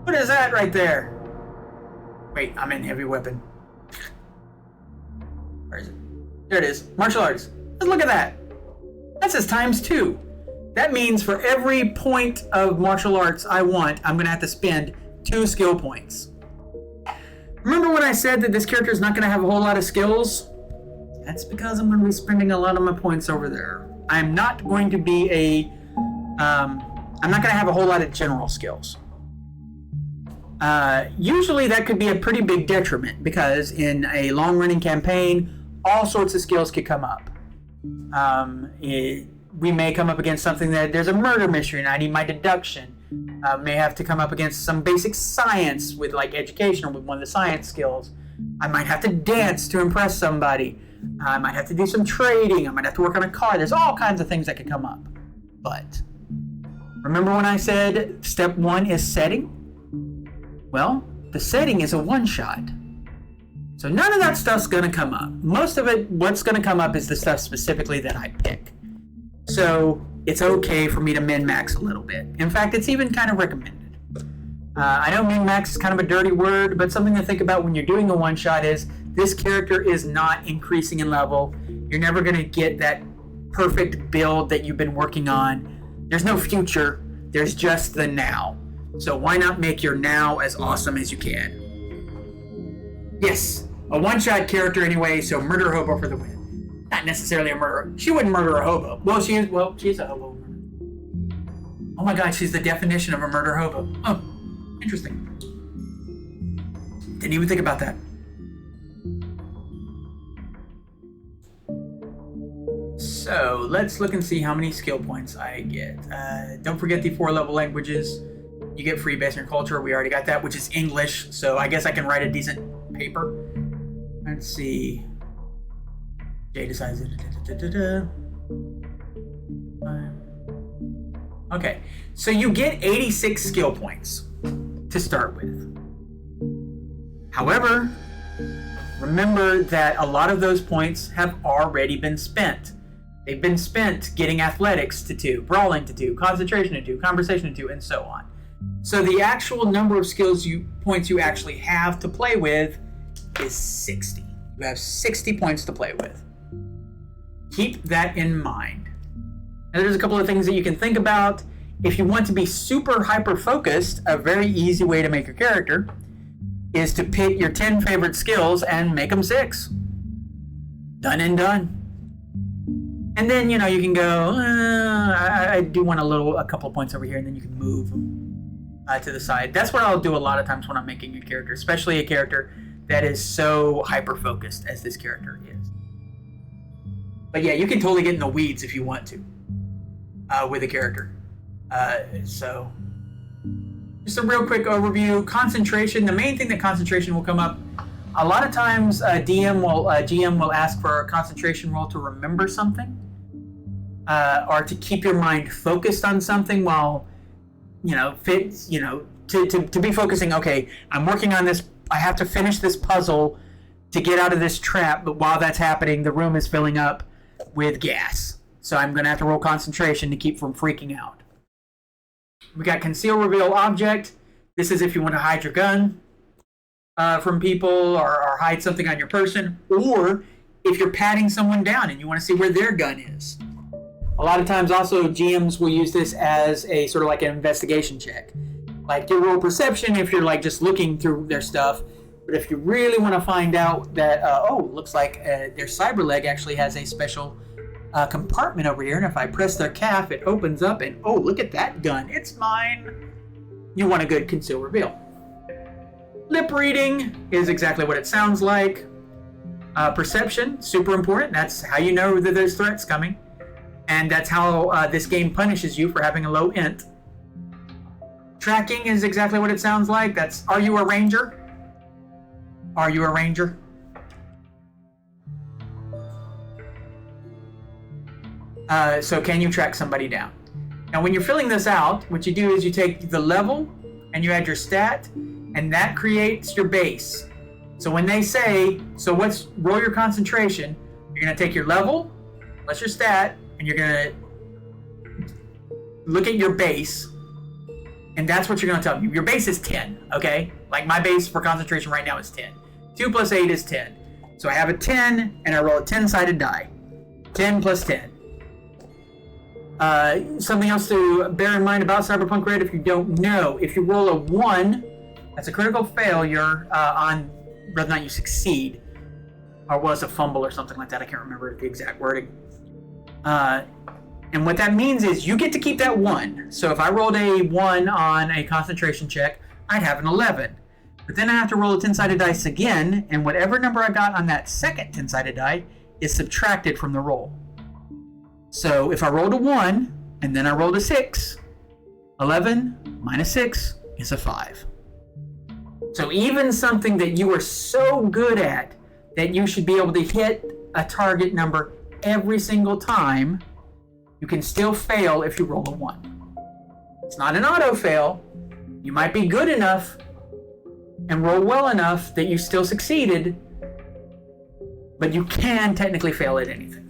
What is that right there? Wait, I'm in heavy weapon. Where is it? There it is. Martial arts. Let's look at that. That says ×2. That means for every point of martial arts I want, I'm going to have to spend 2 skill points. Remember when I said that this character is not going to have a whole lot of skills? That's because I'm going to be spending a lot of my points over there. I'm not going to be I'm not going to have a whole lot of general skills. Usually that could be a pretty big detriment because in a long-running campaign, all sorts of skills could come up. We may come up against something that there's a murder mystery and I need my deduction. May have to come up against some basic science with like education or with one of the science skills. I might have to dance to impress somebody. I might have to do some trading. I might have to work on a car. There's all kinds of things that could come up. But remember when I said step 1 is setting? Well, the setting is a one-shot. So none of that stuff's going to come up. Most of it, what's going to come up is the stuff specifically that I pick. So it's okay for me to min-max a little bit. In fact, it's even kind of recommended. I know min-max is kind of a dirty word, but something to think about when you're doing a one-shot is this character is not increasing in level. You're never going to get that perfect build that you've been working on. There's no future. There's just the now. So why not make your now as awesome as you can? Yes, a one-shot character anyway, so murder hobo for the win. Not necessarily a murderer. She wouldn't murder a hobo. Well, she's a hobo. Oh my god, she's the definition of a murder hobo. Oh, interesting. Didn't even think about that. So, let's look and see how many skill points I get. Don't forget the 4 level languages. You get free based on your culture. We already got that, which is English. So, I guess I can write a decent paper. Let's see. Jay decides. Okay, so you get 86 skill points to start with. However, remember that a lot of those points have already been spent. They've been spent getting athletics to 2, brawling to 2, concentration to 2, conversation to 2, and so on. So the actual number of points you actually have to play with is 60. You have 60 points to play with. Keep that in mind. Now, there's a couple of things that you can think about. If you want to be super hyper-focused, a very easy way to make your character is to pick your 10 favorite skills and make them 6. Done and done. And then, you can go, I do want a couple of points over here, and then you can move to the side. That's what I'll do a lot of times when I'm making a character, especially a character that is so hyper-focused as this character is. But yeah, you can totally get in the weeds if you want to with a character. So, just a real quick overview. Concentration, the main thing that concentration will come up, a lot of times GM will ask for a concentration roll to remember something. Or to keep your mind focused on something while, to be focusing, okay, I'm working on this, I have to finish this puzzle to get out of this trap, but while that's happening, the room is filling up with gas. So I'm going to have to roll concentration to keep from freaking out. We got conceal reveal object. This is if you want to hide your gun from people or hide something on your person, or if you're patting someone down and you want to see where their gun is. A lot of times also GMs will use this as a sort of like an investigation check. Like you roll perception if you're like just looking through their stuff, but if you really want to find out that, looks like their cyber leg actually has a special compartment over here, and if I press their calf, it opens up, and oh, look at that gun, it's mine. You want a good conceal reveal. Lip reading is exactly what it sounds like. Perception, super important. That's how you know that there's threats coming. And that's how this game punishes you for having a low int. Tracking is exactly what it sounds like. That's, are you a ranger? Are you a ranger? So can you track somebody down? Now when you're filling this out, what you do is you take the level and you add your stat, and that creates your base. So when they say, so roll your concentration, you're going to take your level, plus your stat, and you're going to look at your base, and that's what you're going to tell them. Your base is 10, okay? Like my base for concentration right now is 10. 2 plus 8 is 10. So I have a 10, and I roll a 10-sided die. 10 plus 10. Something else to bear in mind about Cyberpunk Red, if you don't know, if you roll a 1, that's a critical failure on whether or not you succeed, or was a fumble or something like that. I can't remember the exact wording. And what that means is you get to keep that 1. So if I rolled a 1 on a concentration check, I'd have an 11. But then I have to roll a 10-sided dice again, and whatever number I got on that second 10-sided die is subtracted from the roll. So if I rolled a 1, and then I rolled a 6, 11 minus 6 is a 5. So even something that you are so good at that you should be able to hit a target number every single time, you can still fail if you roll a 1. It's not an auto fail. You might be good enough and roll well enough that you still succeeded, but you can technically fail at anything.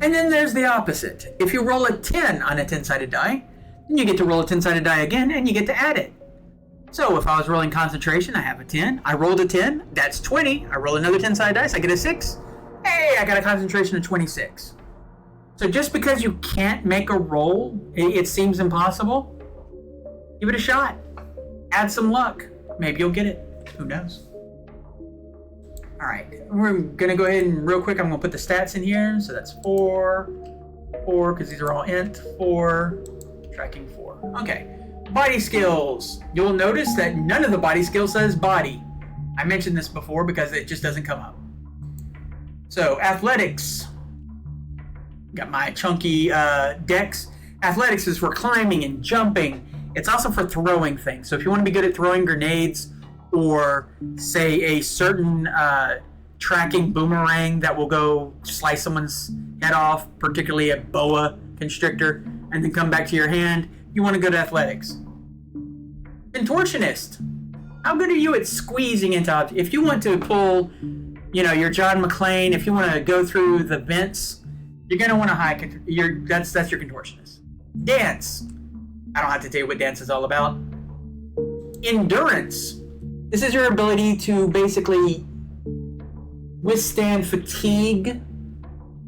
And then there's the opposite. If you roll a 10 on a 10-sided die, then you get to roll a 10-sided die again, and you get to add it. So if I was rolling concentration, I have a 10. I rolled a 10. That's 20. I roll another 10-sided dice. I get a 6. Hey, I got a concentration of 26. So just because you can't make a roll, it seems impossible, give it a shot. Add some luck. Maybe you'll get it. Who knows? All right, we're gonna go ahead and real quick, I'm gonna put the stats in here. So that's 4, because these are all int, 4, tracking 4. Okay, body skills. You'll notice that none of the body skills says body. I mentioned this before because it just doesn't come up. So athletics. Got my chunky dex. Athletics is for climbing and jumping. It's also for throwing things. So if you want to be good at throwing grenades, or say a certain tracking boomerang that will go slice someone's head off, particularly a boa constrictor, and then come back to your hand, you want to go to athletics. Contortionist. How good are you at squeezing into objects? If you want to pull, your John McClane, if you want to go through the vents, you're going to want to that's your contortionist. Dance. I don't have to tell you what dance is all about. Endurance. This is your ability to basically withstand fatigue.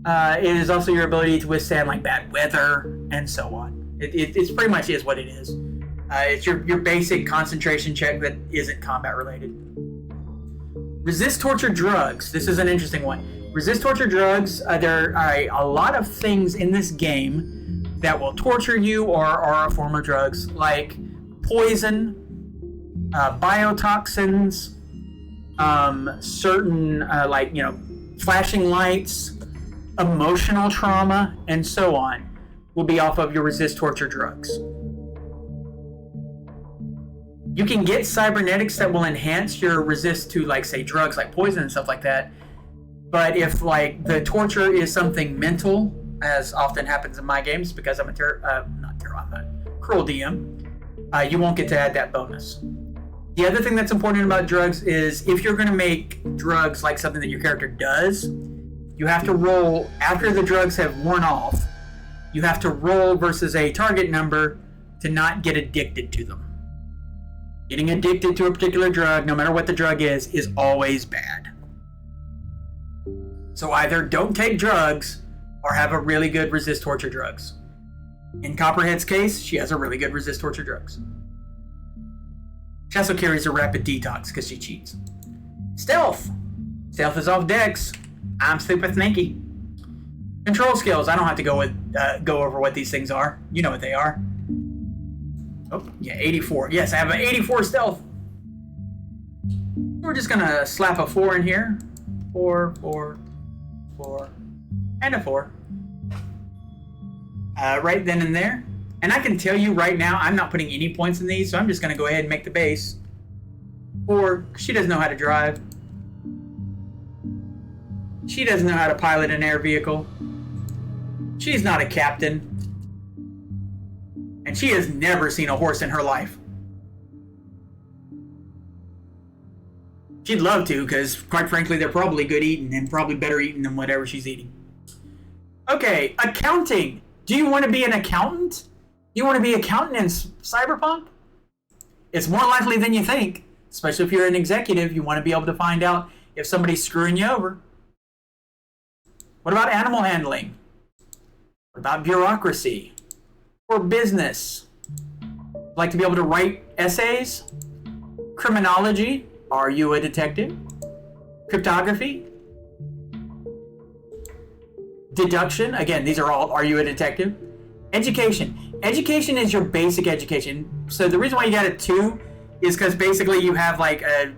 It is also your ability to withstand like bad weather and so on. It's pretty much is what it is. It's your basic concentration check that isn't combat related. Resist torture drugs. This is an interesting one. Resist torture drugs. There are a lot of things in this game that will torture you or are a form of drugs, like poison, biotoxins, certain flashing lights, emotional trauma, and so on will be off of your resist torture drugs. You can get cybernetics that will enhance your resist to, like, say, drugs like poison and stuff like that. But if, like, the torture is something mental, as often happens in my games because I'm I'm a cruel DM, you won't get to add that bonus. The other thing that's important about drugs is if you're going to make drugs like something that your character does, you have to roll, after the drugs have worn off, you have to roll versus a target number to not get addicted to them. Getting addicted to a particular drug, no matter what the drug is always bad. So either don't take drugs or have a really good resist torture drugs. In Copperhead's case, she has a really good resist torture drugs. She also carries a rapid detox because she cheats. Stealth. Stealth is off dex. I'm super sneaky. Control skills. I don't have to go over what these things are. You know what they are. Oh, yeah, 84. Yes, I have an 84 stealth. We're just going to slap a 4 in here. 4, 4, 4, and a 4. Right then and there. And I can tell you right now, I'm not putting any points in these, so I'm just going to go ahead and make the base. 4, she doesn't know how to drive. She doesn't know how to pilot an air vehicle. She's not a captain. And she has never seen a horse in her life. She'd love to, because quite frankly, they're probably good eating and probably better eating than whatever she's eating. Okay, accounting. Do you want to be an accountant? You want to be an accountant in Cyberpunk? It's more likely than you think, especially if you're an executive. You want to be able to find out if somebody's screwing you over. What about animal handling? What about bureaucracy? Or business? Like to be able to write essays? Criminology? Are you a detective? Cryptography? Deduction? Again, these are all, are you a detective? Education. Education is your basic education. So the reason why you got a 2 is because basically you have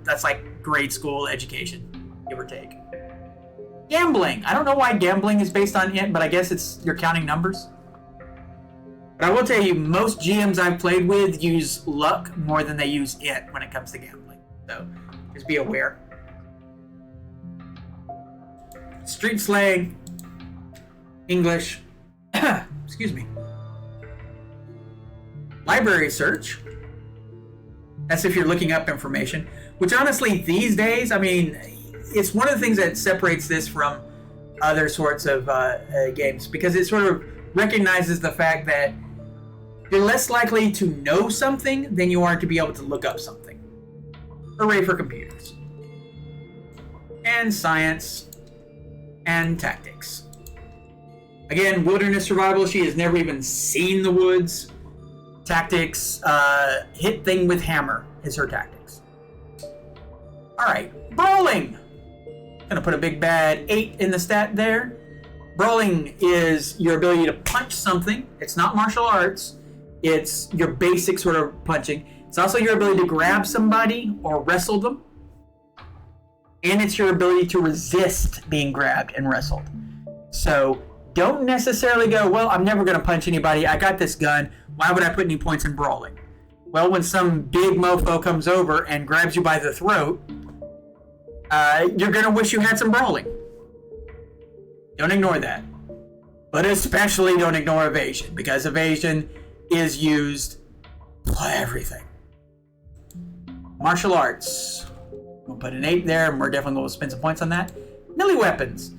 that's like grade school education, give or take. Gambling. I don't know why gambling is based on it, but I guess you're counting numbers. But I will tell you, most GMs I've played with use luck more than they use it when it comes to gambling. So just be aware. Street slang. English. Excuse me. Library search. That's if you're looking up information. Which honestly, these days, I mean, it's one of the things that separates this from other sorts of games, because it sort of recognizes the fact that you're less likely to know something than you are to be able to look up something. Hooray for computers. And science. And tactics. Again, wilderness survival. She has never even seen the woods. Tactics, hit thing with hammer is her tactics. Alright, brawling. Gonna put a big bad 8 in the stat there. Brawling is your ability to punch something. It's not martial arts. It's your basic sort of punching. It's also your ability to grab somebody or wrestle them. And it's your ability to resist being grabbed and wrestled. So don't necessarily go, well, I'm never going to punch anybody. I got this gun. Why would I put any points in brawling? Well, when some big mofo comes over and grabs you by the throat, you're going to wish you had some brawling. Don't ignore that. But especially don't ignore evasion, because evasion is used for everything. Martial arts. We'll put an 8 there, and we're definitely going to spend some points on that. Melee weapons.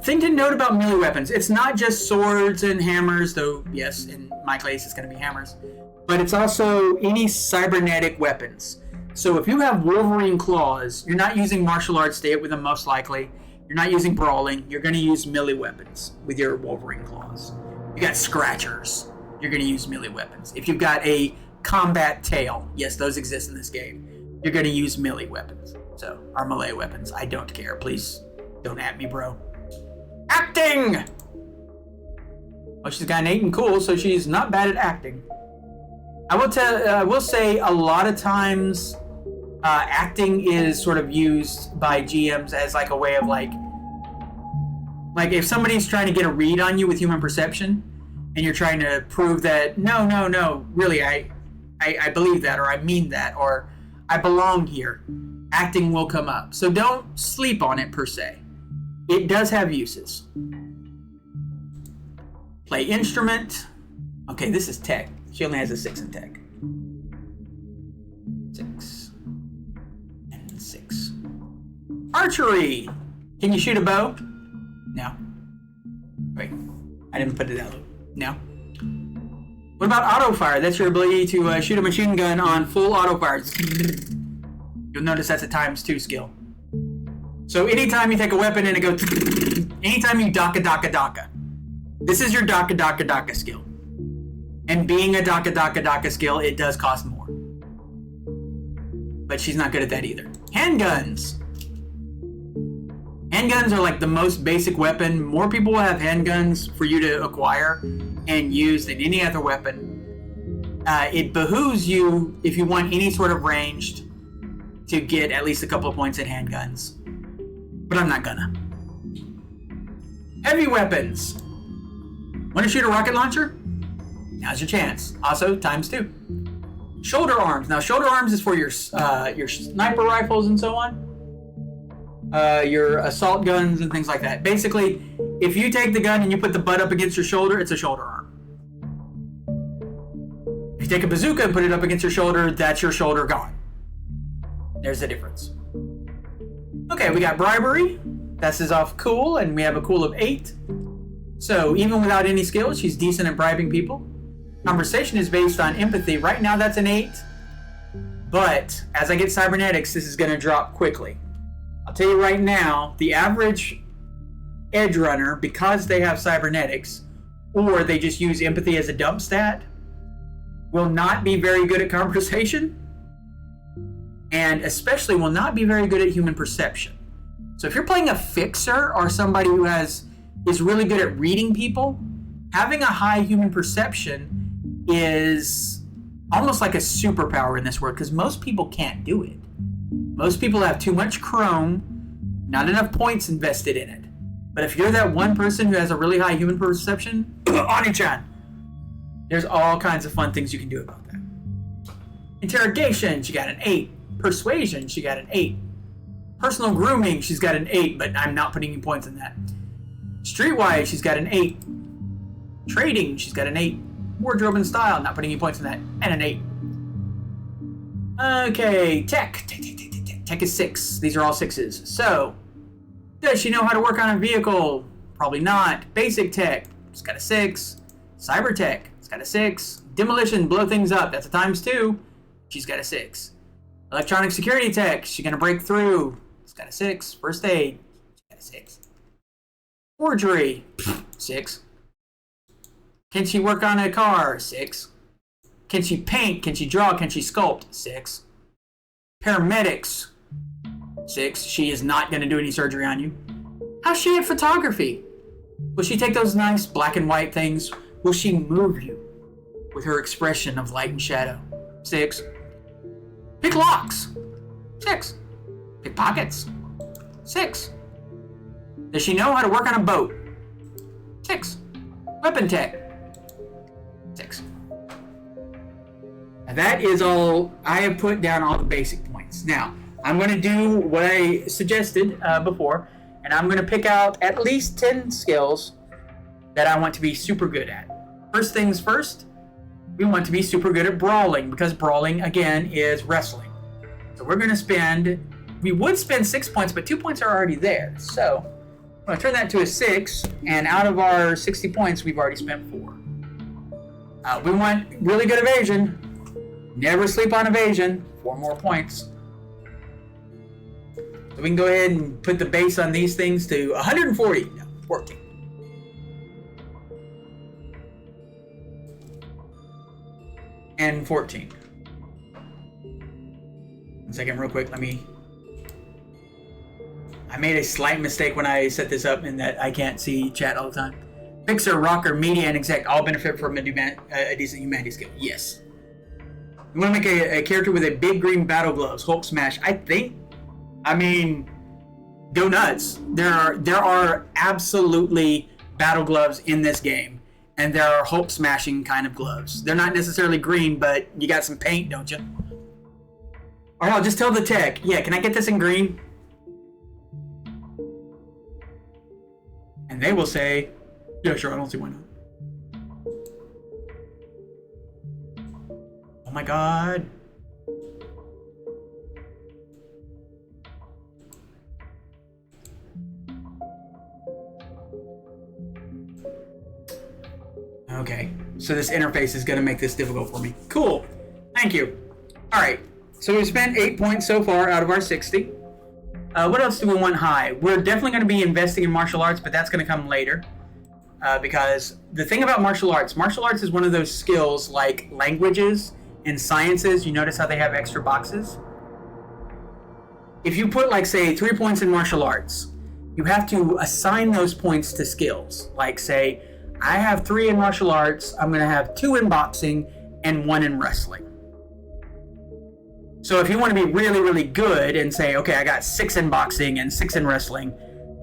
Thing to note about melee weapons, it's not just swords and hammers, though, yes, in my case, it's going to be hammers. But it's also any cybernetic weapons. So if you have Wolverine claws, you're not using martial arts to hit with them most likely. You're not using brawling. You're going to use melee weapons with your Wolverine claws. You got scratchers. You're going to use melee weapons. If you've got a combat tail, yes, those exist in this game, you're going to use melee weapons. So, our melee weapons. I don't care. Please don't at me, bro. Acting! Well, she's got an 8 and cool, so she's not bad at acting. I will say a lot of times acting is sort of used by GMs as like a way of like if somebody's trying to get a read on you with human perception and you're trying to prove that no, really I believe that, or I mean that, or I belong here, acting will come up. So don't sleep on it per se. It does have uses. Play instrument. Okay, this is tech. She only has a 6 in tech. 6 and 6. Archery. Can you shoot a bow? No. Wait, I didn't put it out. No. What about auto fire? That's your ability to shoot a machine gun on full auto fire. You'll notice that's a ×2 skill. So anytime you take a weapon and it goes, anytime you daka. This is your daka skill. And being a daka skill, it does cost more. But she's not good at that either. Handguns. Handguns are like the most basic weapon. More people will have handguns for you to acquire and use than any other weapon. It behooves you, if you want any sort of ranged, to get at least a couple of points in handguns. But I'm not gonna. Heavy weapons. Want to shoot a rocket launcher? Now's your chance. Also, ×2. Shoulder arms. Now, shoulder arms is for your sniper rifles and so on. Your assault guns and things like that. Basically, if you take the gun and you put the butt up against your shoulder, it's a shoulder arm. If you take a bazooka and put it up against your shoulder, that's your shoulder gone. There's the difference. Okay, we got bribery. This is off cool, and we have a cool of 8. So even without any skills, she's decent at bribing people. Conversation is based on empathy. Right now, that's an 8. But as I get cybernetics, this is going to drop quickly. I'll tell you right now, the average edge runner, because they have cybernetics, or they just use empathy as a dump stat, will not be very good at conversation, and especially will not be very good at human perception. So if you're playing a fixer or somebody who is really good at reading people, having a high human perception is almost like a superpower in this world, because most people can't do it. Most people have too much chrome, not enough points invested in it. But if you're that one person who has a really high human perception, Ani-chan, there's all kinds of fun things you can do about that. Interrogation, she got an 8. Persuasion, she got an 8. Personal grooming, she's got an 8, but I'm not putting any points in that. Streetwise, she's got an 8. Trading, she's got an 8. Wardrobe and style, not putting any points in that, and an 8. Okay, tech. Tech is 6. These are all 6s. So, does she know how to work on a vehicle? Probably not. Basic tech, it's got a 6. Cyber tech, it's got a 6. Demolition, blow things up, that's a ×2. She's got a 6. Electronic security tech, she's gonna break through. It's got a 6. First aid, she's got a 6. Forgery, 6. Can she work on a car? 6. Can she paint? Can she draw? Can she sculpt? 6. Paramedics, 6. She is not going to do any surgery on you. How's she at photography? Will she take those nice black and white things? Will she move you with her expression of light and shadow? 6. Pick locks. 6. Pick pockets. 6. Does she know how to work on a boat? 6. Weapon tech. 6. And that is all. I have put down all the basic points. Now, I'm going to do what I suggested before, and I'm going to pick out at least 10 skills that I want to be super good at. First things first, we want to be super good at brawling, because brawling, again, is wrestling. So we're going to spend, we would spend 6 points, but 2 points are already there. So I'm going to turn that to a 6, and out of our 60 points, we've already spent 4. We want really good evasion. Never sleep on evasion. 4 more points. So we can go ahead and put the base on these things to 140. No, 14. And 14. 1 second, real quick. I made a slight mistake when I set this up in that I can't see chat all the time. Fixer, rocker, media, and exec all benefit from a decent humanity skill. Yes. You want to make a character with a big green battle gloves. Hulk smash. I mean, go nuts. There are absolutely battle gloves in this game. And there are Hulk smashing kind of gloves. They're not necessarily green, but you got some paint, don't you? Alright, I'll just tell the tech. Yeah, can I get this in green? And they will say, yeah, sure, I don't see why not. Oh my god. Okay, so this interface is going to make this difficult for me. Cool. Thank you. Alright, so we spent 8 points so far out of our 60. What else do we want high? We're definitely going to be investing in martial arts, but that's going to come later. Because the thing about martial arts is one of those skills like languages and sciences. You notice how they have extra boxes? If you put, like, say, 3 points in martial arts, you have to assign those points to skills. Like, say, I have 3 in martial arts, I'm going to have 2 in boxing and 1 in wrestling. So if you want to be really, really good and say, okay, I got 6 in boxing and 6 in wrestling,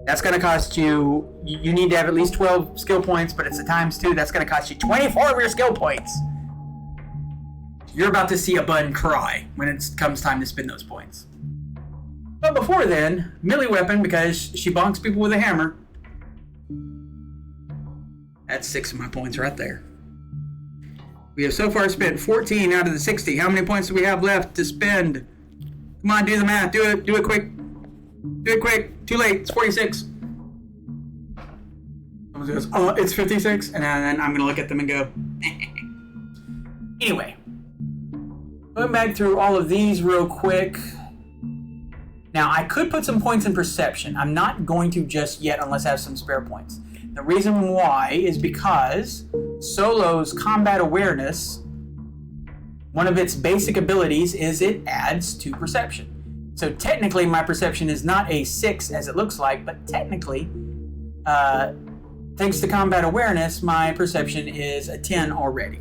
that's going to cost you, you need to have at least 12 skill points, but it's a times 2, that's going to cost you 24 of your skill points. You're about to see a bun cry when it comes time to spend those points. But before then, melee weapon, because she bonks people with a hammer. That's 6 of my points right there. We have so far spent 14 out of the 60. How many points do we have left to spend? Come on, do the math. Do it quick. Do it quick. Too late. It's 46. Someone goes, oh, it's 56. And then I'm going to look at them and go, Anyway. Going back through all of these real quick. Now, I could put some points in perception. I'm not going to just yet unless I have some spare points. The reason why is because Solo's combat awareness, one of its basic abilities is it adds to perception. So technically my perception is not a 6 as it looks like, but technically, thanks to combat awareness, my perception is a 10 already.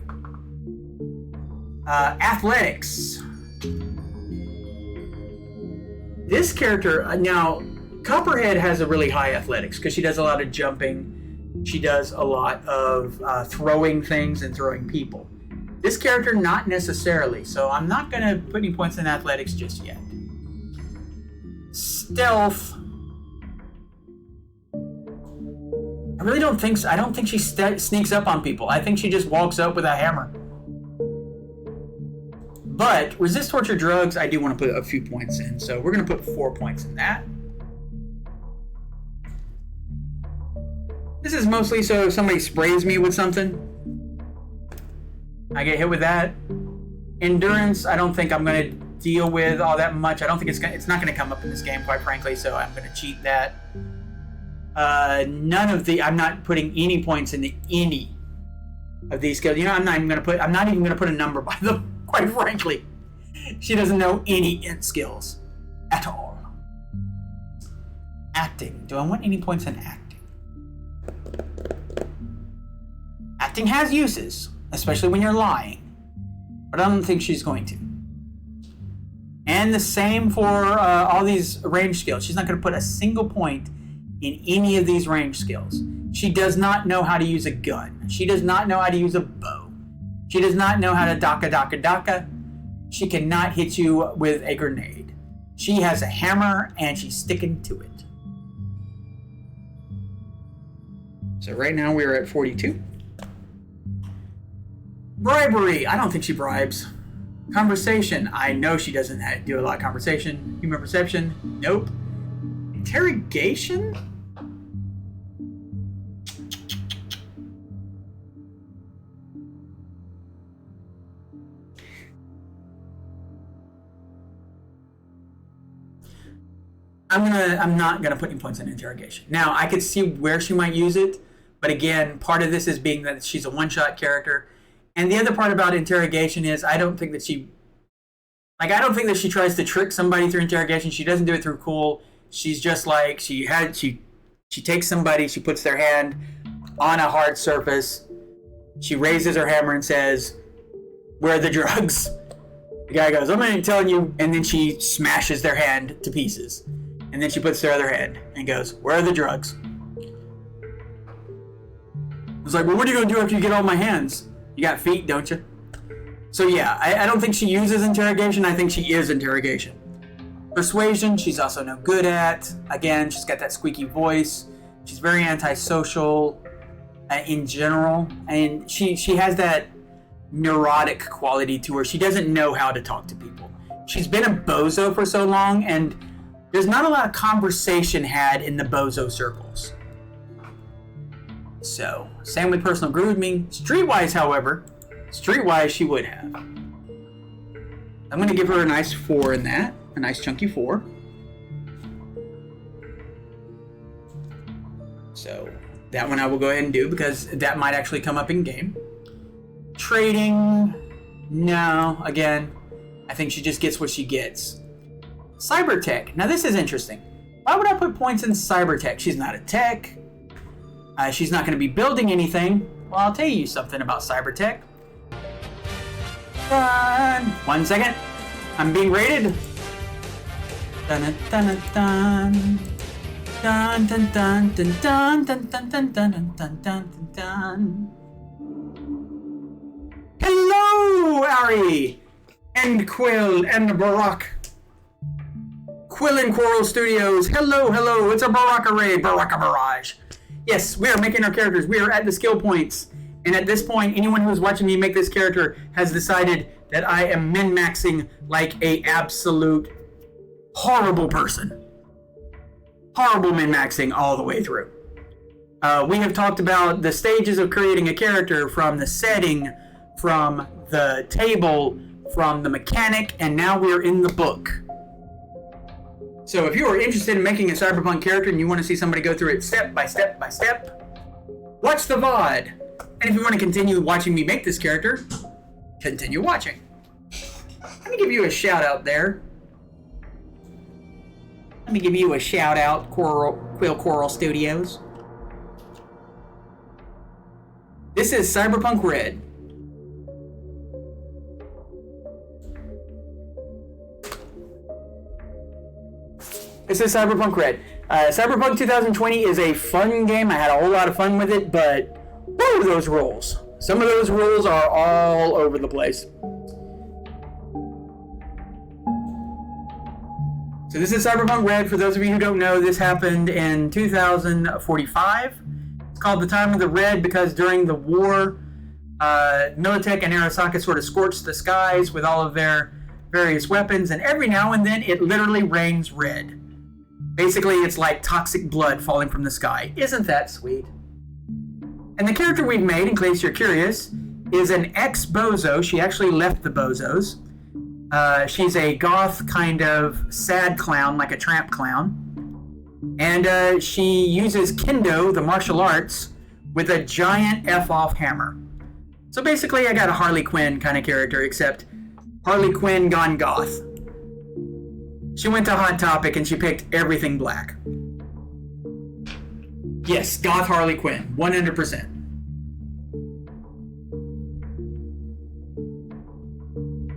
Athletics. This character, now, Copperhead has a really high athletics because she does a lot of jumping. She does a lot of throwing things and throwing people. This character, not necessarily, so I'm not going to put any points in athletics just yet. Stealth. I really don't think so. I don't think she sneaks up on people. I think she just walks up with a hammer. But resist torture drugs, I do want to put a few points in, so we're going to put 4 points in that. This is mostly so if somebody sprays me with something, I get hit with that. Endurance, I don't think I'm going to deal with all that much. I don't think it's not going to come up in this game, quite frankly, so I'm going to cheat that. None of the. I'm not putting any points into any of these skills. You know, I'm not even gonna put a number by them. Quite frankly, she doesn't know any int skills at all. Acting. Do I want any points in acting? Acting has uses, especially when you're lying. But I don't think she's going to. And the same for all these range skills. She's not going to put a single point in any of these range skills. She does not know how to use a gun. She does not know how to use a bow. She does not know how to daka. She cannot hit you with a grenade. She has a hammer and she's sticking to it. So right now we're at 42. Bribery. I don't think she bribes. Conversation. I know she doesn't do a lot of conversation. Human perception. Nope. Interrogation? I'm not gonna put any points in interrogation. Now I could see where she might use it, but again, part of this is being that she's a one-shot character. And the other part about interrogation is I don't think that she tries to trick somebody through interrogation. She doesn't do it through cool. She's just like she takes somebody, she puts their hand on a hard surface, she raises her hammer and says, "Where are the drugs?" The guy goes, "I'm not telling you," and then she smashes their hand to pieces. And then she puts their other hand and goes, "Where are the drugs?" It's like, "Well, what are you gonna do after you get all my hands? You got feet, don't you?" So yeah, I don't think she uses interrogation. I think she is interrogation. Persuasion, she's also no good at. Again, she's got that squeaky voice. She's very antisocial in general. And she has that neurotic quality to her. She doesn't know how to talk to people. She's been a bozo for so long, and there's not a lot of conversation had in the bozo circles. So, same with personal grooming. Streetwise, however, she would have. I'm going to give her a nice 4 in that. A nice chunky 4. So, that one I will go ahead and do because that might actually come up in game. Trading. No, again, I think she just gets what she gets. Cybertech. Now this is interesting. Why would I put points in Cybertech? She's not a tech. She's not going to be building anything. Well, I'll tell you something about Cybertech. 1 second. I'm being rated. Dun dun dun dun dun dun dun dun dun dun dun dun dun dun dun. Hello, Ari and Quill and Barack. Quill and Coral Studios. Hello. It's a Barack array, Baraka Barrage. Yes, we are making our characters. We are at the skill points. And at this point, anyone who's watching me make this character has decided that I am min-maxing like a absolute horrible person. Horrible min-maxing all the way through. We have talked about the stages of creating a character, from the setting, from the table, from the mechanic, and now we are in the book. So if you are interested in making a Cyberpunk character and you want to see somebody go through it step by step by step, watch the VOD. And if you want to continue watching me make this character, continue watching. Let me give you a shout out there. Let me give you a shout out, Quill Coral Studios. This is Cyberpunk Red. This is Cyberpunk Red. Cyberpunk 2020 is a fun game. I had a whole lot of fun with it, but what are those rules? Some of those rules are all over the place. So this is Cyberpunk Red. For those of you who don't know, this happened in 2045. It's called the Time of the Red because during the war, Militech and Arasaka sort of scorched the skies with all of their various weapons, and every now and then it literally rains red. Basically, it's like toxic blood falling from the sky. Isn't that sweet? And the character we've made, in case you're curious, is an ex-bozo. She actually left the bozos. She's a goth kind of sad clown, like a tramp clown. And she uses kendo, the martial arts, with a giant F-off hammer. So basically, I got a Harley Quinn kind of character, except Harley Quinn gone goth. She went to Hot Topic and she picked everything black. Yes, goth Harley Quinn, 100%.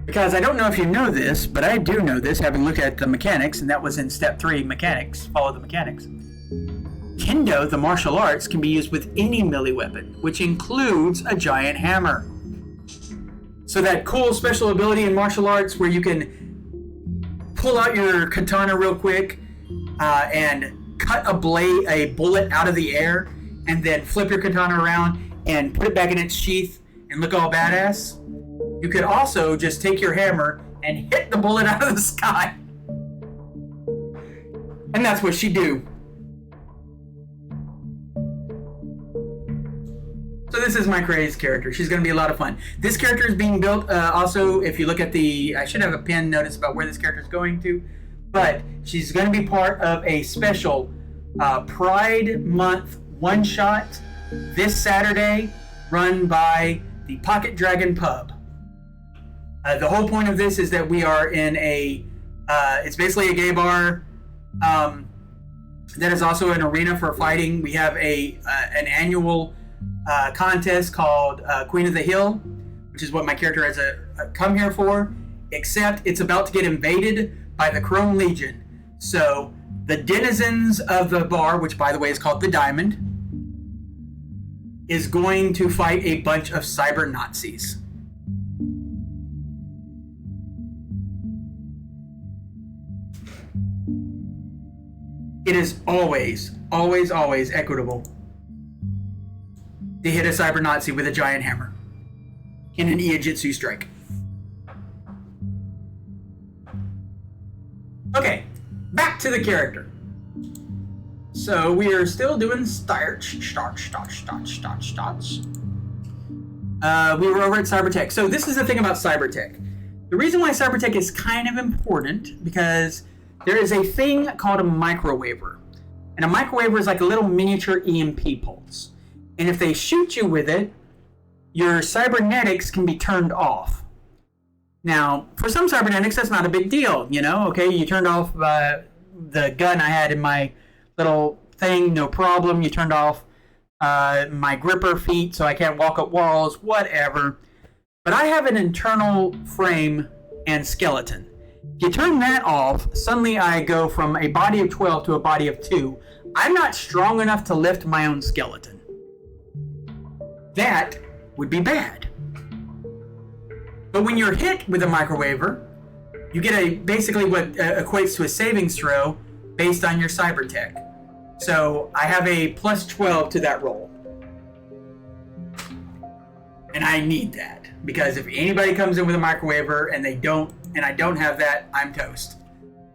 Because I don't know if you know this, but I do know this, having looked at the mechanics, and that was in Step 3, Mechanics. Follow the mechanics. Kendo, the martial arts, can be used with any melee weapon, which includes a giant hammer. So that cool special ability in martial arts where you can pull out your katana real quick and cut a bullet out of the air, and then flip your katana around and put it back in its sheath and look all badass. You could also just take your hammer and hit the bullet out of the sky. And that's what she do. So this is my crazed character. She's going to be a lot of fun. This character is being built also, if you look at I should have a pin notice about where this character is going to, but she's going to be part of a special Pride Month one-shot this Saturday run by the Pocket Dragon Pub. The whole point of this is that we are in it's basically a gay bar that is also an arena for fighting. We have an annual contest called Queen of the Hill, which is what my character has come here for, except it's about to get invaded by the Chrome Legion. So the denizens of the bar, which by the way is called the Diamond, is going to fight a bunch of cyber Nazis. It is always, always, always equitable to hit a cyber Nazi with a giant hammer in an Ijitsu strike. Okay, back to the character. So we are still doing starts. We were over at Cybertech. So this is the thing about Cybertech. The reason why Cybertech is kind of important because there is a thing called a microwaver. And a microwaver is like a little miniature EMP pulse. And if they shoot you with it, your cybernetics can be turned off. Now, for some cybernetics, that's not a big deal, you know? Okay, you turned off the gun I had in my little thing, no problem. You turned off my gripper feet so I can't walk up walls, whatever. But I have an internal frame and skeleton. If you turn that off, suddenly I go from a body of 12 to a body of 2. I'm not strong enough to lift my own skeleton. That would be bad. But when you're hit with a microwaver, you get basically what equates to a savings throw based on your cybertech. So I have a plus 12 to that roll. And I need that. Because if anybody comes in with a microwaver and I don't have that, I'm toast.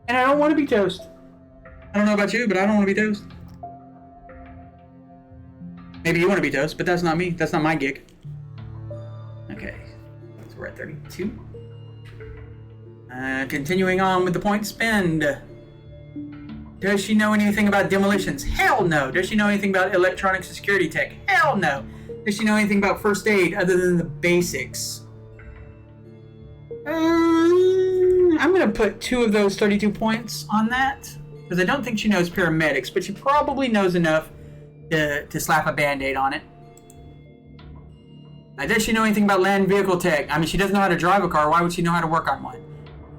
And I don't want to be toast. I don't know about you, but I don't want to be toast. Maybe you want to be toast, but that's not me. That's not my gig. Okay, so we're at 32. Continuing on with the point spend. Does she know anything about demolitions? Hell no. Does she know anything about electronics and security tech? Hell no. Does she know anything about first aid other than the basics? I'm going to put 2 of those 32 points on that. Because I don't think she knows paramedics, but she probably knows enough to slap a band-aid on it. Now, does she know anything about land vehicle tech? I mean, she doesn't know how to drive a car. Why would she know how to work on one?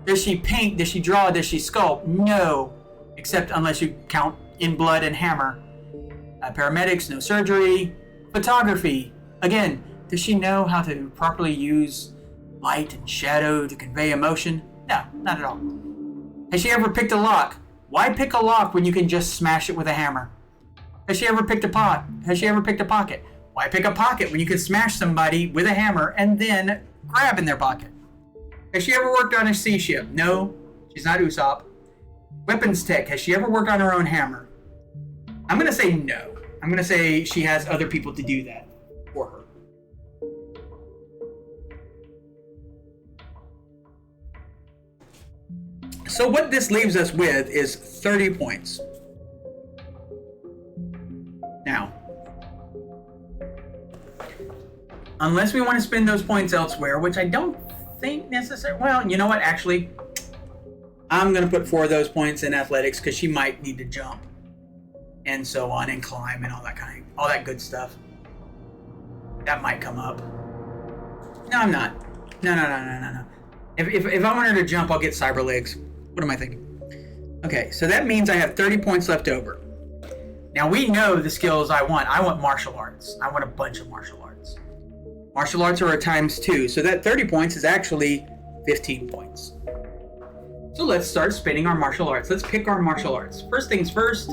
Does she paint? Does she draw? Does she sculpt? No. Except unless you count in blood and hammer. Paramedics, no surgery. Photography. Again, does she know how to properly use light and shadow to convey emotion? No, not at all. Has she ever picked a lock? Why pick a lock when you can just smash it with a hammer? Has she ever picked a pot? Has she ever picked a pocket? Why pick a pocket when you can smash somebody with a hammer and then grab in their pocket? Has she ever worked on a sea ship? No, she's not Usopp. Weapons tech. Has she ever worked on her own hammer? I'm going to say no. I'm going to say she has other people to do that for her. So what this leaves us with is 30 points. Unless we want to spend those points elsewhere, which I don't think necessarily. Well, you know what? Actually, I'm going to put 4 of those points in athletics because she might need to jump and so on and climb and all that good stuff. That might come up. No, I'm not. No. If I want her to jump, I'll get cyber legs. What am I thinking? Okay, so that means I have 30 points left over. Now we know the skills I want. I want martial arts. I want a bunch of martial arts. Martial arts are a ×2, so that 30 points is actually 15 points. So let's start spinning our martial arts. Let's pick our martial arts. First things first,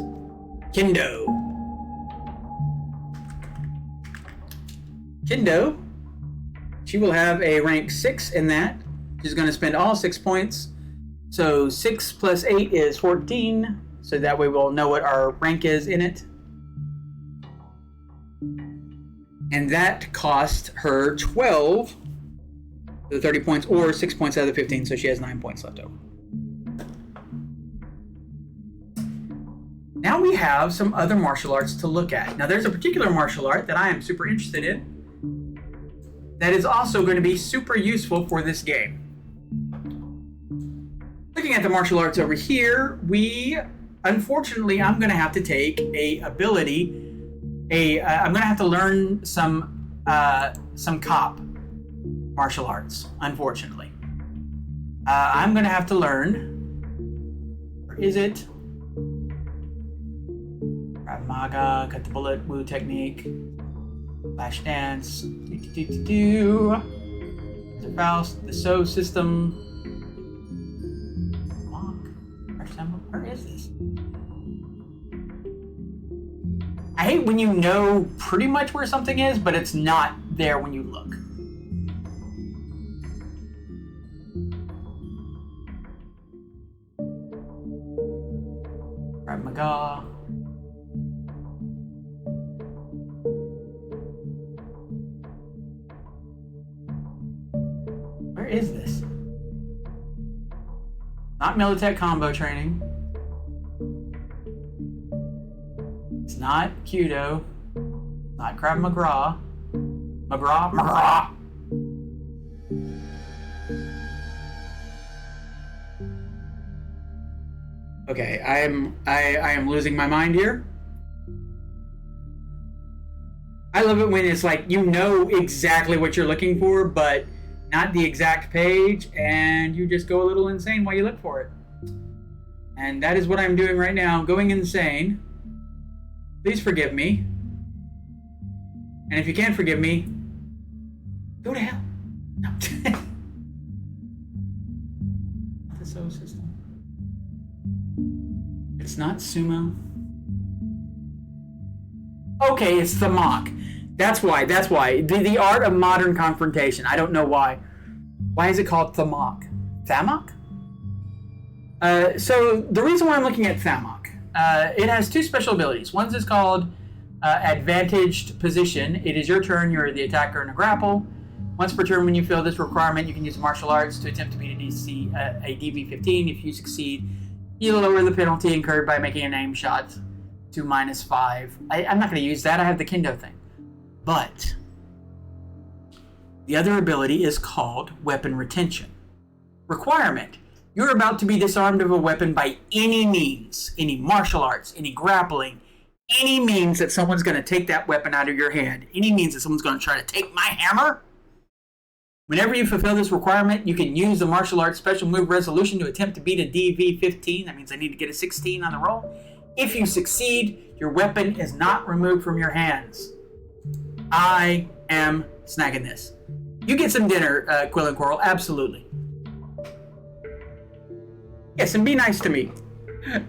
Kendo. Kendo, she will have a rank 6 in that. She's going to spend all 6 points. So 6 plus 8 is 14. So that way we'll know what our rank is in it. And that cost her 12, the 30 points, or 6 points out of the 15, so she has 9 points left over. Now we have some other martial arts to look at. Now there's a particular martial art that I am super interested in that is also going to be super useful for this game. Looking at the martial arts over here, unfortunately, I'm going to have to take I'm going to have to learn some cop martial arts, unfortunately. I'm going to have to learn, or is it? Krav Maga, cut the bullet, woo technique, flash dance, the Faust, the So system. Where is this? I hate when you know pretty much where something is, but it's not there when you look. Krav Maga. Where is this? Not Militech combo training. It's not Kudo. Not Krav Maga. McGraw. Okay, I am losing my mind here. I love it when it's like you know exactly what you're looking for, but not the exact page, and you just go a little insane while you look for it. And that is what I'm doing right now, going insane. Please forgive me. And if you can't forgive me, go to hell. No. The So system. It's not sumo. Okay, it's the mock. That's why. The art of modern confrontation. I don't know why. Why is it called Thamok? Thamok? So the reason why I'm looking at Thamok, it has 2 special abilities. One is called Advantaged Position. It is your turn. You're the attacker in a grapple. Once per turn, when you fill this requirement, you can use martial arts to attempt to beat a DV-15. If you succeed, you lower the penalty incurred by making an aim shot to -5. I'm not going to use that. I have the Kendo thing. But the other ability is called Weapon Retention. Requirement: you're about to be disarmed of a weapon by any means, any martial arts, any grappling, any means that someone's going to take that weapon out of your hand, any means that someone's going to try to take my hammer. Whenever you fulfill this requirement, you can use the martial arts special move resolution to attempt to beat a DV-15. That means I need to get a 16 on the roll. If you succeed, your weapon is not removed from your hands. I am snagging this. You get some dinner, Quill and Coral, absolutely. Yes, and be nice to me.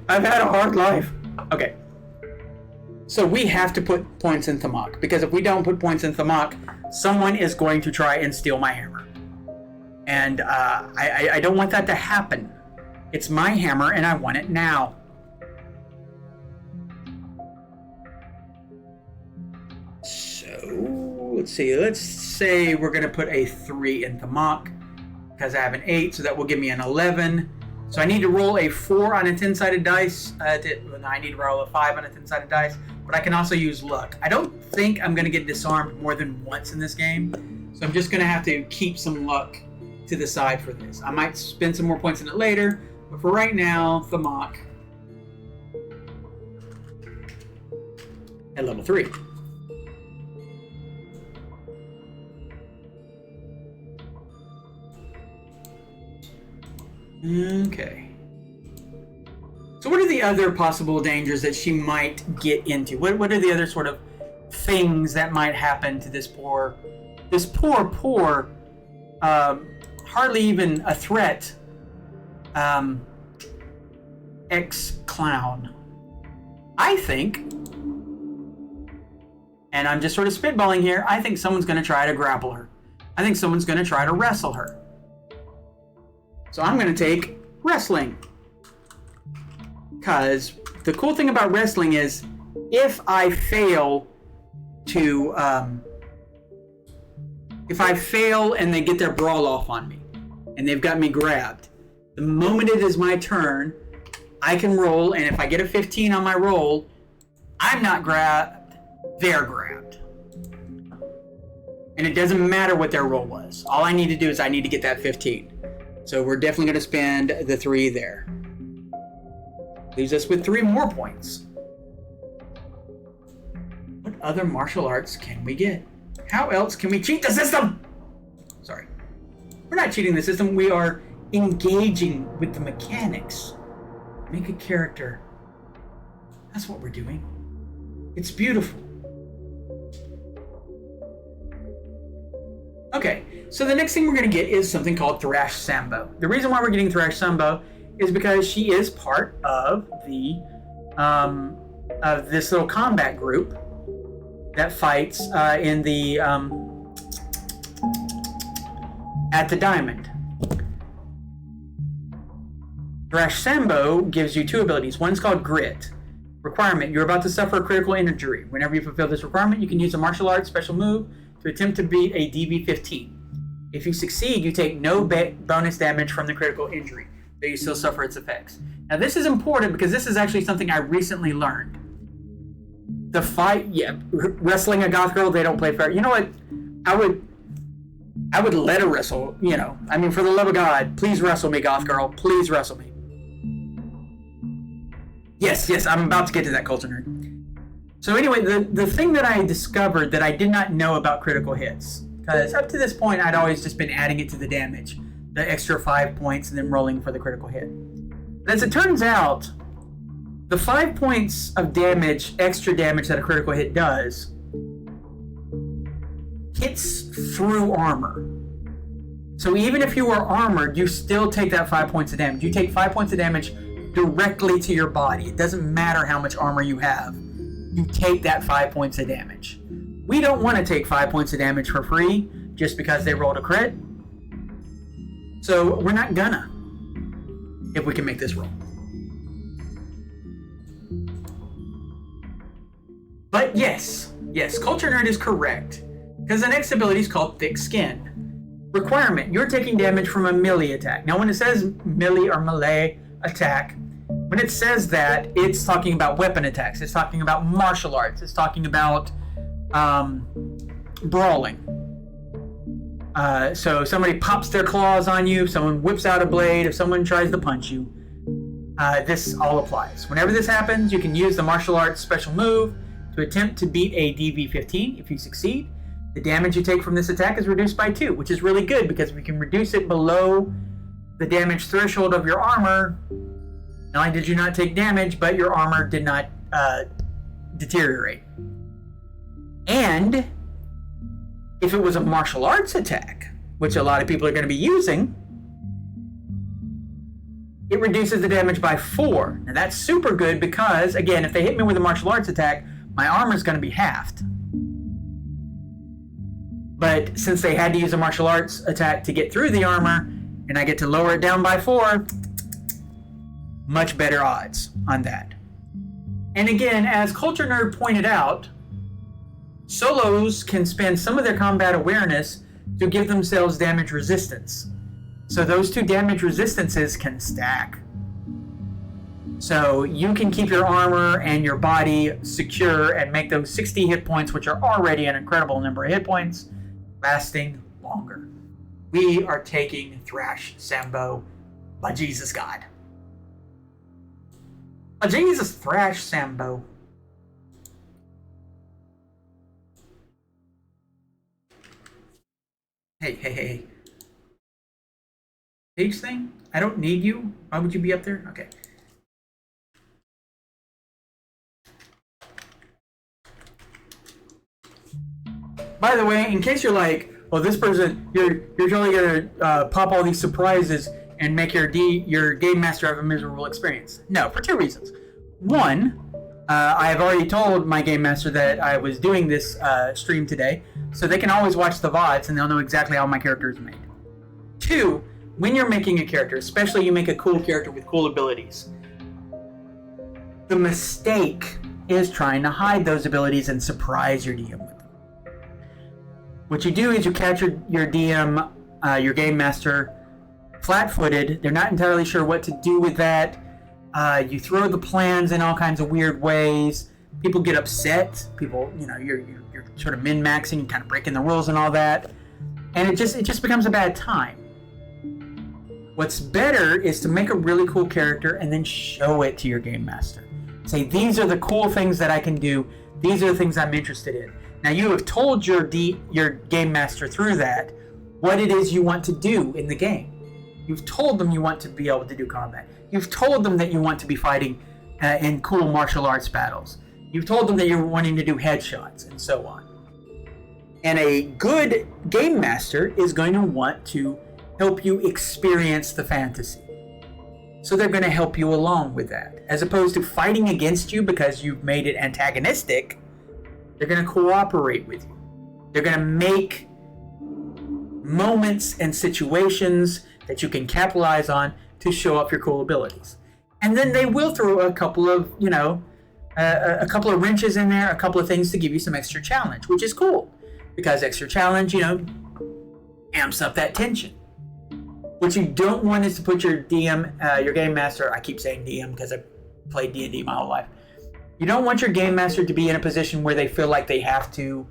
I've had a hard life. Okay. So we have to put points in Thamok, because if we don't put points in Thamok, someone is going to try and steal my hammer. And I don't want that to happen. It's my hammer, and I want it now. So, let's see. Let's say we're going to put a 3 in Thamok, because I have an 8, so that will give me an 11. So I need to roll a 4 on a 10-sided dice. I need to roll a 5 on a 10-sided dice but I can also use luck. I don't think I'm going to get disarmed more than once in this game, so I'm just going to have to keep some luck to the side for this. I might spend some more points in it later, but for right now, the mock at level 3. Okay. So what are the other possible dangers that she might get into? What are the other sort of things that might happen to this poor, hardly even a threat, ex-clown? I think, and I'm just sort of spitballing here, I think someone's going to try to grapple her. I think someone's going to try to wrestle her. So I'm going to take wrestling. Because the cool thing about wrestling is if I fail and they get their brawl off on me and they've got me grabbed, the moment it is my turn, I can roll, and if I get a 15 on my roll, I'm not grabbed, they're grabbed. And it doesn't matter what their roll was. All I need to do is I need to get that 15. So we're definitely going to spend the 3 there. Leaves us with 3 more points. What other martial arts can we get? How else can we cheat the system? Sorry. We're not cheating the system. We are engaging with the mechanics. Make a character. That's what we're doing. It's beautiful. Okay, so the next thing we're going to get is something called Thrash Sambo. The reason why we're getting Thrash Sambo is because she is part of the of this little combat group that fights in the at the Diamond. Thrash Sambo gives you 2 abilities. One's called Grit. Requirement: you're about to suffer a critical injury. Whenever you fulfill this requirement, you can use a martial arts special move to attempt to beat a DV-15. If you succeed, you take no bonus damage from the critical injury, though you still suffer its effects. Now this is important because this is actually something I recently learned. The fight, wrestling a goth girl, they don't play fair. You know what? I would let her wrestle, you know. I mean, for the love of God, please wrestle me, goth girl. Please wrestle me. Yes, I'm about to get to that, culture nerd. So anyway, the thing that I discovered that I did not know about critical hits, because up to this point I'd always just been adding it to the damage, the extra 5 points and then rolling for the critical hit. But as it turns out, the 5 points of damage, extra damage that a critical hit does, hits through armor. So even if you are armored, you still take that 5 points of damage. You take 5 points of damage directly to your body. It doesn't matter how much armor you have. You take that 5 points of damage. We don't want to take 5 points of damage for free just because they rolled a crit. So we're not gonna, if we can make this roll. But yes, Culture Nerd is correct, because the next ability is called Thick Skin. Requirement: you're taking damage from a melee attack. Now when it says melee or melee attack, when it says that, it's talking about weapon attacks. It's talking about martial arts. It's talking about brawling. So somebody pops their claws on you, someone whips out a blade, if someone tries to punch you, this all applies. Whenever this happens, you can use the martial arts special move to attempt to beat a DV-15. If you succeed, the damage you take from this attack is reduced by 2, which is really good because we can reduce it below the damage threshold of your armor. Not only did you not take damage, but your armor did not deteriorate. And if it was a martial arts attack, which a lot of people are going to be using, it reduces the damage by 4. Now that's super good because, again, if they hit me with a martial arts attack, my armor is going to be halved. But since they had to use a martial arts attack to get through the armor, and I get to lower it down by 4, much better odds on that. And again, as Culture Nerd pointed out, solos can spend some of their combat awareness to give themselves damage resistance. So those 2 damage resistances can stack. So you can keep your armor and your body secure and make those 60 hit points, which are already an incredible number of hit points, lasting longer. We are taking Thrash Sambo by Jesus God. By Jesus Thrash Sambo. Hey. Page thing? I don't need you. Why would you be up there? Okay. By the way, in case you're like, well, this person, you're totally gonna pop all these surprises and make your game master have a miserable experience. No, for two reasons. One, I have already told my game master that I was doing this stream today, so they can always watch the VODs and they'll know exactly how my character is made. Two, when you're making a character, especially you make a cool character with cool abilities, the mistake is trying to hide those abilities and surprise your DM with them. What you do is you catch your DM, your game master, flat-footed. They're not entirely sure what to do with that. You throw the plans in all kinds of weird ways. People get upset. People, you're sort of min-maxing, kind of breaking the rules and all that, and it just becomes a bad time. What's better is to make a really cool character and then show it to your game master. Say, these are the cool things that I can do. These are the things I'm interested in. Now you have told your game master through that what it is you want to do in the game. You've told them you want to be able to do combat. You've told them that you want to be fighting in cool martial arts battles. You've told them that you're wanting to do headshots and so on. And a good game master is going to want to help you experience the fantasy. So they're going to help you along with that. As opposed to fighting against you because you've made it antagonistic, they're going to cooperate with you. They're going to make moments and situations that you can capitalize on to show off your cool abilities. And then they will throw a couple of, a couple of wrenches in there, a couple of things to give you some extra challenge, which is cool. Because extra challenge, amps up that tension. What you don't want is to put your DM, your game master, I keep saying DM because I played D&D my whole life. You don't want your game master to be in a position where they feel like they have to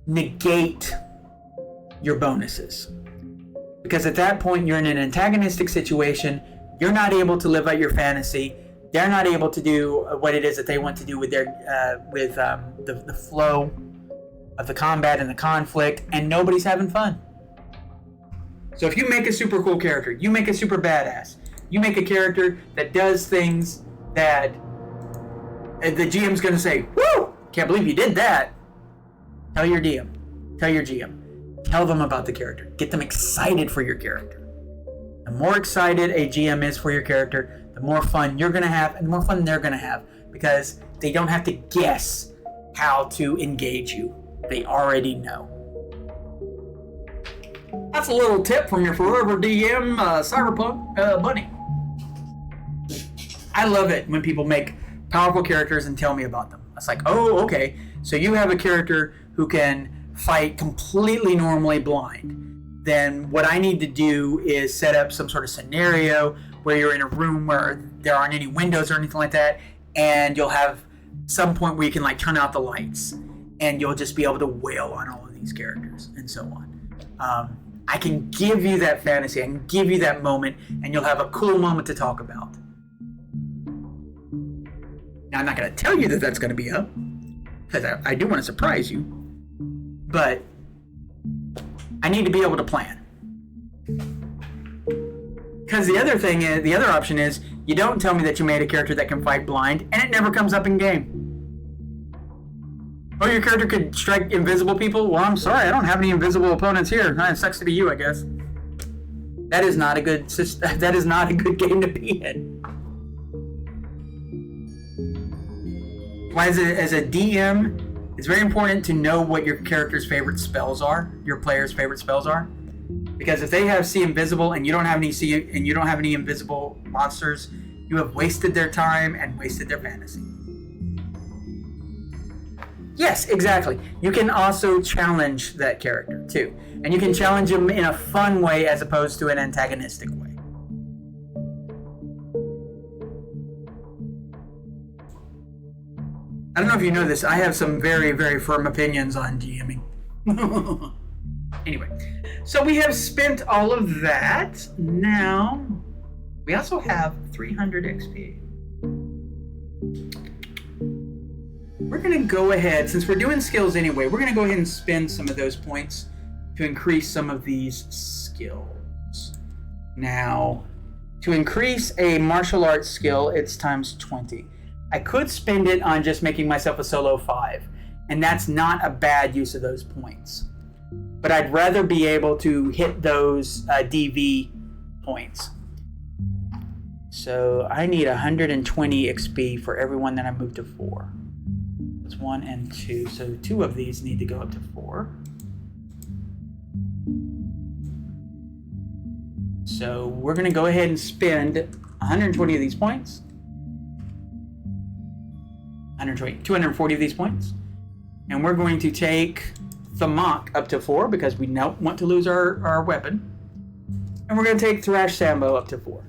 negate your bonuses. Because at that point, you're in an antagonistic situation. You're not able to live out your fantasy. They're not able to do what it is that they want to do with their the flow of the combat and the conflict, and nobody's having fun. So if you make a super cool character, you make a super badass, you make a character that does things that the GM's going to say, "Woo! Can't believe you did that." Tell your DM, tell your GM, tell them about the character. Get them excited for your character. The more excited a GM is for your character, the more fun you're going to have, and the more fun they're going to have, because they don't have to guess how to engage you. They already know. That's a little tip from your forever DM, Cyberpunk Bunny. I love it when people make powerful characters and tell me about them. It's like, oh, okay, so you have a character who can fight completely normally blind. Then what I need to do is set up some sort of scenario where you're in a room where there aren't any windows or anything like that, and you'll have some point where you can turn out the lights, and you'll just be able to wail on all of these characters and so on. I can give you that fantasy, I can give you that moment, and you'll have a cool moment to talk about. Now, I'm not going to tell you that that's going to be up, because I do want to surprise you, but I need to be able to plan. Because the other option is, you don't tell me that you made a character that can fight blind, and it never comes up in game. Oh, your character could strike invisible people? Well, I'm sorry, I don't have any invisible opponents here. It sucks to be you, I guess. That is not a good game to be in. Why is it, as a DM, it's very important to know what your character's favorite spells are, your player's favorite spells are. Because if they have see invisible and you don't have any invisible monsters, you have wasted their time and wasted their fantasy. Yes, exactly. You can also challenge that character too. And you can challenge him in a fun way as opposed to an antagonistic way. I don't know if you know this, I have some very, very firm opinions on GMing. Anyway, so we have spent all of that. Now, we also have 300 XP. We're going to go ahead, since we're doing skills anyway, we're going to go ahead and spend some of those points to increase some of these skills. Now, to increase a martial arts skill, it's times 20. I could spend it on just making myself a solo 5, and that's not a bad use of those points. But I'd rather be able to hit those DV points. So I need 120 XP for everyone that I move to 4. That's 1 and 2. So 2 of these need to go up to 4. So we're going to go ahead and spend 120 of these points. 240 of these points. And we're going to take Thamok up to 4 because we don't want to lose our weapon. And we're going to take Thrash Sambo up to 4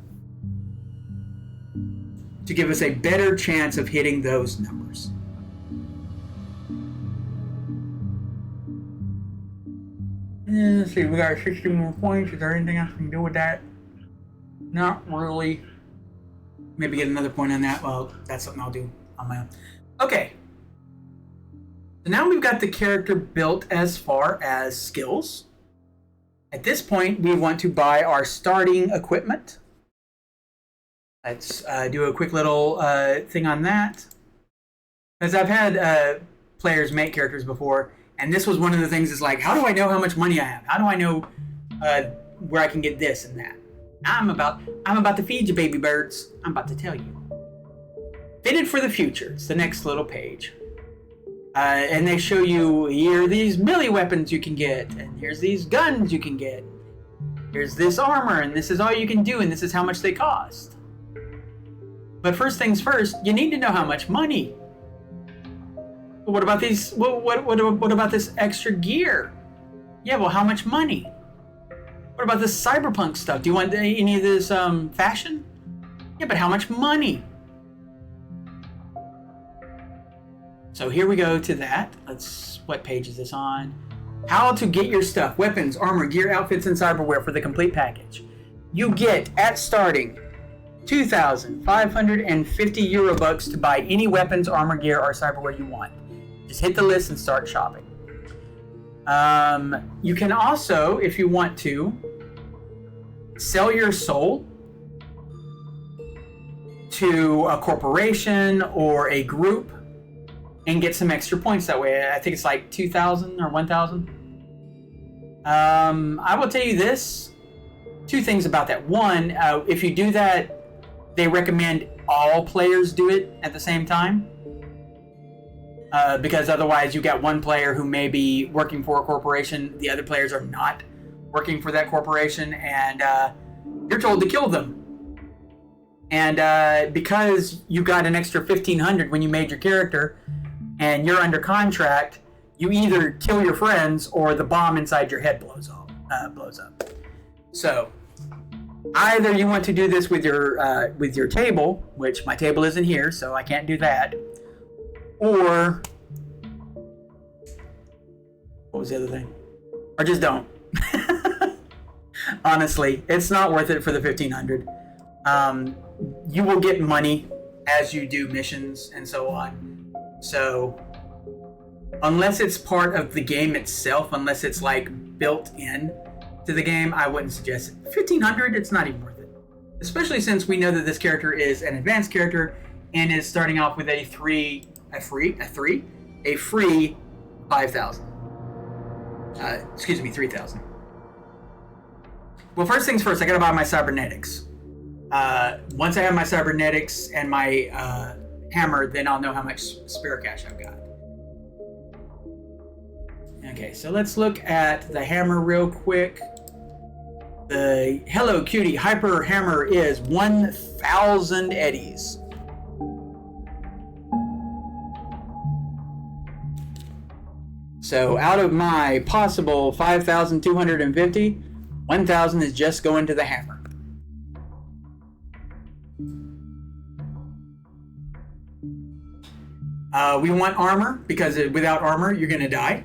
to give us a better chance of hitting those numbers. Let's see, we got 60 more points. Is there anything else we can do with that? Not really. Maybe get another point on that. Well, that's something I'll do on my own. Okay. So now we've got the character built as far as skills. At this point, we want to buy our starting equipment. Let's do a quick little thing on that. As I've had players make characters before, and this was one of the things is like, how do I know how much money I have? How do I know where I can get this and that? I'm about to feed you, baby birds. I'm about to tell you. Fitted for the future. It's the next little page. And they show you, here are these melee weapons you can get, and here's these guns you can get. Here's this armor, and this is all you can do, and this is how much they cost. But first things first, you need to know how much money. But what about these? What about this extra gear? Yeah, well, how much money? What about this Cyberpunk stuff? Do you want any of this fashion? Yeah, but how much money? So here we go to that. What page is this on? How to get your stuff. Weapons, armor, gear, outfits, and cyberware for the complete package. You get, at starting, 2,550 Eurobucks to buy any weapons, armor, gear, or cyberware you want. Just hit the list and start shopping. You can also, if you want to, sell your soul to a corporation or a group and get some extra points that way. I think it's like 2,000 or 1,000. I will tell you this. 2 things about that. One, if you do that, they recommend all players do it at the same time. Because otherwise you got one player who may be working for a corporation, the other players are not working for that corporation, and you're told to kill them. And because you got an extra 1,500 when you made your character, and you're under contract, you either kill your friends or the bomb inside your head blows up. So either you want to do this with your table, which my table isn't here, so I can't do that. Or, what was the other thing? Or just don't. Honestly, it's not worth it for the 1,500. You will get money as you do missions and so on. So, unless it's part of the game itself, unless it's like built in to the game, I wouldn't suggest it. 1,500, it's not even worth it. Especially since we know that this character is an advanced character and is starting off with a free 5,000. 3,000. Well, first things first, I gotta buy my cybernetics. Once I have my cybernetics and my hammer, then I'll know how much spare cash I've got. Okay, so let's look at the hammer real quick. The Hello Cutie Hyper Hammer is 1,000 eddies. So out of my possible 5,250, 1,000 is just going to the hammer. We want armor, because without armor, you're going to die.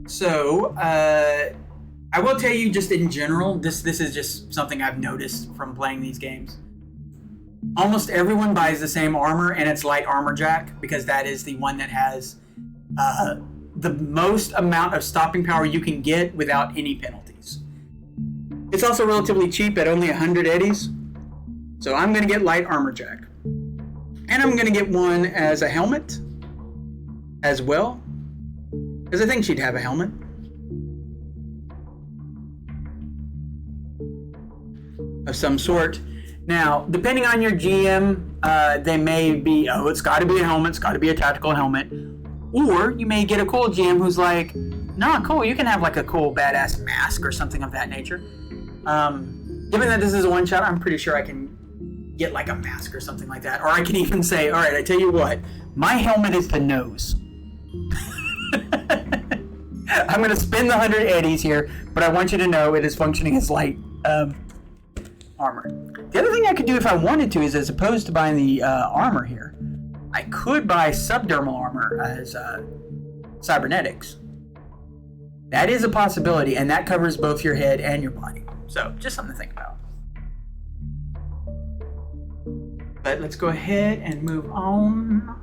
So, I will tell you just in general, this is just something I've noticed from playing these games. Almost everyone buys the same armor, and it's light armor jack, because that is the one that has the most amount of stopping power you can get without any penalties. It's also relatively cheap at only 100 eddies. So I'm going to get light armor jack. And I'm going to get one as a helmet as well, because I think she'd have a helmet. Of some sort. Now, depending on your GM, they may be, oh, it's got to be a helmet, it's got to be a tactical helmet. Or you may get a cool GM who's like, nah, cool, you can have like a cool badass mask or something of that nature. Given that this is a one-shot, I'm pretty sure I can get like a mask or something like that. Or I can even say, all right, I tell you what, my helmet is the nose. I'm going to spend the 100 eddies here, but I want you to know it is functioning as light armor. The other thing I could do if I wanted to is, as opposed to buying the armor here, I could buy subdermal armor as cybernetics. That is a possibility, and that covers both your head and your body. So, just something to think about. But let's go ahead and move on.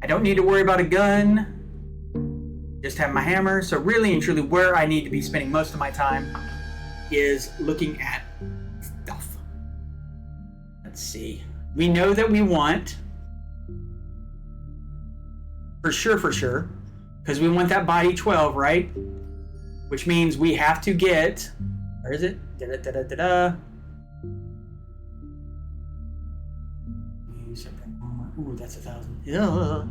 I don't need to worry about a gun. Just have my hammer. So really and truly where I need to be spending most of my time is looking at stuff. Let's see. We know that we want, for sure, because we want that body 12, right? Which means we have to get, where is it? Ooh, that's 1,000. Yeah.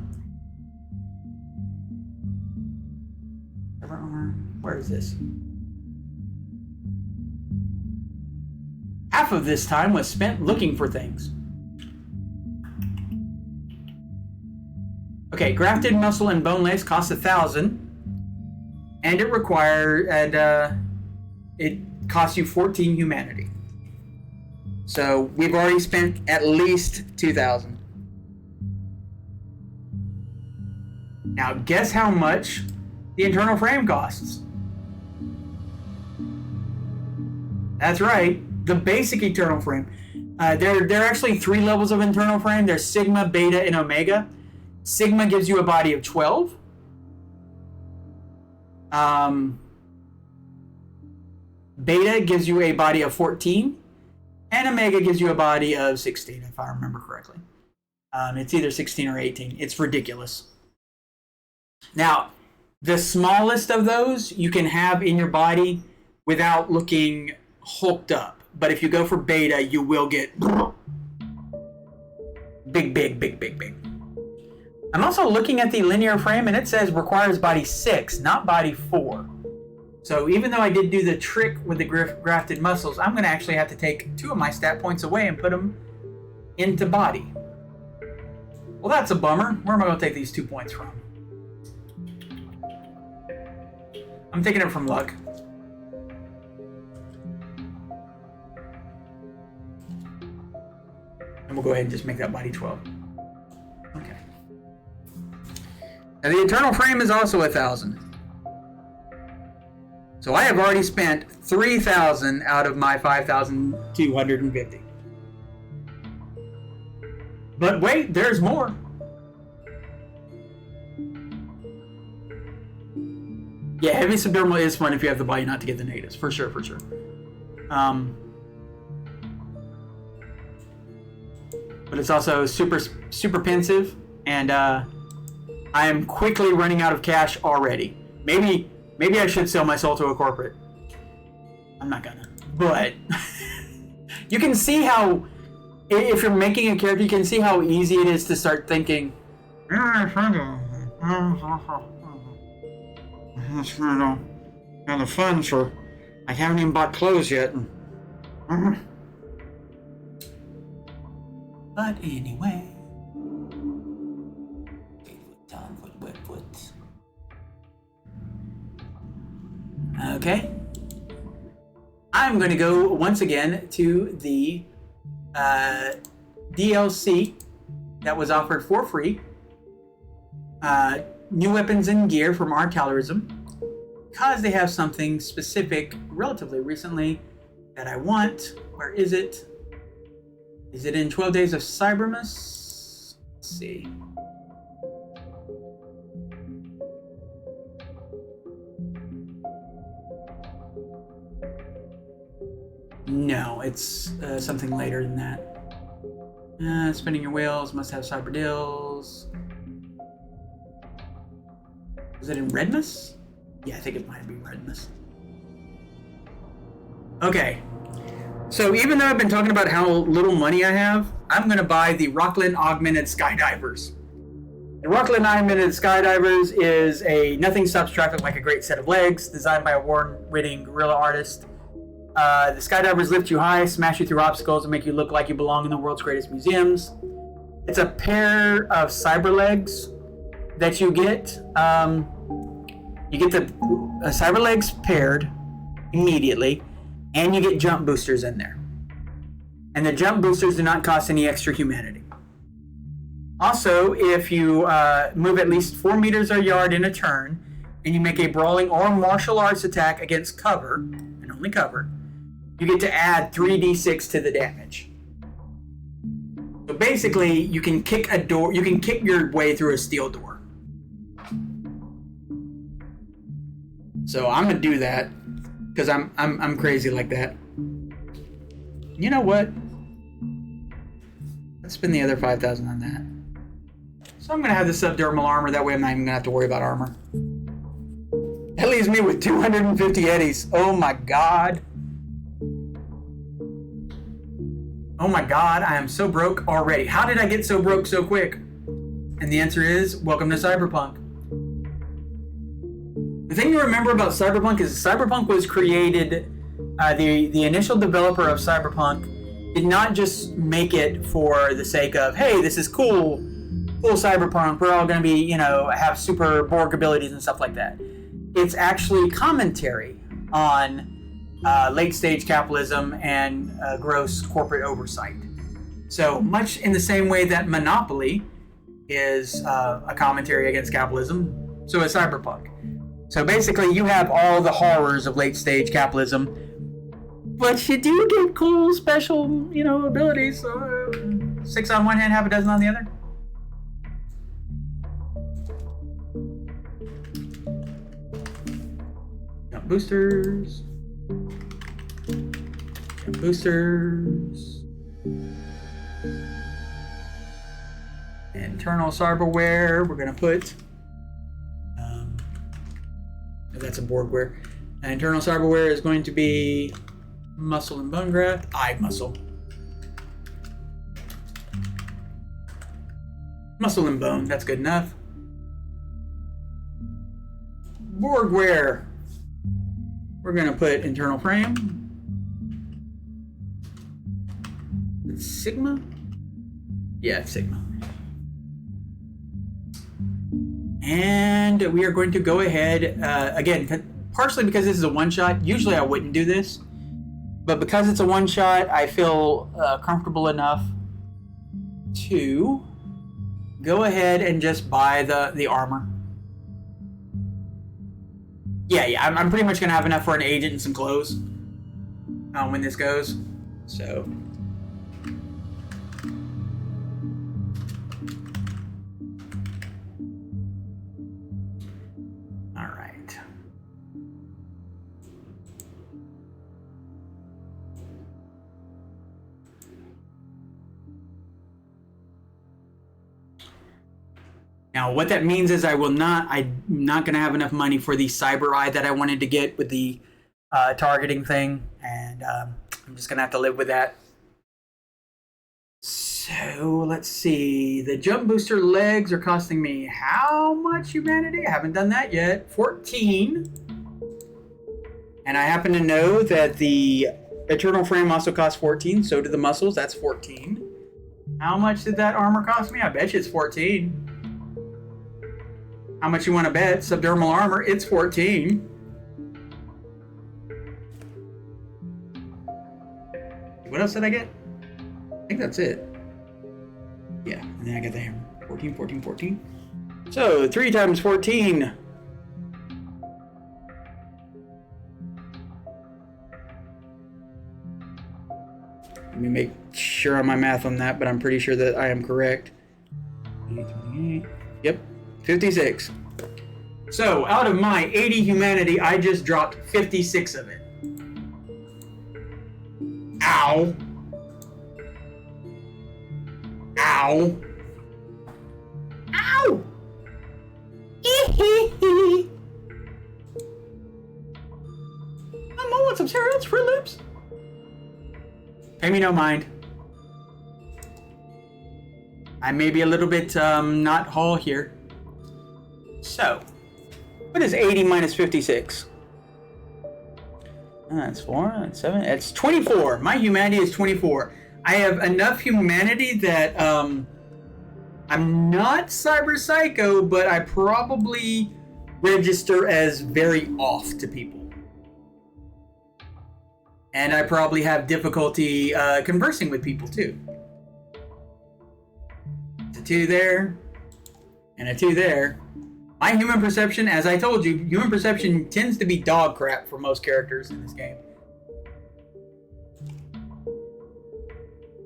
Where is this? Half of this time was spent looking for things. Okay, grafted muscle and bone lace costs 1,000, and it costs you 14 humanity. So we've already spent at least 2,000. Now guess how much the internal frame costs? That's right, the basic internal frame. There are actually 3 levels of internal frame. There's Sigma, Beta, and Omega. Sigma gives you a body of 12. Beta gives you a body of 14. And Omega gives you a body of 16, if I remember correctly. It's either 16 or 18. It's ridiculous. Now, the smallest of those you can have in your body without looking hulked up. But if you go for Beta, you will get big. I'm also looking at the linear frame, and it says requires body 6, not body 4. So even though I did do the trick with the grafted muscles, I'm going to actually have to take 2 of my stat points away and put them into body. Well, that's a bummer. Where am I going to take these 2 points from? I'm taking it from luck. And we'll go ahead and just make that body 12. Okay. Now the internal frame is also 1,000. So I have already spent 3,000 out of my 5,250. But wait, there's more. Yeah, heavy subdermal is fun if you have the body not to get the natives, for sure. But it's also super pensive, and I am quickly running out of cash already. Maybe I should sell my soul to a corporate. I'm not gonna. But you can see how, if you're making a character, you can see how easy it is to start thinking, it's kind of fun, so I haven't even bought clothes yet. But anyway. Okay. I'm going to go once again to the DLC that was offered for free new weapons and gear from Artillerism, because they have something specific relatively recently that I want. Where is it? Is it in 12 Days of Cybermus? Let's see. No, it's something later than that. Spinning your wheels, must have cyber deals. Is it in Redmus? Yeah, I think it might be Redmus. Okay. So even though I've been talking about how little money I have, I'm going to buy the Rockland Augmented Skydivers. The Rockland Augmented Skydivers is a nothing stops traffic like a great set of legs, designed by a award-winning guerrilla artist. The skydivers lift you high, smash you through obstacles, and make you look like you belong in the world's greatest museums. It's a pair of cyber legs that you get. You get the cyber legs paired immediately, and you get jump boosters in there. And the jump boosters do not cost any extra humanity. Also, if you move at least 4 meters or a yard in a turn, and you make a brawling or martial arts attack against cover, and only cover, you get to add 3d6 to the damage. So basically, you can kick a door. You can kick your way through a steel door. So I'm gonna do that because I'm crazy like that. You know what? Let's spend the other 5,000 on that. So I'm gonna have the subdermal armor. That way, I'm not even gonna have to worry about armor. That leaves me with 250 eddies. Oh my god. Oh my god, I am so broke already. How did I get so broke so quick? And the answer is, welcome to Cyberpunk. The thing to remember about Cyberpunk is Cyberpunk was created, the initial developer of Cyberpunk did not just make it for the sake of, hey, this is cool Cyberpunk, we're all going to be, have super Borg abilities and stuff like that. It's actually commentary on late stage capitalism and gross corporate oversight. So much in the same way that Monopoly is a commentary against capitalism, so is Cyberpunk. So basically you have all the horrors of late stage capitalism, but you do get cool special, abilities. 6 on one hand, half a dozen on the other. Jump boosters. Boosters. Internal cyberware. We're gonna put. That's a Borgware. Internal cyberware is going to be muscle and bone graft. Eye muscle. Muscle and bone. That's good enough. Borgware. We're gonna put internal frame. It's Sigma? Yeah, it's Sigma. And we are going to go ahead, again, partially because this is a one-shot. Usually I wouldn't do this, but because it's a one-shot, I feel comfortable enough to go ahead and just buy the armor. Yeah, I'm pretty much going to have enough for an agent and some clothes when this goes. So... Now, what that means is I'm not going to have enough money for the cyber eye that I wanted to get with the targeting thing, and I'm just going to have to live with that. So, let's see. The jump booster legs are costing me how much humanity? I haven't done that yet. 14. And I happen to know that the eternal frame also costs 14, so do the muscles. That's 14. How much did that armor cost me? I bet you it's 14. How much you want to bet? Subdermal armor, it's 14. What else did I get? I think that's it. Yeah, and then I got the hammer. 14, 14, 14. So 3 times 14. Let me make sure on my math on that, but I'm pretty sure that I am correct. 28. Yep, 56. So out of my 80 humanity, I just dropped 56 of it. Ow. Ow. Ow. I'm on some cereals for lips. Pay me no mind. I may be a little bit not whole here. So, what is 80 minus 56? That's 4, that's 7, that's 24. My humanity is 24. I have enough humanity that I'm not cyber psycho, but I probably register as very off to people. And I probably have difficulty conversing with people too. It's a 2 there, and a 2 there. My human perception, as I told you, human perception tends to be dog crap for most characters in this game.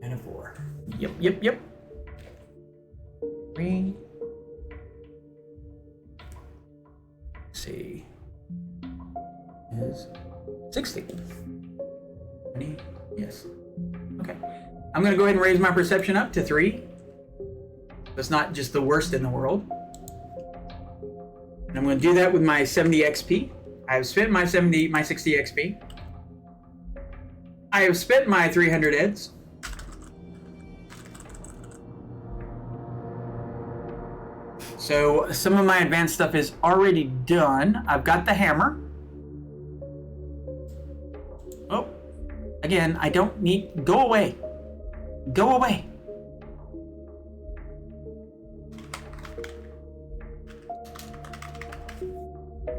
And a 4. Yep. 3. Let's see. Is 60. 20? Yes. Okay. I'm going to go ahead and raise my perception up to 3. That's not just the worst in the world. And I'm going to do that with my 70 XP. I have spent my 60 XP. I have spent my 300 eds. So some of my advanced stuff is already done. I've got the hammer. Oh, again, I don't need... Go away. Go away.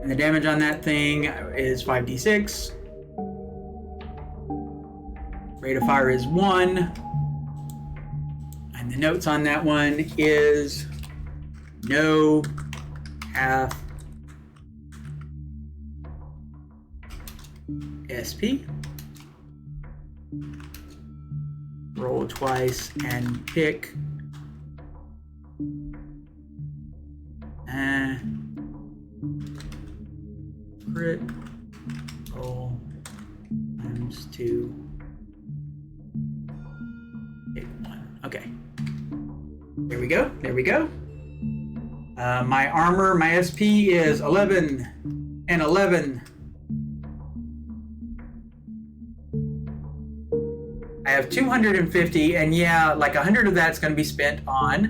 And the damage on that thing is 5d6. Rate of fire is 1. And the notes on that one is no half SP. Roll twice and pick. Crit. Roll times 2. Pick 1. Okay. There we go. There we go. My armor, my SP is 11 and 11. I have 250, and yeah, like 100 of that's going to be spent on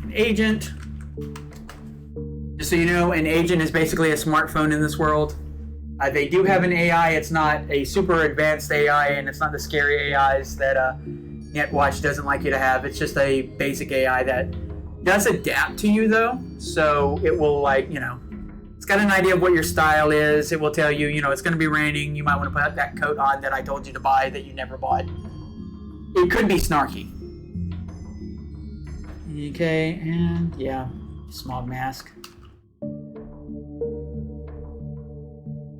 an agent. Just so you know, an agent is basically a smartphone in this world. They do have an AI. It's not a super advanced AI, and it's not the scary AIs that NetWatch doesn't like you to have. It's just a basic AI that does adapt to you, though. So it will, like, you know, it's got an idea of what your style is. It will tell you, you know, it's going to be raining. You might want to put that coat on that I told you to buy that you never bought. It could be snarky. Okay, and yeah, smog mask.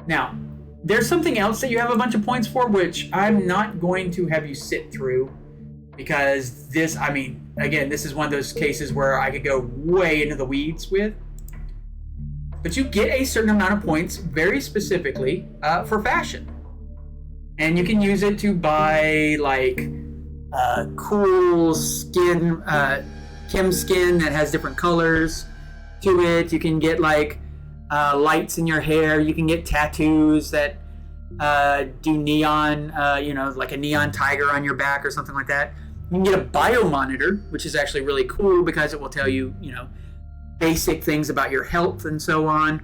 Now, there's something else that you have a bunch of points for, which I'm not going to have you sit through, because this, I mean, again, this is one of those cases where I could go way into the weeds with. But you get a certain amount of points very specifically for fashion. And you can use it to buy, like, cool skin, chem skin that has different colors to it. You can get, like, lights in your hair. You can get tattoos that do neon, you know, like a neon tiger on your back or something like that. You can get a biomonitor, which is actually really cool because it will tell you, you know, basic things about your health and so on.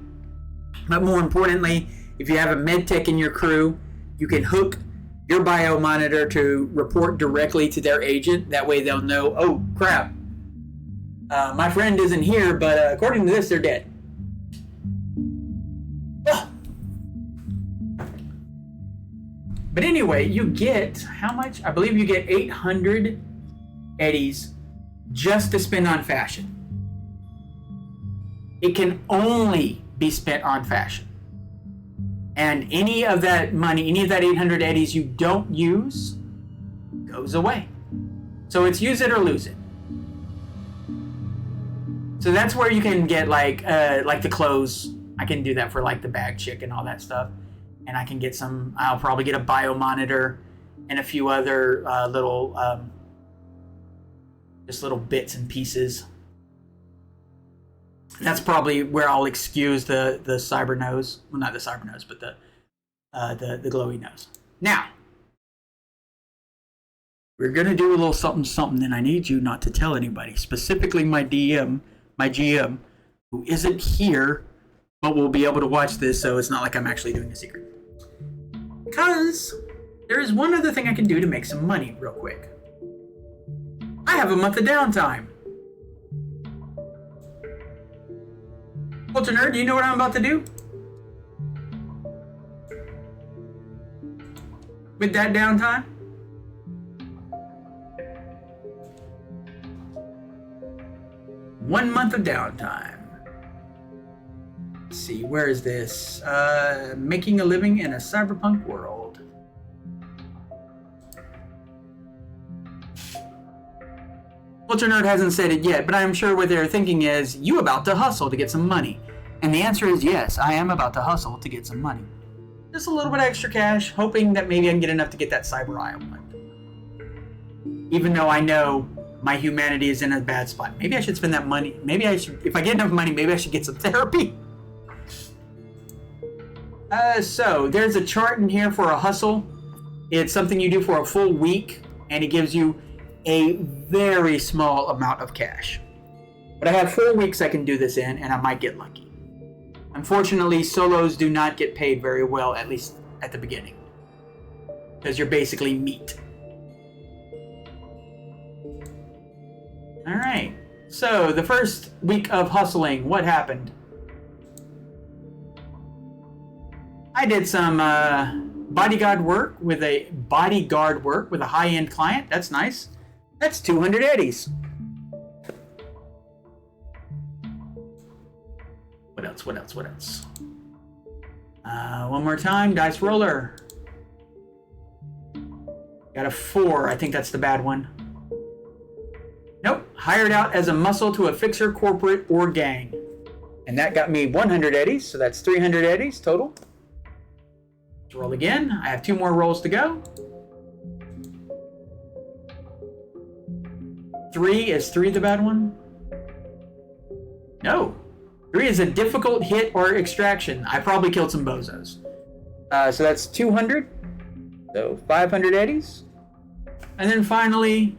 But more importantly, if you have a med tech in your crew, you can hook your biomonitor to report directly to their agent. That way they'll know, oh crap, my friend isn't here, but according to this, they're dead. But anyway, you get, how much? I believe you get 800 eddies just to spend on fashion. It can only be spent on fashion. And any of that money, any of that 800 eddies you don't use, goes away. So it's use it or lose it. So that's where you can get like the clothes. I can do that for like the bag chick and all that stuff. And I can get I'll probably get a bio monitor and a few other just little bits and pieces. That's probably where I'll excuse the cyber nose. Well, not the cyber nose, but the glowy nose. Now, we're gonna do a little something, and I need you not to tell anybody, specifically my GM, who isn't here, but will be able to watch this, so it's not like I'm actually doing a secret. Because there is one other thing I can do to make some money real quick. I have a month of downtime. Culture Nerd, do you know what I'm about to do? With that downtime? One month of downtime. Let's see, where is this? Making a living in a cyberpunk world. Culture Nerd hasn't said it yet, but I'm sure what they're thinking is, you about to hustle to get some money. And the answer is yes, I am about to hustle to get some money. Just a little bit of extra cash, hoping that maybe I can get enough to get that cyber eye I want. Even though I know my humanity is in a bad spot. Maybe I should spend that money. Maybe I should, if I get enough money, maybe I should get some therapy. So there's a chart in here for a hustle. It's something you do for a full week, and it gives you a very small amount of cash. But I have 4 weeks I can do this in, and I might get lucky. Unfortunately, solos do not get paid very well, at least at the beginning, because you're basically meat. All right, so the first week of hustling, what happened? I did some bodyguard work with a high-end client. That's nice. That's 200 eddies. What else? One more time, dice roller. Got a 4, I think that's the bad one. Nope, hired out as a muscle to a fixer, corporate, or gang. And that got me 100 eddies, so that's 300 eddies total. Let's roll again. I have 2 more rolls to go. 3, is 3 the bad one? No. 3 is a difficult hit or extraction. I probably killed some bozos. So that's 200. So 500 eddies. And then finally,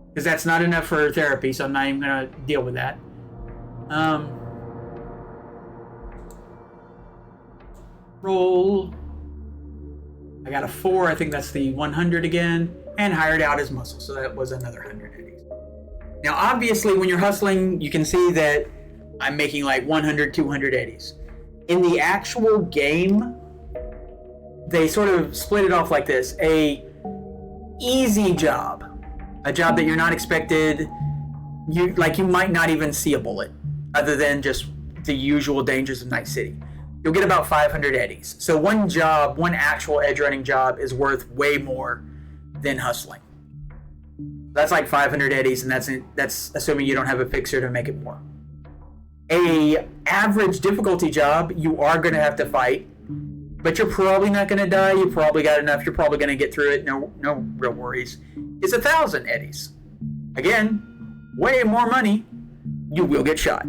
because that's not enough for therapy, so I'm not even going to deal with that. Roll. I got a 4. I think that's the 100 again. And hired out as muscle. So that was another 100 eddies. Now, obviously, when you're hustling, you can see that I'm making like 100, 200 eddies. In the actual game, they sort of split it off like this. A easy job. A job that you're not expected. You might not even see a bullet, other than just the usual dangers of Night City. You'll get about 500 eddies. So one actual edge running job is worth way more than hustling. That's like 500 eddies, and that's assuming you don't have a fixer to make it more. A average difficulty job, you are going to have to fight, but you're probably not going to die. You probably got enough. You're probably going to get through it. No real worries. It's 1,000 eddies. Again, way more money. You will get shot.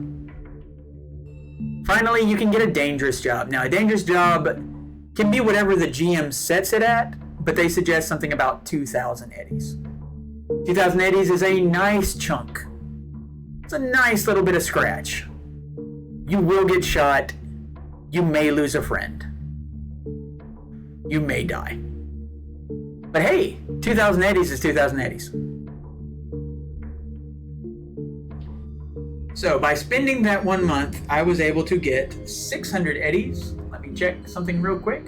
Finally, you can get a dangerous job. Now, a dangerous job can be whatever the GM sets it at, but they suggest something about 2,000 eddies. 2,000 eddies is a nice chunk. It's a nice little bit of scratch. You will get shot. You may lose a friend. You may die. But hey, 2,000 eddies is 2,000 eddies. So by spending that 1 month, I was able to get 600 eddies. Let me check something real quick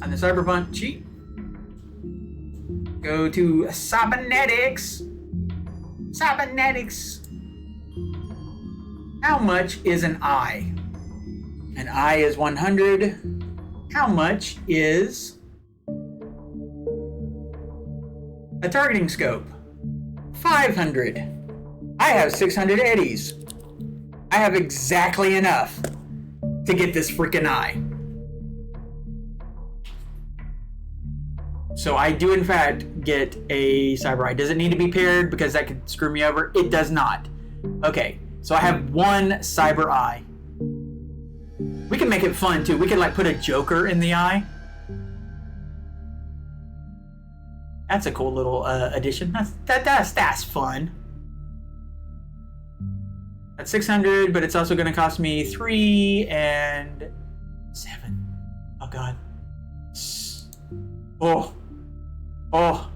on the Cyberpunk cheat. Go to Cybernetics. Cybernetics. How much is an eye? An eye is 100. How much is a targeting scope? 500. I have 600 eddies. I have exactly enough to get this freaking eye. So I do in fact get a cyber eye. Does it need to be paired because that could screw me over? It does not. Okay, so I have one cyber eye. We can make it fun too. We could like put a joker in the eye. That's a cool little addition. That's fun. That's 600, but it's also going to cost me 3 and 7. Oh god. Oh,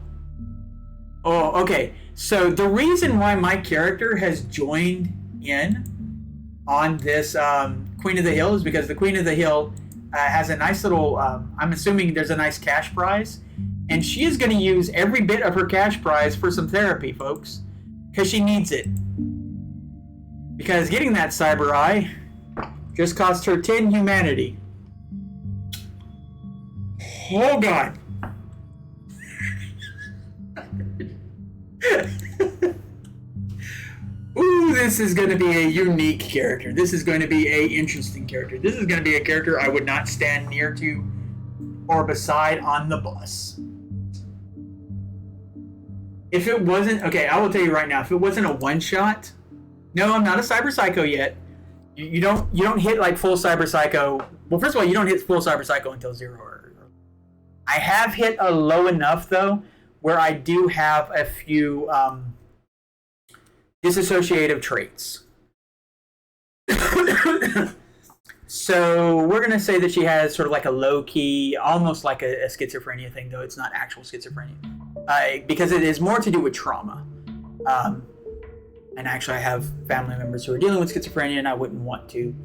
okay. So the reason why my character has joined in on this Queen of the Hill is because the Queen of the Hill has a nice little, I'm assuming there's a nice cash prize, and she is going to use every bit of her cash prize for some therapy, folks, because she needs it. Because getting that cyber eye just cost her 10 humanity. Oh god. Ooh, this is going to be a unique character. This is going to be a interesting character. This is going to be a character I would not stand near to or beside on the bus. If it wasn't, okay, I will tell you right now, if it wasn't a one-shot, no, I'm not a cyber psycho yet. You don't hit like full cyber psycho. Well, first of all, you don't hit full cyber psycho until 0. I have hit a low enough though, where I do have a few dissociative traits. So we're going to say that she has sort of like a low-key, almost like a schizophrenia thing, though it's not actual schizophrenia. Because it is more to do with trauma. And actually I have family members who are dealing with schizophrenia, and I wouldn't want to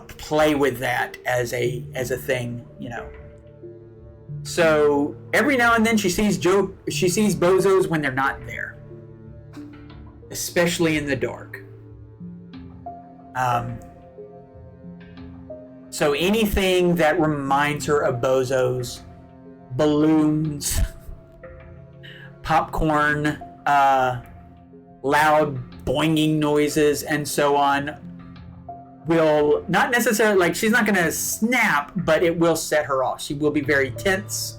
play with that as a thing, you know. So every now and then she sees bozos when they're not there, especially in the dark. So anything that reminds her of bozos, balloons, popcorn, loud boinging noises, and so on, will not necessarily, like, she's not going to snap, but it will set her off. She will be very tense.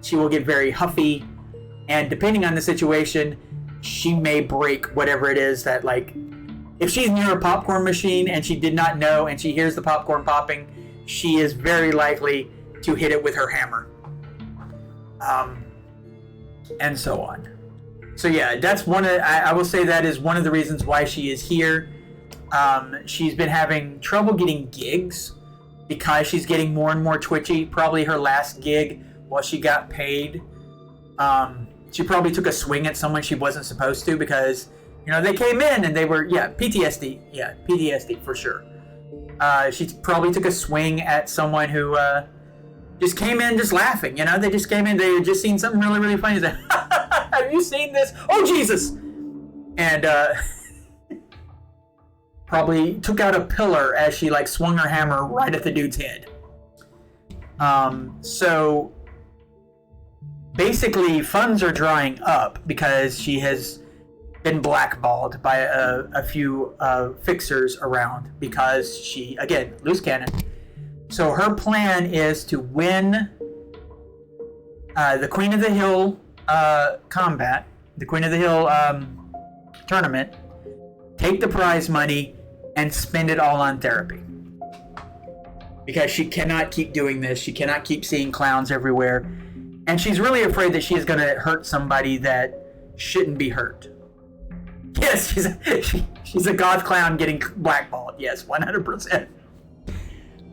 She will get very huffy. And depending on the situation, she may break whatever it is that, like, if she's near a popcorn machine and she did not know and she hears the popcorn popping, she is very likely to hit it with her hammer. And so on. So yeah, that's I will say that is one of the reasons why she is here. She's been having trouble getting gigs because she's getting more and more twitchy. Probably her last gig, while she got paid, she probably took a swing at someone she wasn't supposed to because, you know, they came in and they were, PTSD. Yeah, PTSD for sure. She probably took a swing at someone who just came in just laughing. You know, they just came in, they had just seen something really, really funny. They said, have you seen this? Oh, Jesus! And probably took out a pillar as she like swung her hammer right at the dude's head. So basically funds are drying up because she has been blackballed by a few fixers around because she, again, loose cannon. So her plan is to win the Queen of the Hill combat, the Queen of the Hill tournament, take the prize money, and spend it all on therapy. Because she cannot keep doing this. She cannot keep seeing clowns everywhere. And she's really afraid that she is going to hurt somebody that shouldn't be hurt. Yes, she's a goth clown getting blackballed. Yes, 100%.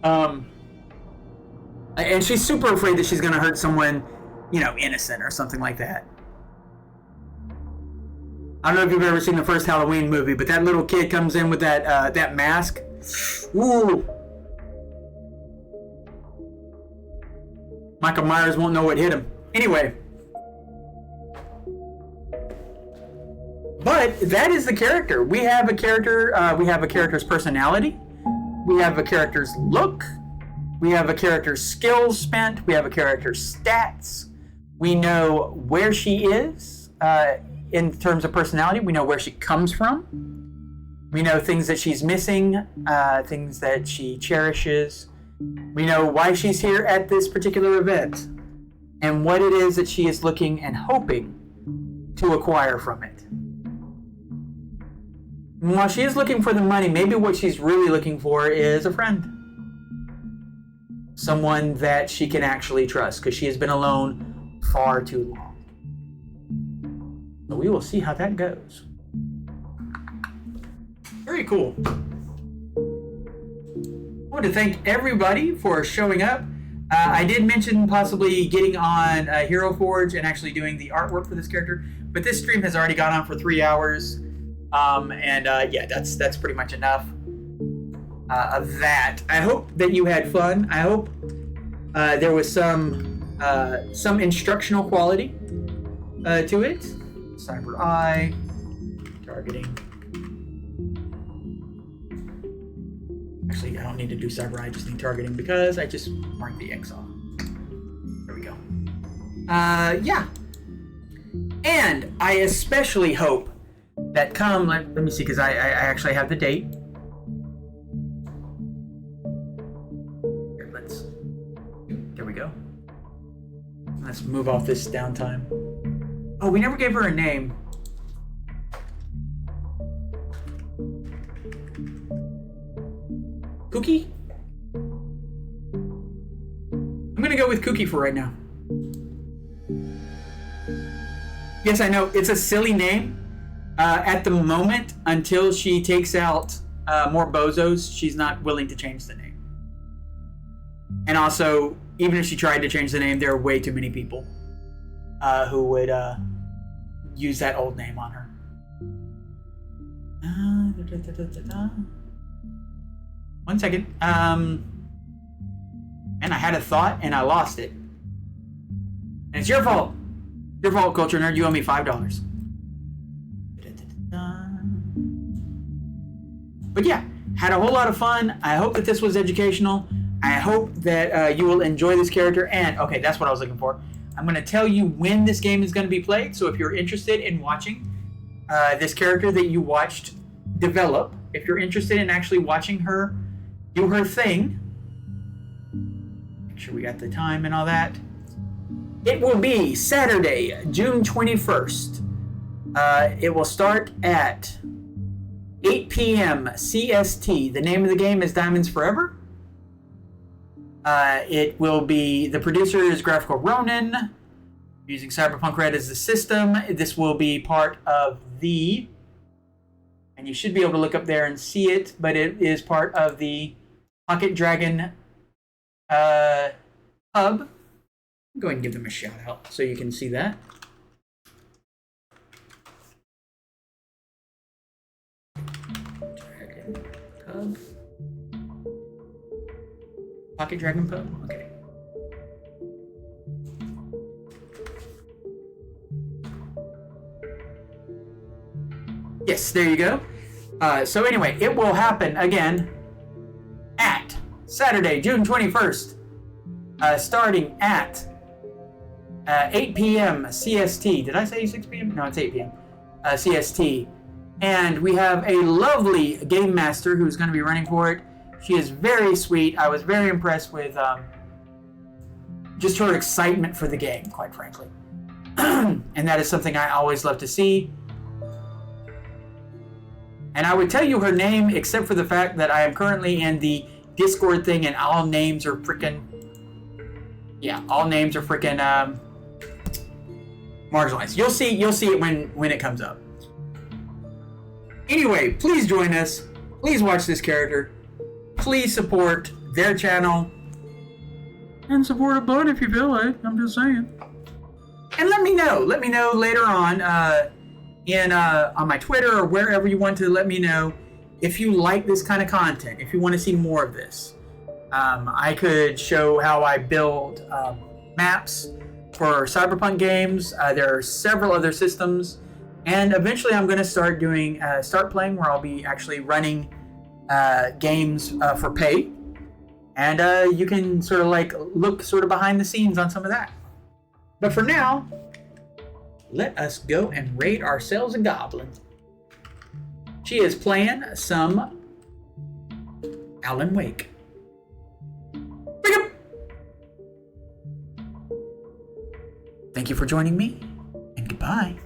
And she's super afraid that she's going to hurt someone, you know, innocent or something like that. I don't know if you've ever seen the first Halloween movie, but that little kid comes in with that mask. Ooh. Michael Myers won't know what hit him. Anyway. But that is the character. We have a character. We have a character's personality. We have a character's look. We have a character's skills spent. We have a character's stats. We know where she is in terms of personality. We know where she comes from. We know things that she's missing, things that she cherishes. We know why she's here at this particular event and what it is that she is looking and hoping to acquire from it. And while she is looking for the money, maybe what she's really looking for is a friend. Someone that she can actually trust, because she has been alone far too long. So we will see how that goes. Very cool. I want to thank everybody for showing up. I did mention possibly getting on Hero Forge and actually doing the artwork for this character, but this stream has already gone on for 3 hours. Yeah, that's pretty much enough of that. I hope that you had fun. I hope there was some instructional quality to it. Cyber Eye, targeting. Actually, I don't need to do Cyber Eye, I just need targeting because I just marked the X off. There we go. Yeah. And I especially hope that come, let me see, because I actually have the date. Here, there we go. Let's move off this downtime. Oh, we never gave her a name. Cookie? I'm gonna go with Cookie for right now. Yes, I know, it's a silly name. At the moment, until she takes out more bozos, she's not willing to change the name. And also, even if she tried to change the name, there are way too many people who would use that old name on her. One second. And I had a thought and I lost it. And it's your fault. Your fault, Culture Nerd. You owe me $5. But yeah, had a whole lot of fun. I hope that this was educational. I hope that you will enjoy this character. And, okay, that's what I was looking for. I'm going to tell you when this game is going to be played. So if you're interested in watching this character that you watched develop, if you're interested in actually watching her do her thing, make sure we got the time and all that. It will be Saturday, June 21st. It will start at 8 p.m. CST. The name of the game is Diamonds Forever. It will be, the producer is Graphical Ronin, using Cyberpunk Red as the system. This will be part of the, and you should be able to look up there and see it, but it is part of the Pocket Dragon hub. Go ahead and give them a shout out so you can see that. Pub. Pocket Dragon Pub? Okay. Yes, there you go. So anyway, it will happen again at Saturday, June 21st, starting at 8 p.m. CST. Did I say 6 p.m.? No, it's 8 p.m. CST. And we have a lovely game master who's going to be running for it. She is very sweet. I was very impressed with just her excitement for the game, quite frankly. And that is something I always love to see. And I would tell you her name, except for the fact that I am currently in the Discord thing and all names are freaking... Yeah, all names are freaking marginalized. You'll see it when it comes up. Anyway, please join us. Please watch this character. Please support their channel. And support a bot if you feel like. I'm just saying. And let me know. Let me know later on on my Twitter or wherever you want to let me know if you like this kind of content. If you want to see more of this. I could show how I build maps for Cyberpunk games. There are several other systems And eventually I'm going to start doing, start playing where I'll be actually running games for pay. And you can sort of like look sort of behind the scenes on some of that. But for now, let us go and raid ourselves a goblin. She is playing some Alan Wake. Thank you for joining me, and goodbye.